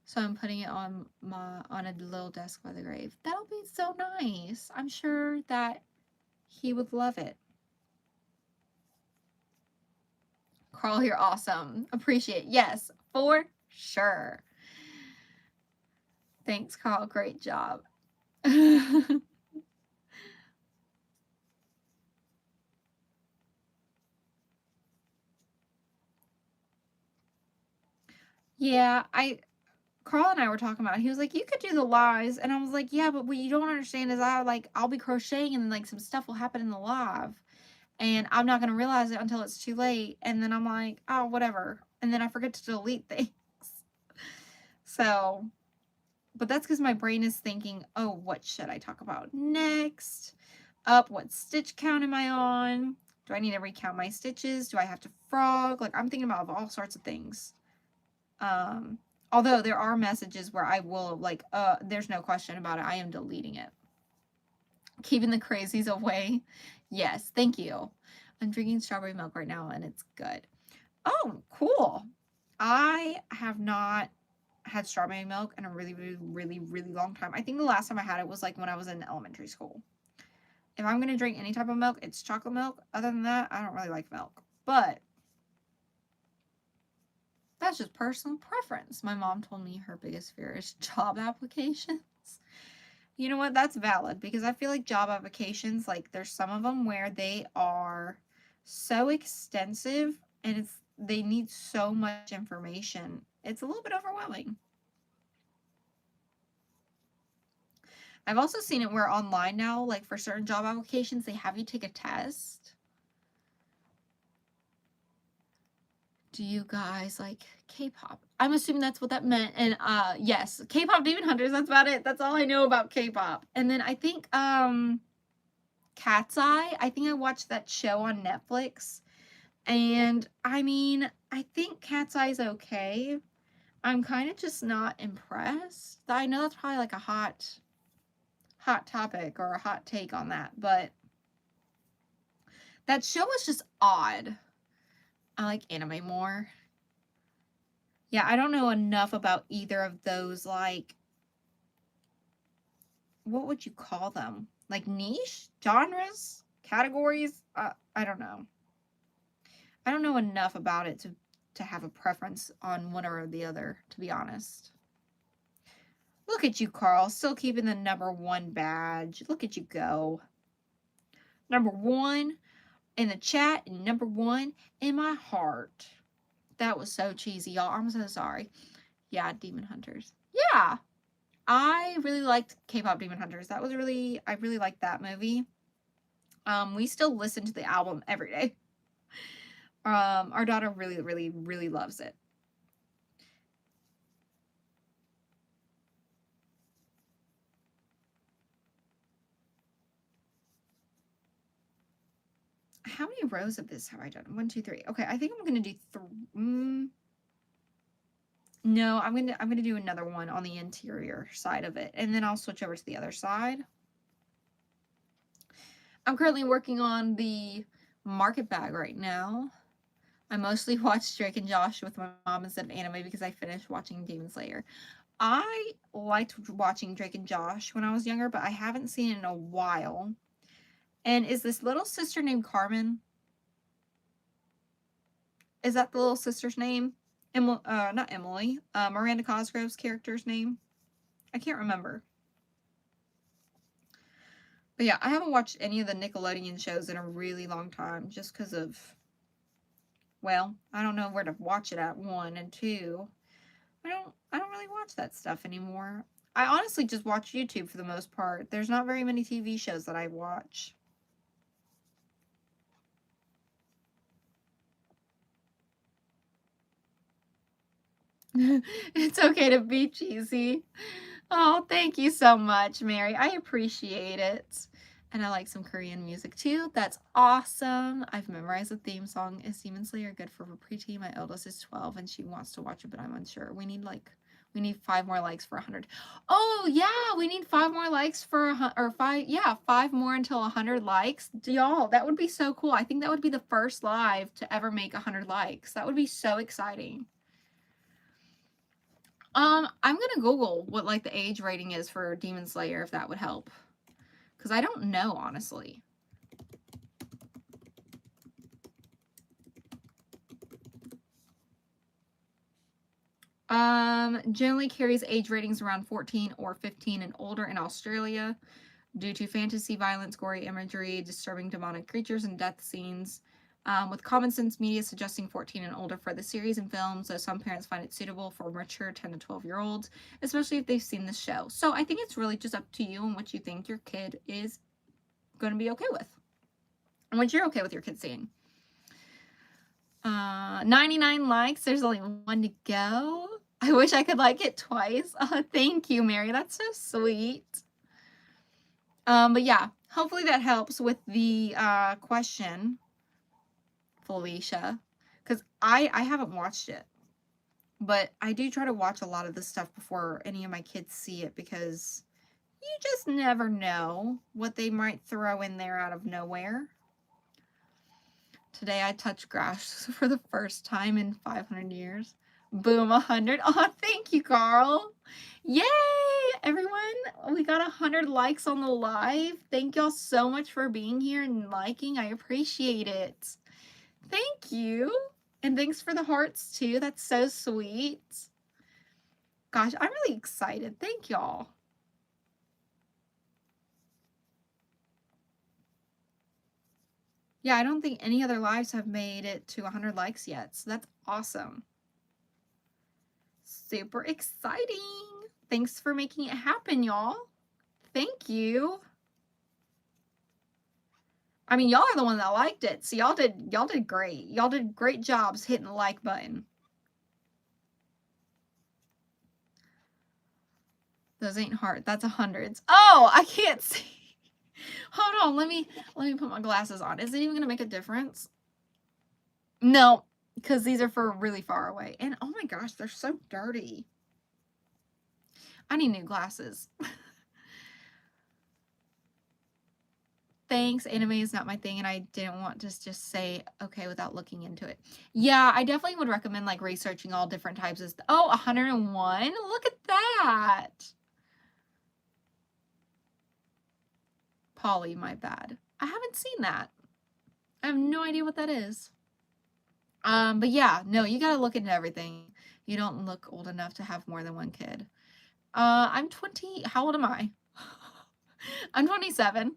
So I'm putting it on a little desk by the grave. That'll be so nice. I'm sure that he would love it. Carl, you're awesome. Appreciate it. Yes, for sure. Thanks, Carl. Great job. Yeah, Carl and I were talking about it. He was like, you could do the lives. And I was like, yeah, but what you don't understand is I'll be crocheting and then like some stuff will happen in the live. And I'm not going to realize it until it's too late. And then I'm like, oh, whatever. And then I forget to delete things. So, but that's because my brain is thinking, oh, what should I talk about next? What stitch count am I on? Do I need to recount my stitches? Do I have to frog? Like, I'm thinking about all sorts of things. Although there are messages where I will, like, there's no question about it. I am deleting it. Keeping the crazies away. Yes, thank you. I'm drinking strawberry milk right now, and it's good. Oh, cool. I have not had strawberry milk in a really, really, really, really long time. I think the last time I had it was, like, when I was in elementary school. If I'm going to drink any type of milk, it's chocolate milk. Other than that, I don't really like milk. But that's just personal preference. My mom told me her biggest fear is job applications. You know what? That's valid because I feel like job applications, like there's some of them where they are so extensive and they need so much information. It's a little bit overwhelming. I've also seen it where online now, like for certain job applications, they have you take a test. Do you guys like K-pop? I'm assuming that's what that meant. And yes, K-pop Demon Hunters, that's about it. That's all I know about K-pop. And then I think Cat's Eye, I think I watched that show on Netflix. And I mean, I think Cat's Eye is okay. I'm kind of just not impressed. I know that's probably like a hot topic or a hot take on that, but that show was just odd. I like anime more. Yeah, I don't know enough about either of those, like, what would you call them? Like niche? Genres? Categories? I don't know. I don't know enough about it to have a preference on one or the other, to be honest. Look at you, Carl, still keeping the #1 badge. Look at you go. #1 in the chat and #1 in my heart. That was so cheesy, y'all. I'm so sorry. Yeah, Demon Hunters. Yeah. I really liked K-pop Demon Hunters. I really liked that movie. We still listen to the album every day. Our daughter really, really, really loves it. How many rows of this have I done? 1, 2, 3. Okay, I think I'm gonna do no, I'm gonna do another one on the interior side of it, and then I'll switch over to the other side. I'm currently working on the market bag right now. I mostly watch Drake and Josh with my mom instead of anime because I finished watching Demon Slayer. I liked watching Drake and Josh when I was younger, but I haven't seen it in a while. And is this little sister named Carmen? Is that the little sister's name? Not Emily. Miranda Cosgrove's character's name? I can't remember. But yeah, I haven't watched any of the Nickelodeon shows in a really long time just because of, well, I don't know where to watch it at, 1, and 2. I don't really watch that stuff anymore. I honestly just watch YouTube for the most part. There's not very many TV shows that I watch. It's okay to be cheesy. Oh, thank you so much, Mary. I appreciate it. And I like some Korean music too. That's awesome. I've memorized the theme song. Is Demon Slayer good for a preteen? My eldest is 12 and she wants to watch it, but I'm unsure. We need 5 more likes for 100. Oh yeah, we need 5 more likes for 5 more until 100 likes. Y'all, that would be so cool. I think that would be the first live to ever make 100 likes. That would be so exciting. I'm gonna Google what like the age rating is for Demon Slayer if that would help. Because I don't know, honestly. Generally carries age ratings around 14 or 15 and older in Australia due to fantasy, violence, gory imagery, disturbing demonic creatures, and death scenes. With Common Sense Media suggesting 14 and older for the series and films, so some parents find it suitable for mature 10 to 12-year-olds, especially if they've seen the show. So I think it's really just up to you and what you think your kid is going to be okay with, and what you're okay with your kid seeing. 99 likes. There's only one to go. I wish I could like it twice. Thank you, Mary. That's so sweet. But yeah, hopefully that helps with the question, Felicia, because I haven't watched it, but I do try to watch a lot of this stuff before any of my kids see it, because you just never know what they might throw in there out of nowhere. Today I touched grass for the first time in 500 years. Boom, 100. Oh, thank you, Carl. Yay, everyone. We got 100 likes on the live. Thank y'all so much for being here and liking. I appreciate it. Thank you. And thanks for the hearts, too. That's so sweet. Gosh, I'm really excited. Thank y'all. Yeah, I don't think any other lives have made it to 100 likes yet, so that's awesome. Super exciting. Thanks for making it happen, y'all. Thank you. I mean, y'all are the one that liked it, so y'all did great. Y'all did great jobs hitting the like button. Those ain't hard. That's 100s. Oh, I can't see. Hold on, let me put my glasses on. Is it even gonna make a difference? No, because these are for really far away. And oh my gosh, they're so dirty. I need new glasses. Thanks, anime is not my thing, and I didn't want to just say okay without looking into it. Yeah, I definitely would recommend like researching all different types of oh, 101. Look at that. Polly, my bad. I haven't seen that. I have no idea what that is. But yeah, no, you gotta look into everything. You don't look old enough to have more than one kid. I'm 20. How old am I? I'm 27.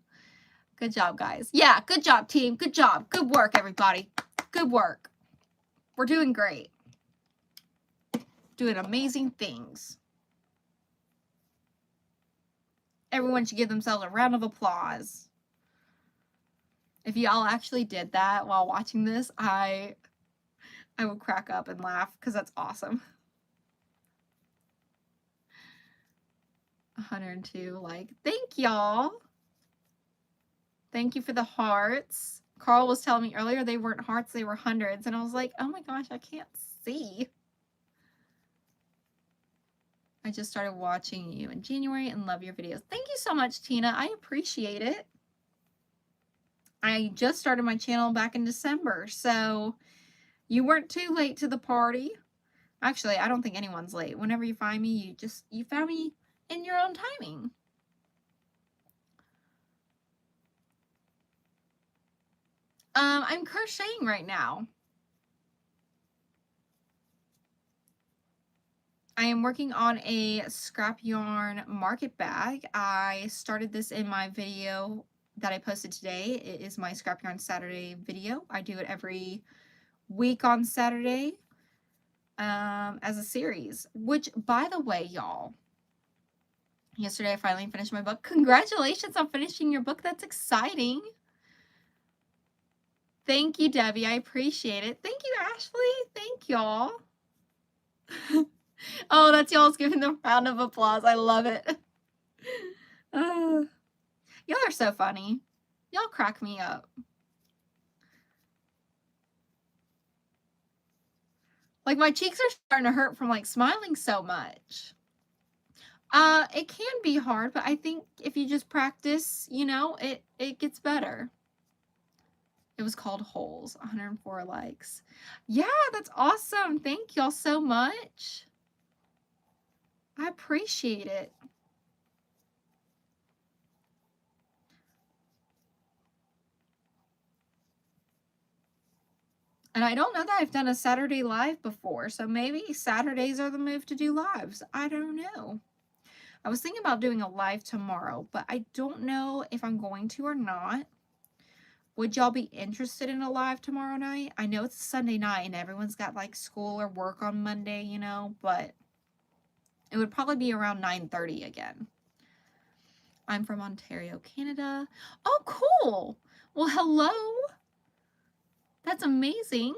Good job, guys. Yeah, good job, team. Good job. Good work, everybody. Good work. We're doing great. Doing amazing things. Everyone should give themselves a round of applause. If y'all actually did that while watching this, I would crack up and laugh because that's awesome. 102, like, thank y'all. Thank you for the hearts. Carl was telling me earlier they weren't hearts, they were hundreds. And I was like, oh my gosh, I can't see. I just started watching you in January and love your videos. Thank you so much, Tina. I appreciate it. I just started my channel back in December, so you weren't too late to the party. Actually, I don't think anyone's late. Whenever you find me, you found me in your own timing. I'm crocheting right now. I am working on a scrap yarn market bag. I started this in my video that I posted today. It is my scrap yarn Saturday video. I do it every week on Saturday as a series, which, by the way, y'all, yesterday I finally finished my book. Congratulations on finishing your book. That's exciting. Thank you, Debbie. I appreciate it. Thank you, Ashley. Thank y'all. Oh, that's y'all's giving the round of applause. I love it. Y'all are so funny. Y'all crack me up. Like, my cheeks are starting to hurt from like smiling so much. It can be hard, but I think if you just practice, you know, it gets better. It was called Holes. 104 likes. Yeah, that's awesome. Thank y'all so much. I appreciate it. And I don't know that I've done a Saturday live before, so maybe Saturdays are the move to do lives. I don't know. I was thinking about doing a live tomorrow, but I don't know if I'm going to or not. Would y'all be interested in a live tomorrow night? I know it's a Sunday night and everyone's got like school or work on Monday, you know, but it would probably be around 9:30 again. I'm from Ontario, Canada. Oh, cool. Well, hello. That's amazing.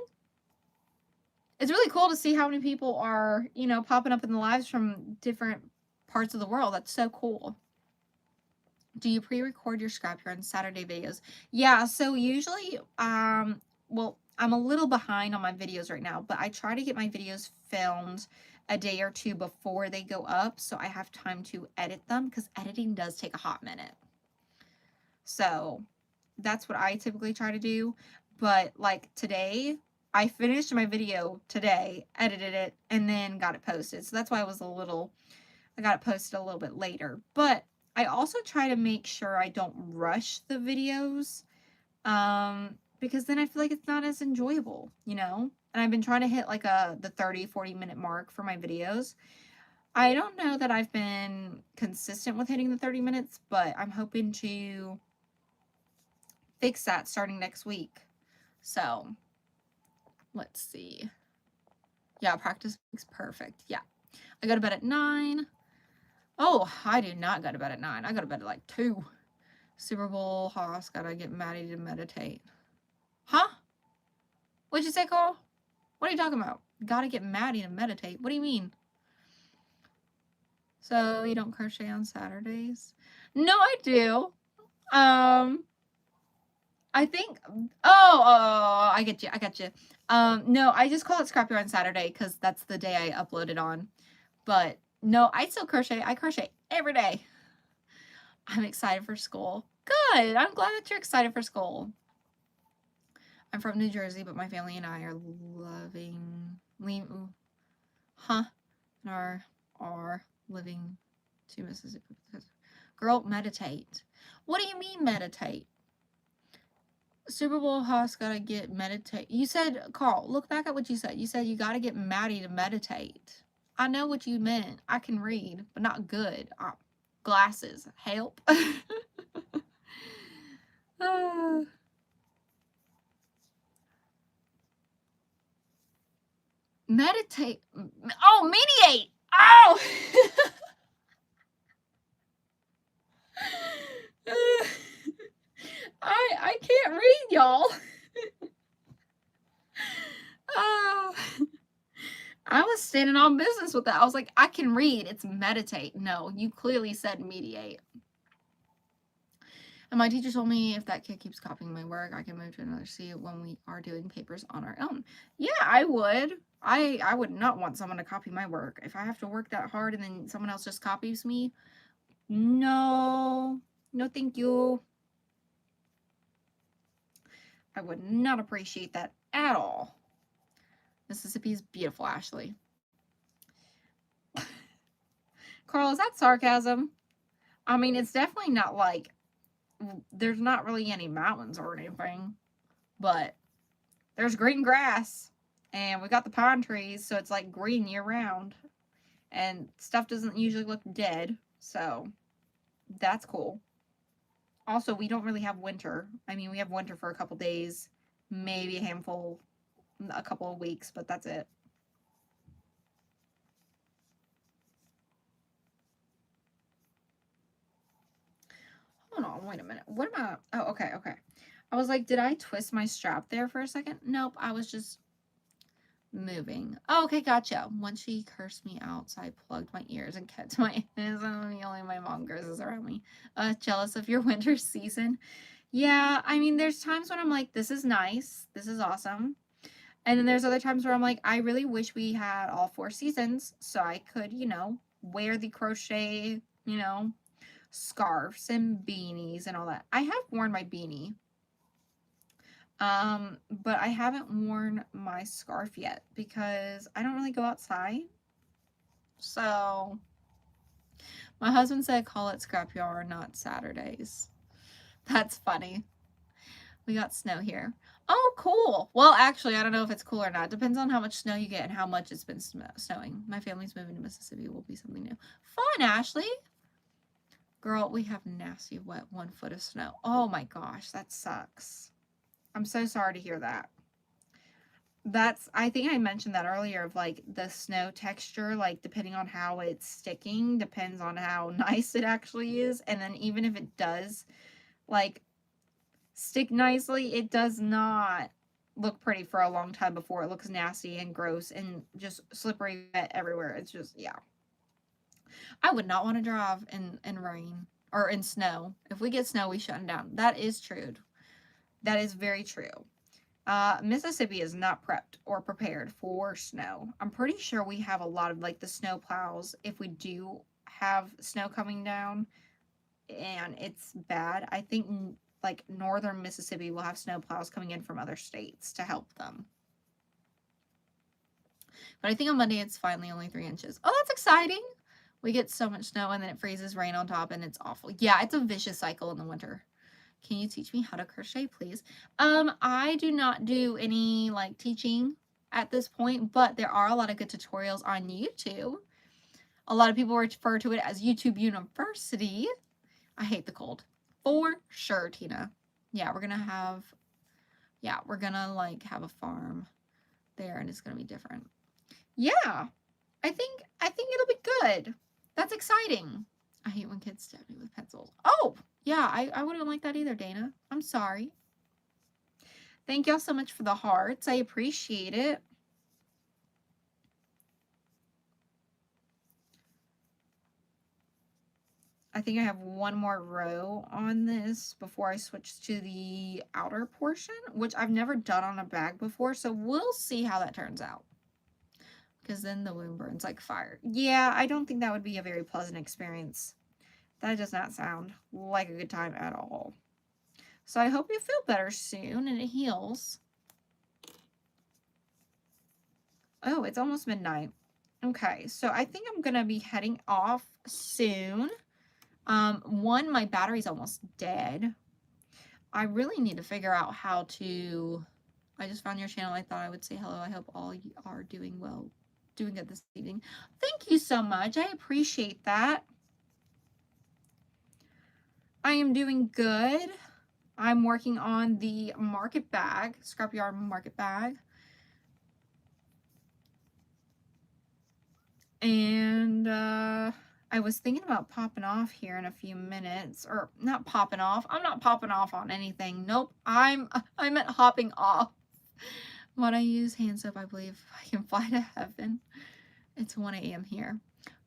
It's really cool to see how many people are, you know, popping up in the lives from different parts of the world. That's so cool. Do you pre-record your scrap yarn Saturday videos? Yeah, so usually, well, I'm a little behind on my videos right now, but I try to get my videos filmed a day or two before they go up, so I have time to edit them, because editing does take a hot minute. So that's what I typically try to do. But like today, I finished my video today, edited it, and then got it posted. So that's why I got it posted a little bit later. But I also try to make sure I don't rush the videos, because then I feel like it's not as enjoyable, you know? And I've been trying to hit like the 30-40 minute mark for my videos. I don't know that I've been consistent with hitting the 30 minutes, but I'm hoping to fix that starting next week. So let's see. Yeah, practice makes perfect. Yeah. I go to bed at 9. Oh, I do not go to bed at 9. I go to bed at like 2. Super Bowl, Hoss, gotta get Maddie to meditate. Huh? What'd you say, Carl? What are you talking about? Gotta get Maddie to meditate. What do you mean? So you don't crochet on Saturdays? No, I do. I think, I get you. I got you. No, I just call it Scrap Yarn Saturday because that's the day I upload it on. But no, I still crochet. I crochet every day. I'm excited for school. Good. I'm glad that you're excited for school. I'm from New Jersey, but my family and I are living to Mississippi. Girl, meditate. What do you mean meditate? Super Bowl Hoss gotta get meditate. You said, Carl, look back at what you said. You said you gotta get Maddie to meditate. I know what you meant. I can read, but not good. Glasses help. Meditate. Oh, mediate. Oh. I can't read, y'all. I was standing on business with that. I was like, I can read. It's meditate. No, you clearly said mediate. And my teacher told me if that kid keeps copying my work, I can move to another seat when we are doing papers on our own. Yeah, I would. I would not want someone to copy my work. If I have to work that hard and then someone else just copies me, no. No, thank you. I would not appreciate that at all. Mississippi is beautiful, Ashley. Carl, is that sarcasm? I mean, it's definitely not like, there's not really any mountains or anything, but there's green grass, and we got the pine trees, so it's like green year round, and stuff doesn't usually look dead, so that's cool. Also, we don't really have winter. I mean, we have winter for a couple days, maybe a couple of weeks, but that's it. Hold on, wait a minute. What am I? Oh, okay. I was like, did I twist my strap there for a second? Nope, I was just moving. Oh, okay, gotcha. Once she cursed me out, so I plugged my ears and kept my hands on me. Only my mom curses around me. Jealous of your winter season. Yeah, I mean, there's times when I'm like, this is nice. This is awesome. And then there's other times where I'm like, I really wish we had all 4 seasons so I could, you know, wear the crochet, you know, scarves and beanies and all that. I have worn my beanie. But I haven't worn my scarf yet because I don't really go outside. So my husband said call it scrap yarn, not Saturdays. That's funny. We got snow here. Oh, cool. Well, actually, I don't know if it's cool or not. Depends on how much snow you get and how much it's been snowing. My family's moving to Mississippi. Will be something new. Fun, Ashley. Girl, we have nasty wet 1 foot of snow. Oh my gosh, that sucks. I'm so sorry to hear that. I think I mentioned that earlier of like the snow texture, like depending on how it's sticking, depends on how nice it actually is. And then even if it does like stick nicely, it does not look pretty for a long time before it looks nasty and gross and just slippery wet everywhere. It's just, yeah. I would not want to drive in rain or in snow. If we get snow, we shut them down. That is true. That is very true. Mississippi is not prepped or prepared for snow. I'm pretty sure we have a lot of like the snow plows if we do have snow coming down and it's bad. I think like northern Mississippi will have snow plows coming in from other states to help them. But I think on Monday it's finally only 3 inches. Oh, that's exciting. We get so much snow and then it freezes rain on top and it's awful. Yeah, it's a vicious cycle in the winter. Can you teach me how to crochet, please? I do not do any like teaching at this point, but there are a lot of good tutorials on YouTube. A lot of people refer to it as YouTube University. I hate the cold. For sure, Tina. Yeah, we're gonna like have a farm there and it's gonna be different. Yeah. I think it'll be good. That's exciting. I hate when kids stab me with pencils. Oh, yeah, I wouldn't like that either, Dana. I'm sorry. Thank y'all so much for the hearts. I appreciate it. I think I have one more row on this before I switch to the outer portion, which I've never done on a bag before, so we'll see how that turns out. Because then the loom burns like fire. Yeah, I don't think that would be a very pleasant experience. That does not sound like a good time at all. So I hope you feel better soon and it heals. Oh, it's almost midnight. Okay, so I think I'm gonna be heading off soon. One, my battery's almost dead. I really need to figure out how to... I just found your channel. I thought I would say hello. I hope all you are doing well, doing good this evening. Thank you so much. I appreciate that. I am doing good. I'm working on the market bag, scrapyard market bag. And I was thinking about popping off here in a few minutes, or not popping off. I'm not popping off on anything. Nope. I meant hopping off. When I use hand soap, I believe I can fly to heaven. It's 1 a.m. here.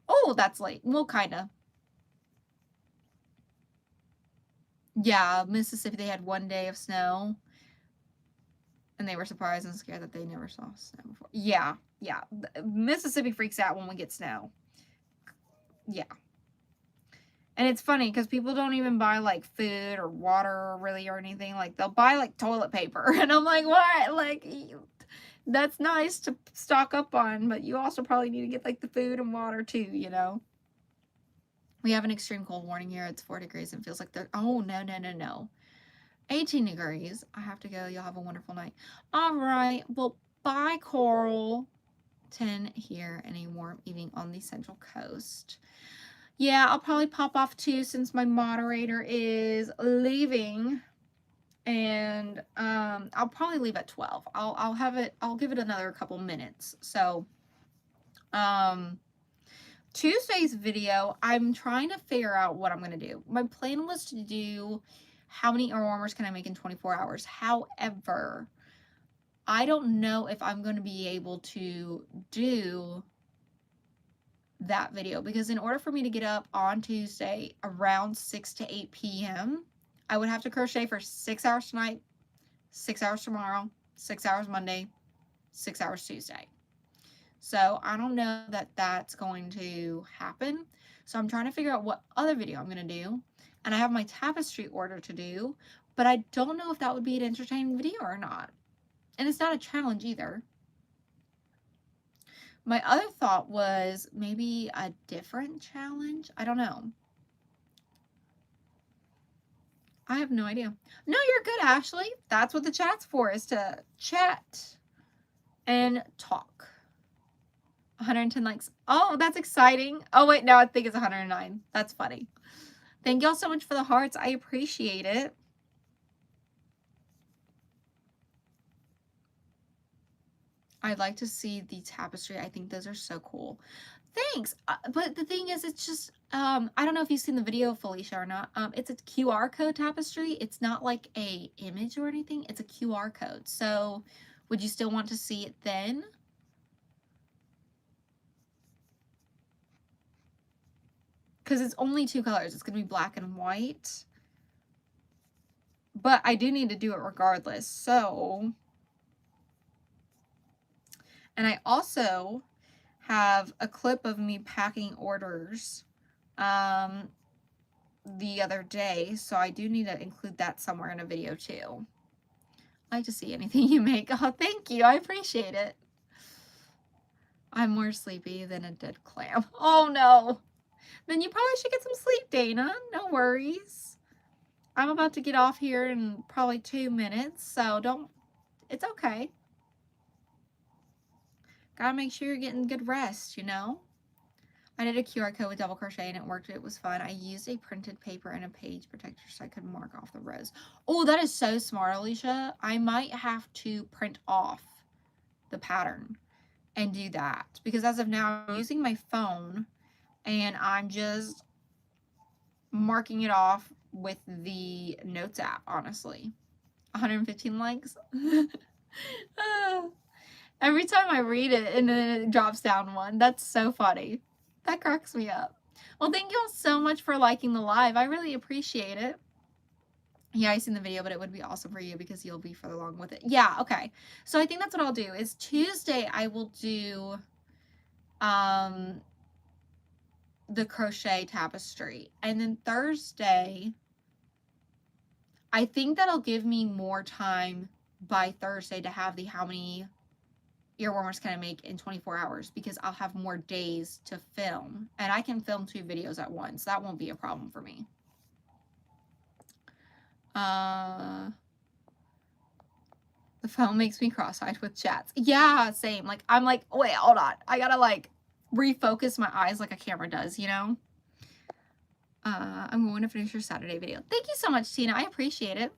Oh, that's late. Well, kind of. Yeah, Mississippi, they had 1 day of snow. And they were surprised and scared that they never saw snow before. Yeah, yeah. Mississippi freaks out when we get snow. Yeah. And it's funny because people don't even buy like food or water really or anything. Like they'll buy like toilet paper. And I'm like, what? Like, that's nice to stock up on, but you also probably need to get like the food and water too, you know? We have an extreme cold warning here. It's 4 degrees and feels like oh, no. 18 degrees. I have to go. You'll have a wonderful night. All right. Well, bye, Coral. 10 here and a warm evening on the Central Coast. Yeah, I'll probably pop off too since my moderator is leaving. And I'll probably leave at 12. I'll give it another couple minutes. So Tuesday's video, I'm trying to figure out what I'm gonna do. My plan was to do how many ear warmers can I make in 24 hours. However, I don't know if I'm going to be able to do that video because in order for me to get up on Tuesday around 6 to 8 p.m., I would have to crochet for 6 hours tonight, 6 hours tomorrow, 6 hours Monday, 6 hours Tuesday. So I don't know that that's going to happen. So I'm trying to figure out what other video I'm going to do. And I have my tapestry order to do, but I don't know if that would be an entertaining video or not. And it's not a challenge either. My other thought was maybe a different challenge. I don't know. I have no idea. No, you're good, Ashley. That's what the chat's for, is to chat and talk. 110 likes. Oh, that's exciting. Oh, wait, now I think it's 109. That's funny. Thank y'all so much for the hearts. I appreciate it. I'd like to see the tapestry. I think those are so cool. Thanks. But the thing is, it's just, I don't know if you've seen the video, Felicia, or not. It's a QR code tapestry. It's not like a image or anything. It's a QR code. So would you still want to see it then? Because it's only 2 colors. It's going to be black and white. But I do need to do it regardless. So, and I also have a clip of me packing orders the other day, so I do need to include that somewhere in a video too. I like to see anything you make. Oh, thank you. I appreciate it. I'm more sleepy than a dead clam. Oh no. Then you probably should get some sleep, Dana. No worries. I'm about to get off here in probably 2 minutes, so it's okay. Gotta make sure you're getting good rest, you know? I did a QR code with double crochet and it worked. It was fun. I used a printed paper and a page protector so I could mark off the rows. Oh, that is so smart, Alicia. I might have to print off the pattern and do that, because as of now, I'm using my phone and I'm just marking it off with the notes app, honestly. 115 likes. Every time I read it and then it drops down one. That's so funny. That cracks me up. Well, thank you all so much for liking the live. I really appreciate it. Yeah, I seen the video, but it would be awesome for you because you'll be further along with it. Yeah, okay. So I think that's what I'll do is Tuesday I will do the crochet tapestry. And then Thursday, I think that'll give me more time by Thursday to have the how many earwarmers can I make in 24 hours, because I'll have more days to film, and I can film 2 videos at once. That won't be a problem for me. The phone makes me cross-eyed with chats. Yeah, same. Like, I'm like, wait, hold on. I gotta like refocus my eyes like a camera does, you know? I'm going to finish your Saturday video. Thank you so much, Tina. I appreciate it.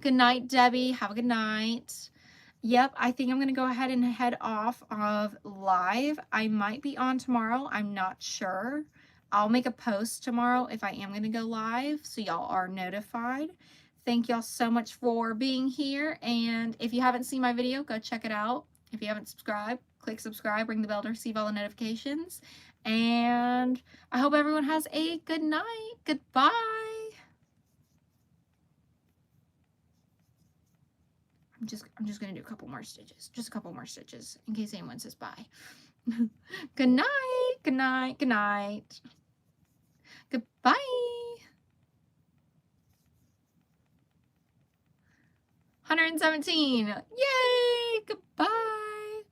Good night, Debbie. Have a good night. Yep, I think I'm going to go ahead and head off of live. I might be on tomorrow. I'm not sure. I'll make a post tomorrow if I am going to go live, so y'all are notified. Thank y'all so much for being here, and if you haven't seen my video, go check it out. If you haven't subscribed, click subscribe, ring the bell to receive all the notifications, and I hope everyone has a good night. Goodbye. I'm just gonna do a couple more stitches. Just a couple more stitches in case anyone says bye. Good night. Good night. Good night. Goodbye. 117. Yay. Goodbye.